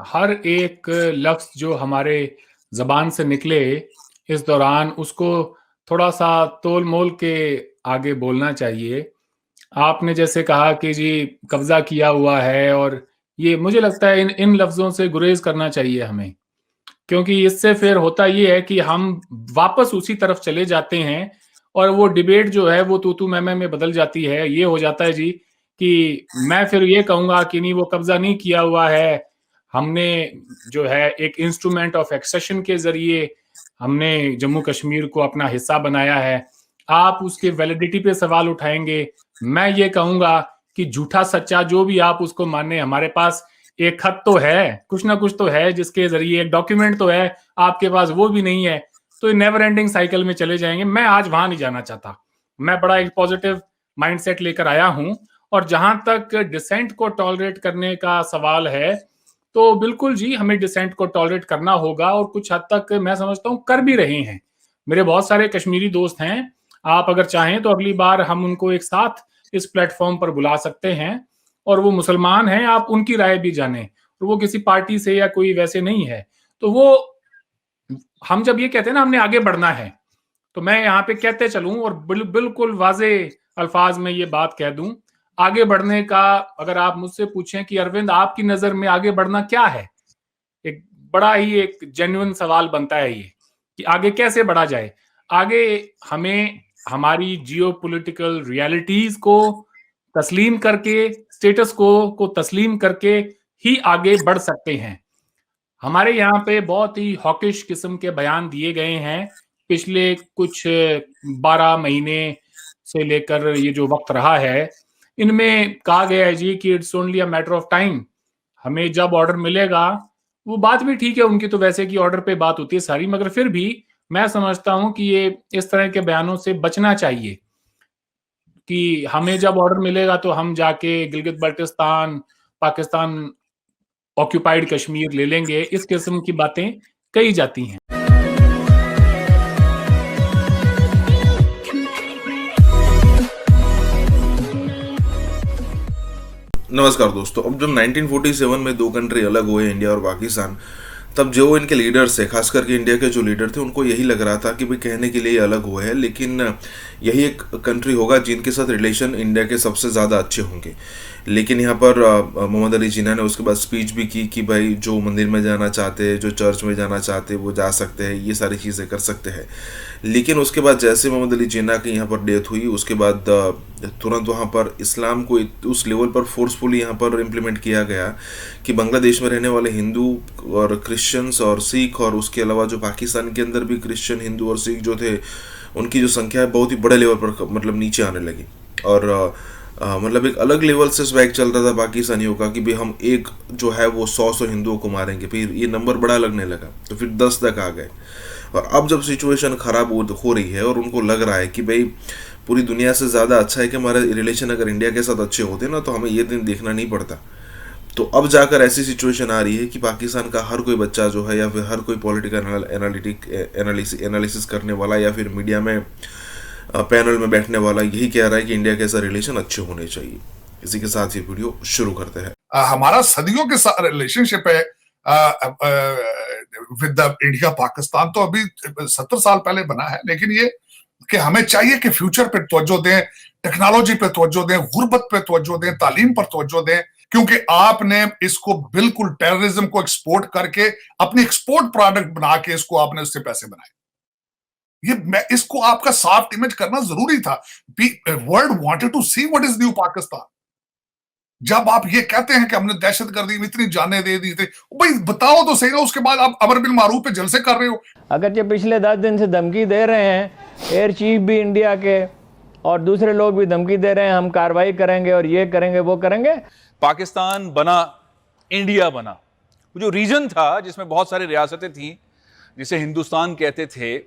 हर एक लफ्ज जो हमारे जबान से निकले इस दौरान उसको थोड़ा सा तोल मोल के आगे बोलना चाहिए। आपने जैसे कहा कि जी कब्जा किया हुआ है, और ये मुझे लगता है इन लफ्जों से गुरेज करना चाहिए हमें, क्योंकि इससे फिर होता ये है कि हम वापस उसी तरफ चले जाते हैं और वो डिबेट जो है वो तू मैं में बदल जाती है। ये हो जाता है जी कि मैं फिर ये कहूंगा कि नहीं, वो कब्जा नहीं किया हुआ है, हमने जो है एक इंस्ट्रूमेंट ऑफ एक्सेशन के जरिए हमने जम्मू कश्मीर को अपना हिस्सा बनाया है। आप उसके वैलिडिटी पे सवाल उठाएंगे, मैं ये कहूंगा कि झूठा सच्चा जो भी आप उसको माने, हमारे पास एक खत तो है, कुछ ना कुछ तो है जिसके जरिए, एक डॉक्यूमेंट तो है, आपके पास वो भी नहीं है, तो ये नेवर एंडिंग साइकिल में चले जाएंगे। मैं आज वहां नहीं जाना चाहता, मैं बड़ा एक पॉजिटिव माइंडसेट लेकर आया हूं। और जहां तक डिसेंट को टॉलरेट करने का सवाल है, तो बिल्कुल जी हमें डिसेंट को टॉलरेट करना होगा, और कुछ हद तक मैं समझता हूं कर भी रहे हैं। मेरे बहुत सारे कश्मीरी दोस्त हैं, आप अगर चाहें तो अगली बार हम उनको एक साथ इस प्लेटफॉर्म पर बुला सकते हैं, और वो मुसलमान हैं, आप उनकी राय भी जानें, और वो किसी पार्टी से या कोई वैसे नहीं है। तो वो हम जब ये कहते हैं ना हमने आगे बढ़ना है, तो मैं यहाँ पे कहते चलूं और बिल्कुल वाजे अल्फाज में ये बात कह दूं, आगे बढ़ने का अगर आप मुझसे पूछें कि अरविंद आपकी नजर में आगे बढ़ना क्या है, एक बड़ा ही एक जेन्युइन सवाल बनता है ये कि आगे कैसे बढ़ा जाए। आगे हमें हमारी जियोपॉलिटिकल रियलिटीज को तस्लीम करके, स्टेटस को तस्लीम करके ही आगे बढ़ सकते हैं। हमारे यहाँ पे बहुत ही हॉकिश किस्म के बयान दिए गए हैं पिछले कुछ 12 महीने से लेकर ये जो वक्त रहा है, इनमें कहा गया है जी कि it's only a matter of time, हमें जब ऑर्डर मिलेगा। वो बात भी ठीक है, उनकी तो वैसे की ऑर्डर पे बात होती है सारी, मगर फिर भी मैं समझता हूं कि ये इस तरह के बयानों से बचना चाहिए कि हमें जब ऑर्डर मिलेगा तो हम जाके गिलगित बल्टिस्तान, पाकिस्तान ऑक्यूपाइड कश्मीर ले लेंगे, इस किस्म की बातें कही जाती हैं। नमस्कार दोस्तों, अब जब 1947 में दो कंट्री अलग हुए, इंडिया और पाकिस्तान, तब जो इनके लीडर्स थे, खास करके इंडिया के जो लीडर थे, उनको यही लग रहा था कि भाई कहने के लिए अलग हुए हैं, लेकिन यही एक कंट्री होगा जिनके साथ रिलेशन इंडिया के सबसे ज़्यादा अच्छे होंगे। लेकिन यहाँ पर मोहम्मद अली जिन्ना ने उसके बाद स्पीच भी की कि भाई जो मंदिर में जाना चाहते हैं, जो चर्च में जाना चाहते हैं वो जा सकते हैं, ये सारी चीज़ें कर सकते हैं। लेकिन उसके बाद जैसे मोहम्मद अली जिन्ना की यहाँ पर डेथ हुई, उसके बाद तुरंत वहाँ पर इस्लाम को उस लेवल पर फोर्सफुली यहाँ पर इम्प्लीमेंट किया गया कि बांग्लादेश में रहने वाले हिंदू और क्रिश्चियंस और सिख, और उसके अलावा जो पाकिस्तान के अंदर भी क्रिश्चियन, हिंदू और सिख जो थे, उनकी जो संख्या है बहुत ही बड़े लेवल पर मतलब नीचे आने लगी। और मतलब एक अलग लेवल से स्वैग चल रहा था पाकिस्तानियों का कि भाई हम एक जो है वो 100 हिंदुओं को मारेंगे, फिर ये नंबर बड़ा लगने लगा, तो फिर 10 तक आ गए। और अब जब सिचुएशन ख़राब हो रही है और उनको लग रहा है कि भाई पूरी दुनिया से ज़्यादा अच्छा है कि हमारे रिलेशन अगर इंडिया के साथ अच्छे होते ना तो हमें ये दिन देखना नहीं पड़ता, तो अब जाकर ऐसी सिचुएशन आ रही है कि पाकिस्तान का हर कोई बच्चा जो है, या फिर हर कोई पॉलिटिकल एनालिसिस करने वाला, या फिर मीडिया में पैनल में बैठने वाला यही कह रहा है कि इंडिया के साथ रिलेशन अच्छे होने चाहिए। इसी के साथ ये वीडियो शुरू करते हैं। हमारा सदियों के साथ रिलेशनशिप है विद इंडिया पाकिस्तान, तो अभी 70 साल पहले बना है, लेकिन ये कि हमें चाहिए कि फ्यूचर पे तवज्जो दें, टेक्नोलॉजी पे तवज्जो दें, गुर्बत पे तवज्जो दें, तालीम पर तवज्जो दें, क्योंकि आपने इसको बिल्कुल टेररिज्म को एक्सपोर्ट करके अपनी एक्सपोर्ट प्रोडक्ट बना के इसको आपने उससे पैसे बनाए। ये इसको आपका सॉफ्ट इमेज करना जरूरी था। World wanted to see what is new Pakistan. जब आप ये कहते हैं कि हमने दहशतगर्दी में इतनी जानें दे दी थी, भाई बताओ तो सही ना, उसके बाद आप अमर बिन मारूफ पे जलसे कर रहे हो। अगर जो पिछले 10 दिन से धमकी दे रहे हैं, एयर चीफ भी इंडिया के और दूसरे लोग भी धमकी दे रहे हैं, हम कार्रवाई करेंगे और ये करेंगे वो करेंगे। पाकिस्तान बना, इंडिया बना, जो रीजन था जिसमें बहुत सारी रियासतें थी, जिसे हिंदुस्तान कहते थे,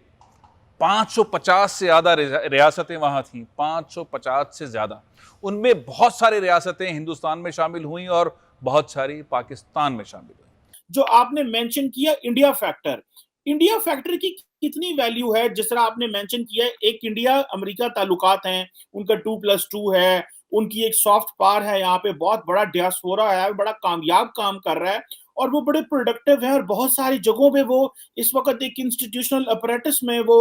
550 से ज्यादा रियासतें वहां थी, 550 से ज्यादा। उनमें बहुत सारी रियासतें हिंदुस्तान में शामिल हुई और बहुत सारी पाकिस्तान में शामिल हुई। जो आपने मेंशन किया इंडिया फैक्टर की कितनी वैल्यू है? जिस तरह आपने मेंशन किया, एक इंडिया अमेरिका ताल्लुकात हैं, उनका 2+2 है, उनकी एक सॉफ्ट पावर है, यहाँ पे बहुत बड़ा डियास्पोरा है, बड़ा कामयाब काम कर रहा है, और वो बड़े प्रोडक्टिव हैं और बहुत सारी जगहों पे वो इस वक्त एक इंस्टीट्यूशनल अपरेटस में वो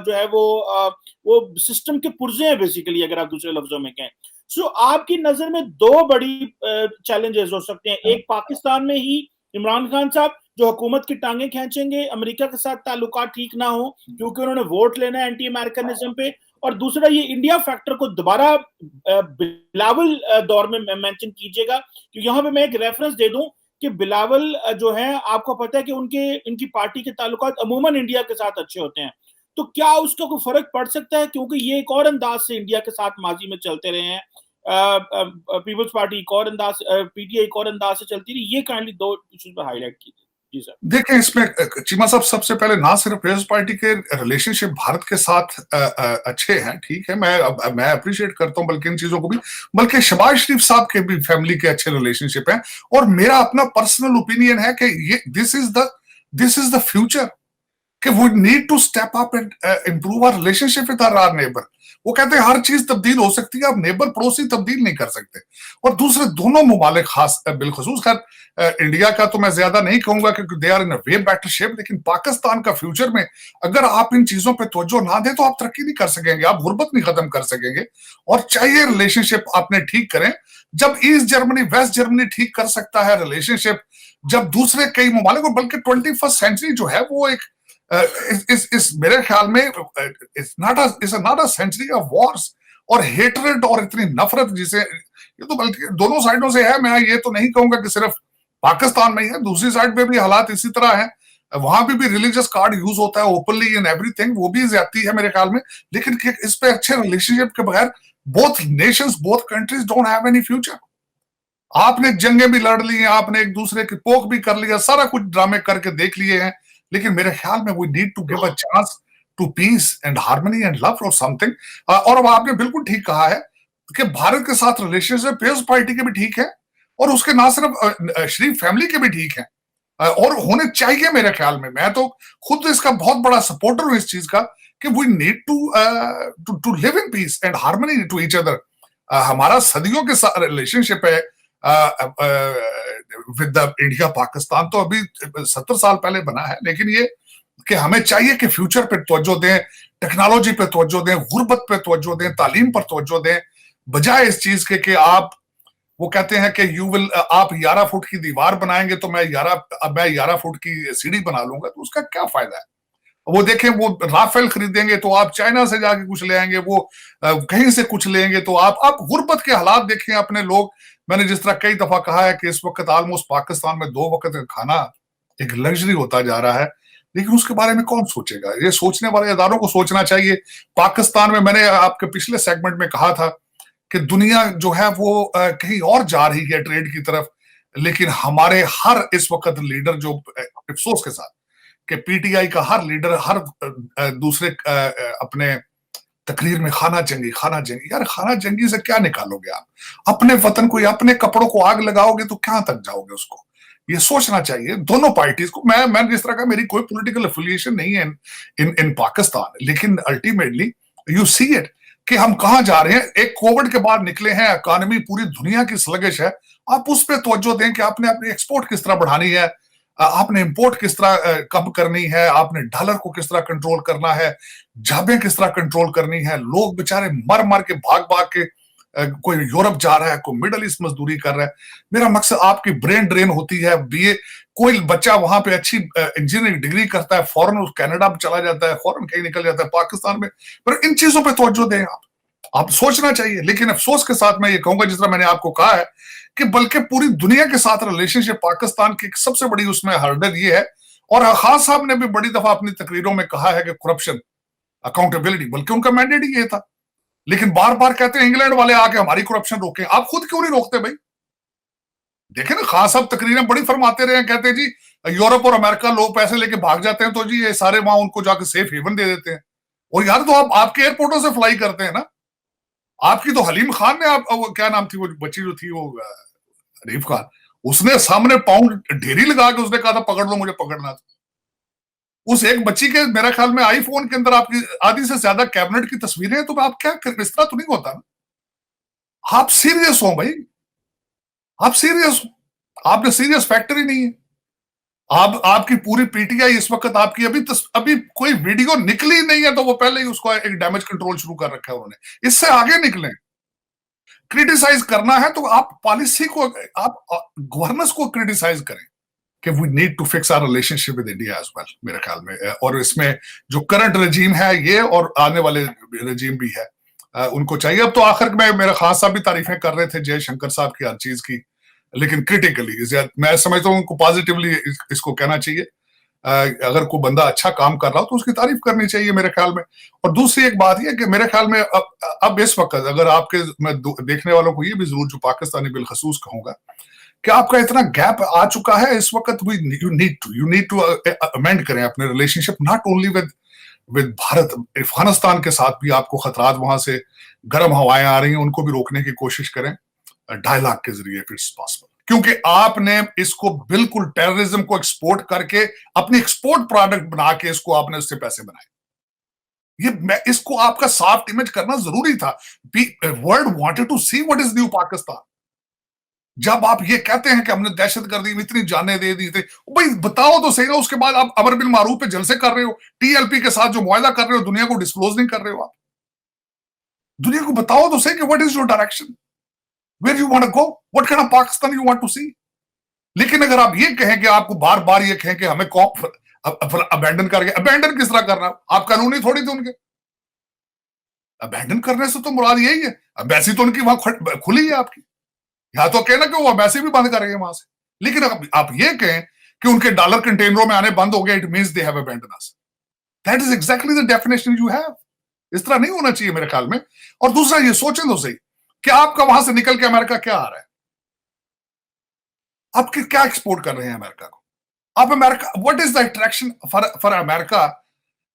जो है वो सिस्टम के पुर्जे हैं बेसिकली, अगर आप दूसरे लफ्जों में कहें। सो आपकी नजर में दो बड़ी चैलेंजेस हो सकते हैं। एक, पाकिस्तान में ही इमरान खान साहब जो हुकूमत की टांगें खींचेंगे, अमेरिका के साथ ताल्लुकात ठीक ना हो क्योंकि उन्होंने वोट लेना है एंटी अमेरिकनिज्म पे, और दूसरा ये इंडिया फैक्टर को दोबारा बिलावल दौर में मेंशन कीजिएगा, क्योंकि यहाँ पे मैं एक रेफरेंस दे दूं कि बिलावल जो है आपको पता है कि इनकी पार्टी के ताल्लुकात अमूमन इंडिया के साथ अच्छे होते हैं। तो क्या उसका कोई फर्क पड़ सकता है, क्योंकि ये एक और अंदाज से इंडिया के साथ माजी में चलते रहे हैं, पीपल्स पार्टी एक और अंदाज, पीटीआई एक और अंदाज से चलती रही। ये काइंडली दो इश्यूज पे हाईलाइट कीजिए। जी सर। देखें, इसमें चीमा साहब सबसे पहले ना सिर्फ पीपल्स पार्टी के रिलेशनशिप भारत के साथ अच्छे हैं, ठीक है, मैं अप्रिशिएट करता हूं बल्कि इन चीजों को भी, बल्कि शहबाज शरीफ साहब के भी फैमिली के अच्छे रिलेशनशिप हैं। और मेरा अपना पर्सनल ओपिनियन है कि ये दिस इज द फ्यूचर, कि we need to step up and improve our relationship with our neighbour. वो कहते हैं हर चीज तब्दील हो सकती है, आप नेबर पड़ोसी तब्दील नहीं कर सकते। और दूसरे दोनों मुमालिक, खास बिलखसूस खैर इंडिया का तो मैं ज्यादा नहीं कहूंगा क्योंकि they are in a way better shape, लेकिन पाकिस्तान का फ्यूचर में अगर आप इन चीजों पे तवज्जो ना दें तो आप तरक्की नहीं कर सकेंगे, आप गुर्बत नहीं खत्म कर सकेंगे। और चाहिए रिलेशनशिप आपने ठीक करें। जब ईस्ट जर्मनी वेस्ट जर्मनी ठीक कर सकता है रिलेशनशिप, जब दूसरे कई मुमालिक, और बल्कि 21st सेंचुरी जो है वो एक इस मेरे ख्याल में it's not a century of wars और हेटरेड और इतनी नफरत, जिसे ये तो बल्कि दोनों साइडों से है। मैं ये तो नहीं कहूंगा कि सिर्फ पाकिस्तान में ही है, दूसरी साइड पे भी हालात इसी तरह है। वहां भी रिलीजियस कार्ड यूज होता है ओपनली इन एवरीथिंग, वो भी ज्यादती है मेरे ख्याल में। लेकिन इस पे अच्छे रिलेशनशिप के बगैर both Nations, both countries don't have any future. आपने जंगें भी लड़ ली हैं, आपने एक दूसरे की पोक भी कर लिया, सारा कुछ ड्रामे करके देख लिए हैं, लेकिन मेरे ख्याल में we need to give a chance to peace and harmony and love और समथिंग। और अब आपने बिल्कुल ठीक कहा है कि भारत के साथ रिलेशनशिप पीपल्स पार्टी के भी ठीक है और उसके ना सिर्फ शरीफ फैमिली के भी ठीक है, और होने चाहिए मेरे ख्याल में। मैं तो खुद इसका बहुत बड़ा सपोर्टर हूं इस चीज का कि we need to live in peace and harmony to each other. हमारा सदियों के साथ रिलेशनशिप है विद इंडिया पाकिस्तान, तो अभी 70 साल पहले बना है, लेकिन ये कि हमें चाहिए कि फ्यूचर पे तवज्जो दें, टेक्नोलॉजी पे तवज्जो दें, गुर्बत पे तवज्जो दें, तालीम पर तवज्जो दें, बजाय इस चीज के कि आप वो कहते हैं कि आप 11 फुट की दीवार बनाएंगे तो मैं 11 फुट की सीढ़ी बना लूंगा, तो उसका क्या फायदा है। वो देखें, वो राफेल खरीदेंगे तो आप चाइना से जाके कुछ ले आएंगे, वो कहीं से कुछ लेंगे तो आप गुर्बत के हालात देखें अपने लोग। मैंने जिस तरह कई दफा कहा है कि इस वक्त ऑलमोस्ट पाकिस्तान में 2 वक्त का खाना एक लग्जरी होता जा रहा है, लेकिन उसके बारे में कौन सोचेगा। ये सोचने वाले इदारों को सोचना चाहिए। पाकिस्तान में मैंने आपके पिछले सेगमेंट में कहा था कि दुनिया जो है वो कहीं और जा रही है ट्रेड की तरफ, लेकिन हमारे हर इस वक्त लीडर, जो अफसोस के साथ कि पीटीआई का हर लीडर हर दूसरे अपने तकरीर में खाना जंगी यार, खाना जंगी से क्या निकालोगे आप। अपने वतन को या अपने कपड़ों को आग लगाओगे तो कहां तक जाओगे। उसको ये सोचना चाहिए दोनों पार्टीज को। मैं जिस तरह का, मेरी कोई पॉलिटिकल एफिलिएशन नहीं है इन पाकिस्तान, लेकिन अल्टीमेटली यू सी इट कि हम कहां जा रहे हैं। एक कोविड के बाद निकले हैं, इकोनॉमी पूरी दुनिया की स्लगिश है, आप उस पर तवज्जो दें कि आपने अपनी एक्सपोर्ट किस तरह बढ़ानी है, आपने इंपोर्ट किस तरह कम करनी है, आपने डॉलर को किस तरह कंट्रोल करना है, जाबें किस तरह कंट्रोल करनी है। लोग बेचारे मर के भाग के कोई यूरोप जा रहा है, कोई मिडल ईस्ट मजदूरी कर रहा है। मेरा मकसद, आपकी ब्रेन ड्रेन होती है, बीए कोई बच्चा वहां पे अच्छी इंजीनियरिंग डिग्री करता है, फॉरेन कनाडा में चला जाता है, फॉरेन कहीं निकल जाता है, पाकिस्तान में। पर इन चीजों पे तवज्जो दें, आप सोचना चाहिए। लेकिन अफसोस के साथ मैं ये कहूंगा, जिस तरह मैंने आपको कहा है, कि बल्कि पूरी दुनिया के साथ रिलेशनशिप पाकिस्तान की सबसे बड़ी उसमें हर्डल ये है, और खान साहब ने भी बड़ी दफा अपनी तकरीरों में कहा है कि करप्शन, अकाउंटेबिलिटी, बल्कि उनका मैंडेट ही ये था। लेकिन बार बार कहते हैं इंग्लैंड वाले आके हमारी करप्शन रोके, आप खुद क्यों नहीं रोकते भाई। देखे ना, खान साहब तकरीरें बड़ी फरमाते रहे, कहते हैं जी यूरोप और अमेरिका लोग पैसे लेके भाग जाते हैं तो जी ये सारे वहां उनको जाके सेफ हेवन दे देते हैं। और यार, तो आपके एयरपोर्टों से फ्लाई करते हैं ना। आपकी तो हलीम खान ने, वो क्या नाम थी वो बच्ची जो थी, वो हरीफ खान, उसने सामने पाउंड ढेरी लगा के उसने कहा था पकड़ लो, मुझे पकड़ना था। उस एक बच्ची के, मेरा ख्याल में आईफोन के अंदर आपकी आधी से ज्यादा कैबिनेट की तस्वीरें हैं, तो आप क्या, इस तरह तो नहीं होता ना। आप सीरियस हो भाई, आप सीरियस हो, आपने सीरियस फैक्टर ही नहीं है। आपकी पूरी पीटीआई इस वक्त आपकी अभी कोई वीडियो निकली नहीं है तो वो पहले ही उसको एक डैमेज कंट्रोल शुरू कर रखा है उन्होंने। इससे आगे निकले, क्रिटिसाइज करना है तो आप पॉलिसी को, आप गवर्नेंस को क्रिटिसाइज करें कि we need to fix our relationship with India as well, मेरे ख्याल में। और इसमें जो करंट रजीम है ये और आने वाले रजीम भी है, उनको चाहिए। अब तो आखिर में मेरे खान साहब भी तारीफें कर रहे थे जयशंकर साहब की हर चीज की, लेकिन क्रिटिकली मैं समझता हूँ उनको पॉजिटिवली इसको कहना चाहिए। अगर कोई बंदा अच्छा काम कर रहा हो तो उसकी तारीफ करनी चाहिए मेरे ख्याल में। और दूसरी एक बात यह कि मेरे ख्याल में अब इस वक्त अगर आपके, मैं देखने वालों को ये भी जरूर जो पाकिस्तानी बिलखसूस कहूंगा कि आपका इतना गैप आ चुका है इस वक्त, यू नीड टू अमेंड करें अपने relationship, not only with Bharat, Afghanistan के साथ भी आपको खतरात, वहां से गर्म हवाएं आ रही हैं, उनको भी रोकने की कोशिश करें डायलॉग के जरिए इफ इट्स पॉसिबल। क्योंकि आपने इसको बिल्कुल टेररिज्म को एक्सपोर्ट करके अपनी एक्सपोर्ट प्रोडक्ट बना के इसको आपने उससे पैसे बनाए। इसको आपका सॉफ्ट इमेज करना जरूरी था। World wanted to see what is new Pakistan. जब आप ये कहते हैं कि हमने दहशतगर्दी में इतनी जानें दे दी थी, भाई बताओ तो सही ना। उसके बाद आप अमर बिन मारूफ पे जलसे कर रहे हो, टीएलपी के साथ जो मुआहदा कर रहे हो दुनिया को डिस्क्लोज नहीं कर रहे हो। आप दुनिया को बताओ तो सही कि what is your direction, where you want to go, what kind of Pakistan you want to see. लेकिन अगर आप ये कहें कि आपको बार बार ये कहें कि हमें कॉप अबैंडन करके, अबैंडन किस तरह करना, आप कानूनी थोड़ी थे उनके। अबैंडन करने से तो मुराद यही है, एम्बेसी तो उनकी वहां खुली है आपकी, या तो कहना कि वो एम्बेसी भी बंद करेंगे वहां से। लेकिन आप ये कहें कि उनके डॉलर कंटेनरों में आने बंद हो गए, it means they have abandon us. That is exactly the definition you have. इस तरह नहीं होना चाहिए मेरे ख्याल में। और दूसरा ये सोचें तो सही कि आपका वहां से निकल के अमेरिका क्या आ रहा है, आप क्या एक्सपोर्ट कर रहे हैं अमेरिका को। आप America, what is the attraction for America,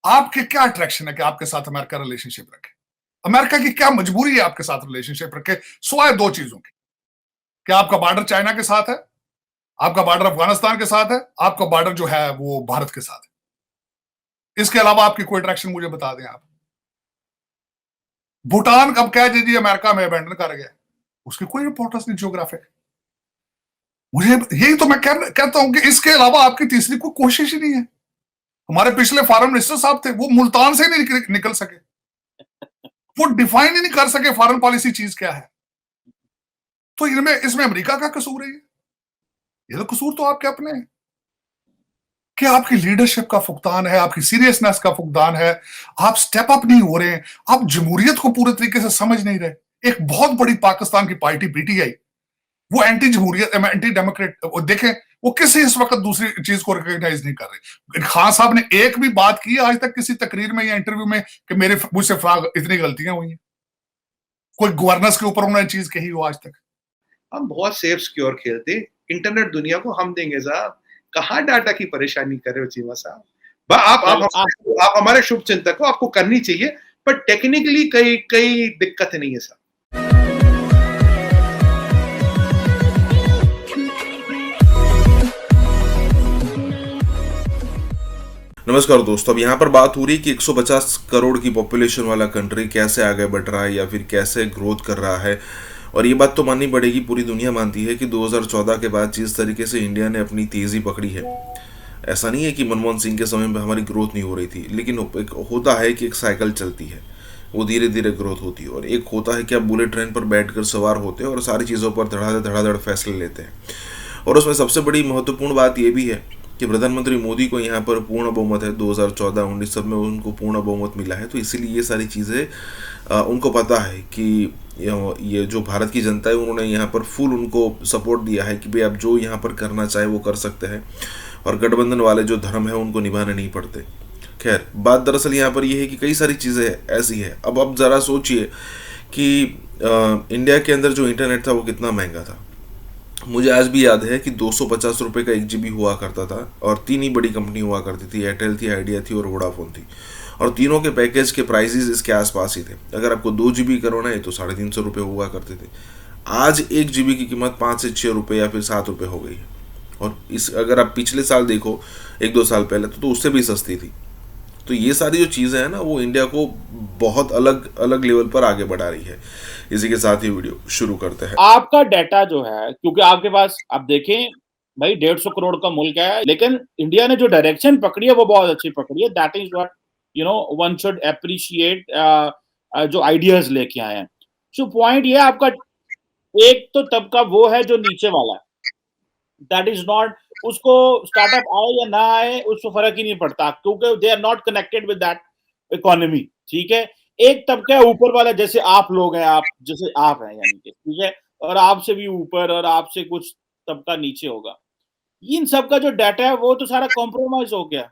आपके क्या अट्रैक्शन है कि आपके साथ अमेरिका रिलेशनशिप रखे। अमेरिका की क्या मजबूरी है आपके साथ रिलेशनशिप रखे, सिवाय दो चीजों की, कि आपका बॉर्डर चाइना के साथ है, आपका बॉर्डर अफगानिस्तान के साथ है, आपका बॉर्डर जो है वो भारत के साथ है। इसके अलावा आपकी कोई अट्रैक्शन मुझे बता दें आप। भूटान कब कह दीजिए अमेरिका में अबैंडन कर गया, उसकी कोई इंपॉर्टेंस नहीं जियोग्राफिक। मुझे यही तो मैं कहता हूं कि इसके अलावा आपकी तीसरी कोई कोशिश ही नहीं है। हमारे पिछले फॉरेन मिनिस्टर साहब थे, वो मुल्तान से नहीं निकल सके, वो डिफाइन ही नहीं कर सके फॉरेन पॉलिसी चीज क्या है। तो इसमें अमेरिका का कसूर है। ये तो कसूर तो आपके अपने हैं कि आपकी लीडरशिप का फुकदान है, आपकी सीरियसनेस का फुकदान है। आप स्टेप अप नहीं हो रहे हैं, आप जमहूरियत को पूरे तरीके से समझ नहीं रहे। एक बहुत बड़ी पाकिस्तान की पार्टी पीटीआई, वो एंटी जमहूरियत, एंटी डेमोक्रेट, देखें वो किसी इस वक्त दूसरी चीज को रिकॉग्नाइज नहीं कर रहे। खान साहब ने एक भी बात की आज तक किसी तकरीर में या इंटरव्यू में कि मुझसे इतनी गलतियां हुई हैं, कोई गवर्नेंस के ऊपर उन्होंने चीज कही हो आज तक। हम बहुत सेफ सिक्योर खेलते, इंटरनेट दुनिया को हम देंगे साहब, कहाँ डाटा की परेशानी कर रहे हो चीमा साहब। आप हमारे शुभ चिंतक हो, आपको करनी चाहिए, पर टेक्निकली कई दिक्कत नहीं है साहब। नमस्कार दोस्तों, अब यहाँ पर बात हो रही है कि 150 करोड़ की पॉपुलेशन वाला कंट्री कैसे आगे बढ़ रहा है या फिर कैसे ग्रोथ कर रहा है। और ये बात तो माननी पड़ेगी, पूरी दुनिया मानती है कि 2014 के बाद जिस तरीके से इंडिया ने अपनी तेज़ी पकड़ी है, ऐसा नहीं है कि मनमोहन सिंह के समय में हमारी ग्रोथ नहीं हो रही थी, लेकिन एक होता है कि एक साइकिल चलती है, वो धीरे धीरे ग्रोथ होती है। और एक होता है कि आप बुलेट ट्रेन पर बैठकर सवार होते हैं और सारी चीज़ों पर धड़ाधड़ फैसले लेते हैं। और उसमें सबसे बड़ी महत्वपूर्ण बात ये भी है कि प्रधानमंत्री मोदी को यहाँ पर पूर्ण बहुमत है, 2014-19 सब में उनको पूर्ण बहुमत मिला है। तो इसीलिए ये सारी चीज़ें उनको पता है कि ये जो भारत की जनता है, उन्होंने यहाँ पर फुल उनको सपोर्ट दिया है कि भाई आप जो यहाँ पर करना चाहे वो कर सकते हैं, और गठबंधन वाले जो धर्म है उनको निभाने नहीं पड़ते। खैर, बात दरअसल यहाँ पर ये है कि कई सारी चीज़ें ऐसी है। अब ज़रा सोचिए कि इंडिया के अंदर जो इंटरनेट था वो कितना महंगा था। मुझे आज भी याद है कि 250 रुपये का 1 GB हुआ करता था, और 3 ही बड़ी कंपनी हुआ करती थी, एयरटेल थी, आइडिया थी और वोडाफोन थी, और तीनों के पैकेज के प्राइजेस इसके आसपास ही थे। अगर आपको 2 GB करवाना है तो 350 रुपये हुआ करते थे। आज 1 GB की कीमत 5 से 6 रुपये या फिर 7 रुपये हो गई है। और अगर आप पिछले साल देखो, 1-2 साल पहले, तो उससे भी सस्ती थी। तो ये सारी जो चीज़ें हैं ना, वो इंडिया को बहुत अलग लेवल पर आगे बढ़ा रही है। इसी के साथ ही वीडियो शुरू करते हैं। आपका डाटा जो है, क्योंकि आपके पास, आप देखें भाई 150 करोड़ का मुल्क है, लेकिन इंडिया ने जो डायरेक्शन पकड़ी है वो बहुत अच्छी पकड़ी है। That is what one should appreciate, जो आइडियाज लेके आए हैं। सो पॉइंट ये आपका, एक तो तबका वो है जो नीचे वाला है, दैट इज नॉट, उसको स्टार्टअप आए या ना आए उसको फर्क ही नहीं पड़ता, क्योंकि they are not connected with that economy, ठीक है। एक तबका है ऊपर वाला, जैसे आप लोग हैं, जैसे आप हैं यानी कि, ठीक है, और आपसे भी ऊपर और आपसे कुछ तबका नीचे होगा। इन सब का जो डाटा है वो तो सारा कॉम्प्रोमाइज हो गया।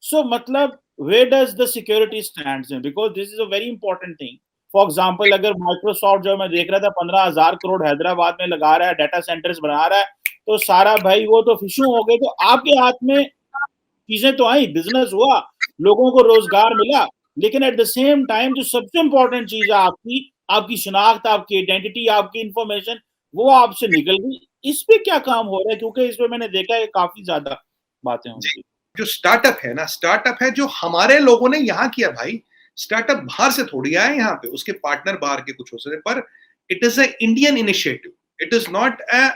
सो मतलब where does the security stands in, because this is a very important thing. For example, अगर माइक्रोसॉफ्ट, जो मैं देख रहा था 15,000 करोड़ हैदराबाद में लगा रहा है, डाटा सेंटर्स बना रहा है, तो सारा भाई वो तो फिशू हो गए। तो आपके हाथ में चीजें तो आई, बिजनेस हुआ, लोगों को रोजगार मिला, लेकिन एट द सेम टाइम जो सबसे इंपॉर्टेंट चीज है आपकी शनाख्त, आपकी आइडेंटिटी, आपकी इंफॉर्मेशन, वो आपसे निकल गई। इस पे क्या काम हो रहा है? क्योंकि इस पे मैंने देखा है काफी ज्यादा बातें होंगी। जो स्टार्टअप है ना, स्टार्टअप है जो हमारे लोगों ने यहाँ किया भाई। स्टार्टअप बाहर से थोड़ी आए यहाँ पे, उसके पार्टनर बाहर के कुछ हो सकते, पर it is a Indian initiative, it is not a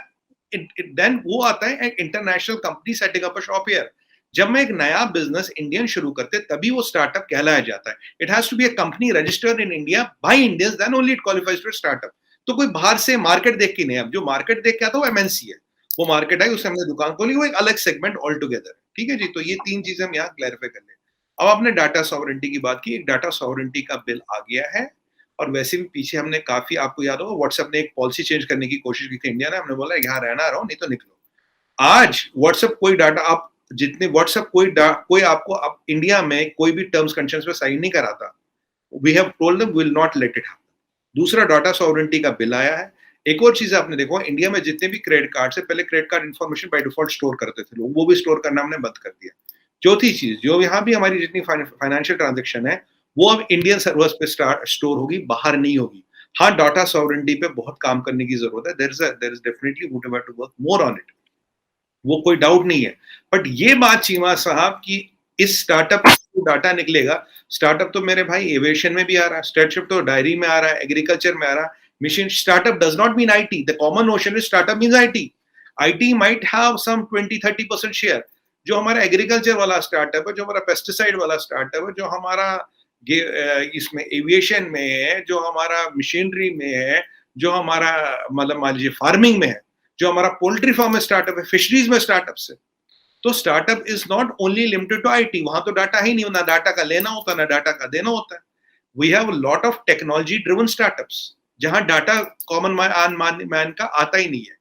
then वो आता है international company setting up a shop here. जब मैं एक नया बिजनेस इंडियन शुरू करते तभी वो स्टार्टअप कहलाया जाता है। It has to be a company registered in India by Indians, then only it qualifies to startup. तो कोई बाहर से मार्केट देख के नहीं, अब जो मार्केट देख के आता है वो एमएनसी है, वो मार्केट आई, उससे हमने दुकान खोली, वो एक अलग सेगमेंट ऑल टुगेदर, ठीक है जी। तो ये तीन चीजें हम यहाँ क्लैरिफाई कर लें। अब आपने डाटा सॉवरेंटी की बात की, एक डाटा सॉवरेंटी का बिल आ गया है, और वैसे भी पीछे हमने काफी, आपको याद होगा व्हाट्सएप ने एक पॉलिसी चेंज करने की कोशिश की थी इंडिया ने, हमने बोला यहाँ रहना रहो, नहीं तो निकलो। आज व्हाट्सएप कोई डाटा, आप जितने व्हाट्सएप कोई आपको अब इंडिया में कोई भी टर्म्स कंडीशंस पे साइन नहीं कराता, we have told them we will not let it happen. दूसरा, डाटा सॉवरेंटी का बिल आया है। एक और चीज आपने देखो, इंडिया में जितने भी क्रेडिट कार्ड से पहले credit card information by default store करते थे लोग, वो भी स्टोर करना हमने बंद कर दिया। चौथी चीज, जो यहाँ भी हमारी जितनी फाइनेंशियल ट्रांजेक्शन है वो अब इंडियन सर्वर्स पे स्टोर होगी, बाहर नहीं होगी। हाँ, डाटा सॉवरेंटी पे बहुत काम करने की जरूरत है, there is definitely whatever to work more on it, वो कोई डाउट नहीं है। बट ये बात चीमा साहब की इस स्टार्टअप डाटा निकलेगा, स्टार्टअप तो मेरे भाई एविएशन में भी आ रहा है, स्टार्टअप तो डायरी में आ रहा है, एग्रीकल्चर में आ रहा है, machine startup does not mean IT. The common notion is startup means IT. IT might have some 20-30% share. जो हमारा एग्रीकल्चर वाला स्टार्टअप है, जो हमारा पेस्टिसाइड वाला स्टार्टअप है, जो हमारा इसमें एविएशन में है, जो हमारा मशीनरी में है, जो हमारा मतलब मान लीजिए फार्मिंग में है, जो हमारा पोल्ट्री फार्म में स्टार्टअप है, फिशरीज में स्टार्टअप है। तो startup is not only limited to IT। वहां तो डाटा ही नहीं, ना डाटा का लेना होता, ना डाटा का देना होता है। We have lot of technology driven startups जहां डाटा कॉमन मैन का आता ही नहीं है।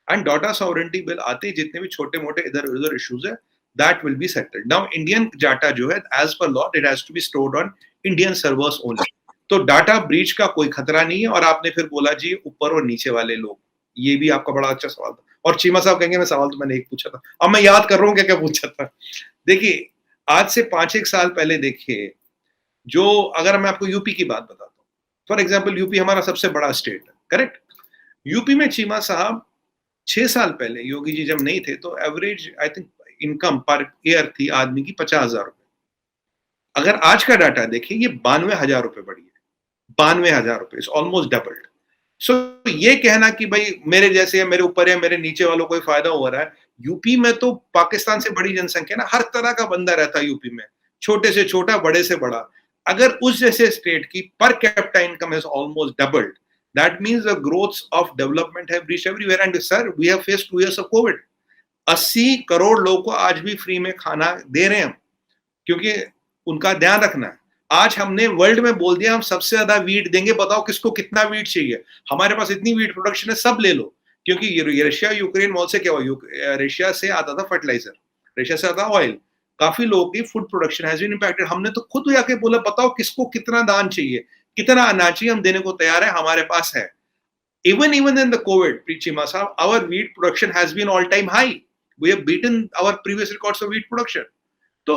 एंड डाटा सॉवरेंटी बिल आते ही जितने भी छोटे मोटे इधर उधर इश्यूज है, that will be settled. Now Indian data जो है as per law it has to be stored on Indian servers only. तो डाटा ब्रीच का कोई खतरा नहीं है। और आपने फिर बोला जी ऊपर और नीचे वाले लोग, ये भी आपका बड़ा अच्छा सवाल था। और चीमा साहब कहेंगे मैं सवाल तो मैंने एक पूछा था, अब मैं याद कर रहा हूँ क्या क्या पूछा था। देखिए आज से 5-1 साल पहले देखिए, जो अगर मैं आपको यूपी की बात बताता हूँ, फॉर एग्जाम्पल यूपी हमारा सबसे बड़ा स्टेट है, करेक्ट। यूपी में चीमा साहब 6 साल पहले योगी जी जब नहीं थे तो average I think income per year थी आदमी की 50,000 रुपए। अगर आज का डाटा देखिए ये 92,000 रुपए बढ़ी है, 92,000 रुपए, इट्स ऑलमोस्ट डबल्ड। सो ये कहना कि भाई मेरे जैसे या मेरे ऊपर या मेरे नीचे वालों को फायदा हो रहा है, यूपी में तो पाकिस्तान से बड़ी जनसंख्या ना, हर तरह का बंदा रहता है यूपी में, छोटे से छोटा, बड़े से बड़ा। अगर उस जैसे स्टेट की per capita income has almost doubled, that means the growth of development have reached everywhere. And sir we have faced 2 years of COVID. 80 crore लोगों को आज भी फ्री में खाना दे रहे हैं हम, क्योंकि उनका ध्यान रखना है। आज हमने वर्ल्ड में बोल दिया हम सबसे ज्यादा वीट देंगे, बताओ किसको कितना वीट चाहिए। हमारे पास इतनी वीट प्रोडक्शन है, सब ले लो। क्योंकि ये रशिया यूक्रेन वॉर से क्या हुआ, रशिया से आता था फर्टिलाइजर, रशिया से आता ऑयल, काफी लोगों की food production has been impacted. हमने तो खुद जाके बोला बताओ किसको कितना दान चाहिए, कितना अनाज चाहिए, हम देने को तैयार है, हमारे पास है। Even in the COVID, Chima Saab, our wheat production has been all-time high. We have beaten our previous records of wheat production. तो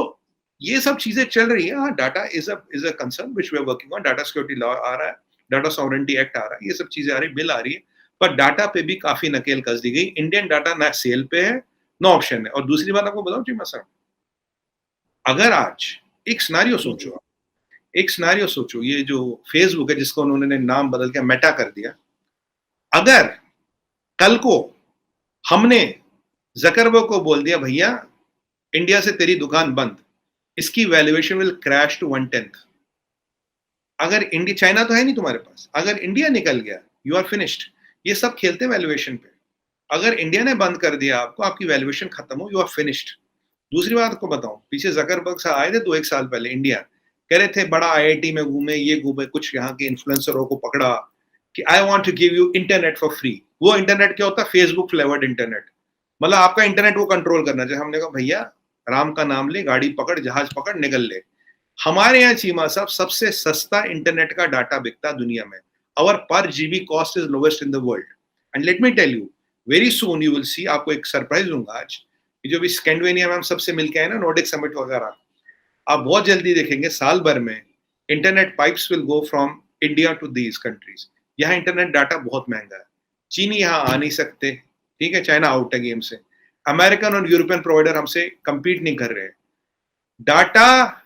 ये सब चीजें चल रही है। हाँ, data is a concern which we are working on. Data security law आ रहा है, डाटा सॉवरेंटी एक्ट आ रहा है, ये सब चीजें आ रही, बिल आ रही है, पर डाटा पे भी काफी नकेल कस दी गई। इंडियन डाटा ना सेल पे है ना ऑप्शन है। और दूसरी बात आपको बताऊं चीमा साहब, अगर आज एक सिनेरियो सोचो, एक सिनेरियो सोचो, ये जो फेसबुक है जिसको उन्होंने नाम बदल के मेटा कर दिया, अगर कल को हमने जकरबर्ग को बोल दिया भैया इंडिया से तेरी दुकान बंद, इसकी वैल्यूएशन विल क्रैश टू 1/10। अगर इंडिया, चाइना तो है नहीं तुम्हारे पास, अगर इंडिया निकल गया यू आर फिनिश्ड। ये सब खेलते वैल्यूएशन पे। अगर इंडिया ने बंद कर दिया आपको, आपकी वैल्यूएशन खत्म हो, यू आर फिनिश्ड। दूसरी बात को बताऊं, पीछे जकरबर्ग साहब आए थे 2-1 साल पहले इंडिया, कह रहे थे बड़ा आईआईटी में घूमे, ये घूमे, कुछ यहाँ के इन्फ्लुएंसरों को पकड़ा कि I want to give you internet for free. वो इंटरनेट क्या होता है? फेसबुक फ्लेवर्ड इंटरनेट, मतलब आपका इंटरनेट वो कंट्रोल करना चाहिए। हमने कहा भैया राम का नाम ले, गाड़ी पकड़, जहाज पकड़, निकल ले। हमारे यहाँ चीमा साहब सबसे सस्ता इंटरनेट का डाटा बिकता दुनिया में। Our per GB cost is lowest in the world. And let me tell you, very soon you will see, आपको एक सरप्राइज दूंगा आज, जो भी स्कैंडिनेविया में हम सबसे मिलके आए ना, नॉर्डिक समिट वगैरह, आप बहुत जल्दी देखेंगे साल भर में internet pipes will go from India to these countries. यहाँ इंटरनेट डाटा बहुत महंगा है, चीनी यहाँ आ नहीं सकते, ठीक है, चाइना आउट है गेम से, अमेरिकन और यूरोपियन प्रोवाइडर हमसे compete नहीं कर रहे। डाटा,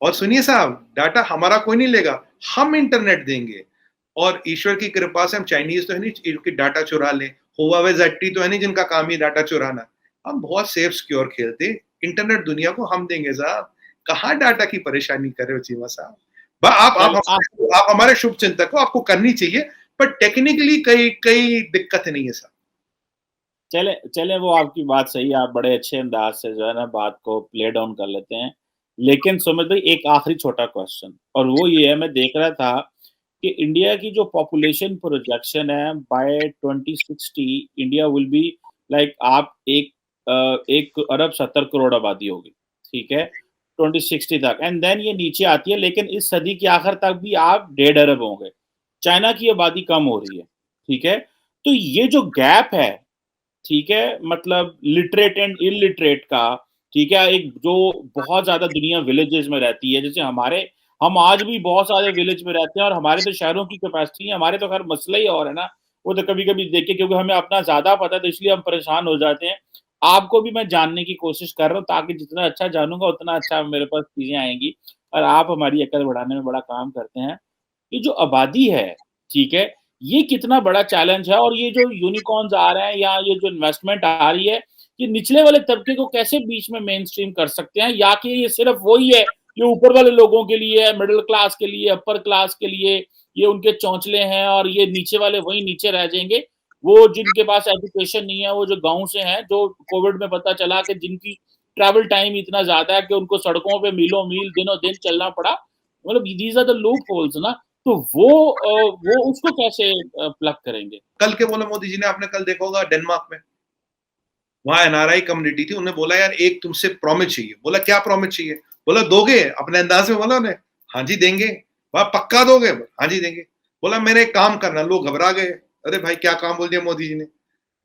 और सुनिए साहब, डाटा हमारा कोई नहीं लेगा, हम इंटरनेट देंगे। और ईश्वर की कृपा से हम चाइनीज तो है नहीं जिनकी डाटा चुरा ले, हुआवे ज़ेटी तो है नहीं जिनका काम ही डाटा चुराना। हम बहुत सेफ सिक्योर खेलते, इंटरनेट दुनिया को हम देंगे साहब। कहाँ डाटा की परेशानी कर रहे हो चीमा साहब? आप हमारे शुभ चिंतक हो, आपको करनी चाहिए, पर टेक्निकली कई दिक्कत नहीं है साहब। चले वो आपकी बात सही है, आप बड़े अच्छे अंदाज से जो है ना बात को प्ले डाउन कर लेते हैं। लेकिन सुमित भाई, एक आखिरी छोटा क्वेश्चन, और वो ये है, मैं देख रहा था कि इंडिया की जो पॉपुलेशन प्रोजेक्शन है by 2060 India will be like, आप 1 अरब 70 करोड़ आबादी होगी, ठीक है, 2060 तक, एंड देन ये नीचे आती है। लेकिन इस सदी के आखिर तक भी आप 1.5 अरब होंगे। चाइना की आबादी कम हो रही है, ठीक है, तो ये जो गैप है, ठीक है, मतलब लिटरेट एंड इलिटरेट का, ठीक है, एक जो बहुत ज्यादा दुनिया विलेजेस में रहती है, जैसे हम आज भी बहुत सारे विलेज में रहते हैं, और हमारे तो शहरों की कैपेसिटी है, हमारे तो खैर मसला ही और है ना, वो तो कभी कभी देखे, क्योंकि हमें अपना ज्यादा पता है तो इसलिए हम परेशान हो जाते हैं। आपको भी मैं जानने की कोशिश कर रहा हूँ, ताकि जितना अच्छा जानूंगा उतना अच्छा मेरे पास चीजें आएंगी, और आप हमारी अकल बढ़ाने में बड़ा काम करते हैं। ये जो आबादी है, ठीक है, ये कितना बड़ा चैलेंज है, और ये जो यूनिकॉर्न्स आ रहे हैं या ये जो इन्वेस्टमेंट आ रही है, ये निचले वाले तबके को कैसे बीच में मेन स्ट्रीम कर सकते हैं, या कि ये सिर्फ वही है ये ऊपर वाले लोगों के लिए है, मिडिल क्लास के लिए, अपर क्लास के लिए, ये उनके चौंचले हैं, और ये नीचे वाले वही नीचे रह जाएंगे। वो जिनके पास एजुकेशन नहीं है, वो जो गाँव से हैं, जो कोविड में पता चला कि जिनकी ट्रैवल टाइम इतना ज्यादा है कि उनको सड़कों पे मीलों मील दिनों दिन चलना पड़ा, मतलब these are the loopholes ना, तो वो उसको कैसे प्लग करेंगे? कल के बोला मोदी जी ने, आपने कल देखा होगा डेनमार्क में, वहां एनआरआई कम्युनिटी थी, उन्होंने बोला यार एक तुमसे प्रॉमिस चाहिए। बोला क्या प्रॉमिस चाहिए? बोला दोगे? अपने अंदाज में बोला उन्हें, हाँ जी देंगे। वहां पक्का दोगे? हाँ जी देंगे। बोला मेरे एक काम करना। लोग घबरा गए, अरे भाई क्या काम बोल दिया मोदी जी ने।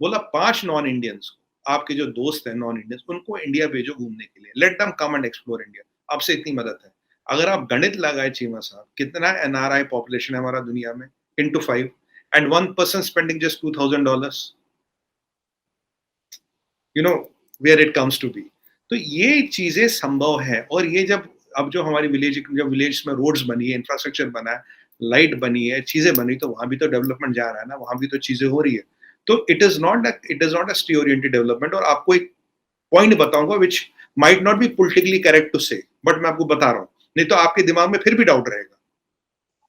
बोला 5 नॉन इंडियंस, आपके जो दोस्त हैं नॉन इंडियंस, उनको इंडिया भेजो घूमने के लिए, let them come and explore India. आपसे इतनी मदद है। अगर आप गणित लगाए चीमा साहब, कितना एनआरआई पॉपुलेशन है हमारा दुनिया में, into 5, and one person spending just $2,000, you know where it comes to be। तो ये चीजें संभव है। और ये जब अब जो हमारी विलेज में रोड्स बनी है, इंफ्रास्ट्रक्चर बना है, लाइट बनी है, चीजें बनी, तो वहां भी तो डेवलपमेंट जा रहा है ना, वहां भी तो चीजें हो रही है। तो it is not a city oriented development. और आपको एक पॉइंट बताऊंगा which might not be politically correct to say, but मैं आपको बता रहा हूँ, नहीं तो आपके दिमाग में फिर भी डाउट रहेगा,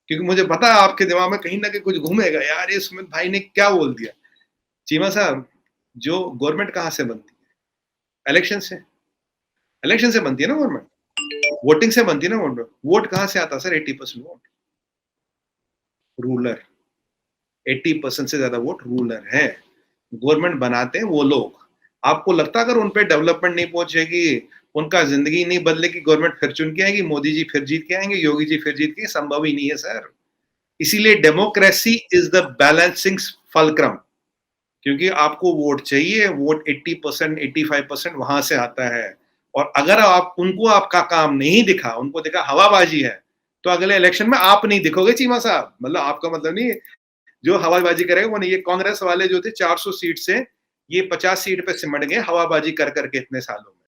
क्योंकि मुझे पता है आपके दिमाग में कहीं ना कहीं कुछ घूमेगा, यार ये सुमित भाई ने क्या बोल दिया। चीमा साहब, जो गवर्नमेंट कहाँ से बनती है? इलेक्शन से। इलेक्शन से बनती है ना गवर्नमेंट, वोटिंग से बनती है ना गवर्नमेंट। वोट कहाँ से आता सर? 80% वोट रूलर, 80% से ज्यादा वोट रूलर है। गवर्नमेंट बनाते हैं वो लोग। आपको लगता है अगर उन पे डेवलपमेंट नहीं पहुंचेगी, उनका जिंदगी नहीं बदलेगी, गवर्नमेंट फिर चुन के आएगी, मोदी जी फिर जीत के आएंगे, योगी जी फिर जीत के? संभव ही नहीं है सर। इसीलिए democracy is the balancing fulcrum, क्योंकि आपको वोट चाहिए। वोट 80%, 85% वहां से आता है। और अगर आप उनको आपका काम नहीं दिखा, उनको दिखा हवाबाजी है, तो अगले इलेक्शन में आप नहीं दिखोगे चीमा साहब। मतलब आपका मतलब नहीं, जो हवाबाजी करेगा वो नहीं। ये कांग्रेस वाले जो थे 400 सीट से ये 50 सीट पे सिमट गए हवाबाजी कर करके इतने सालों में।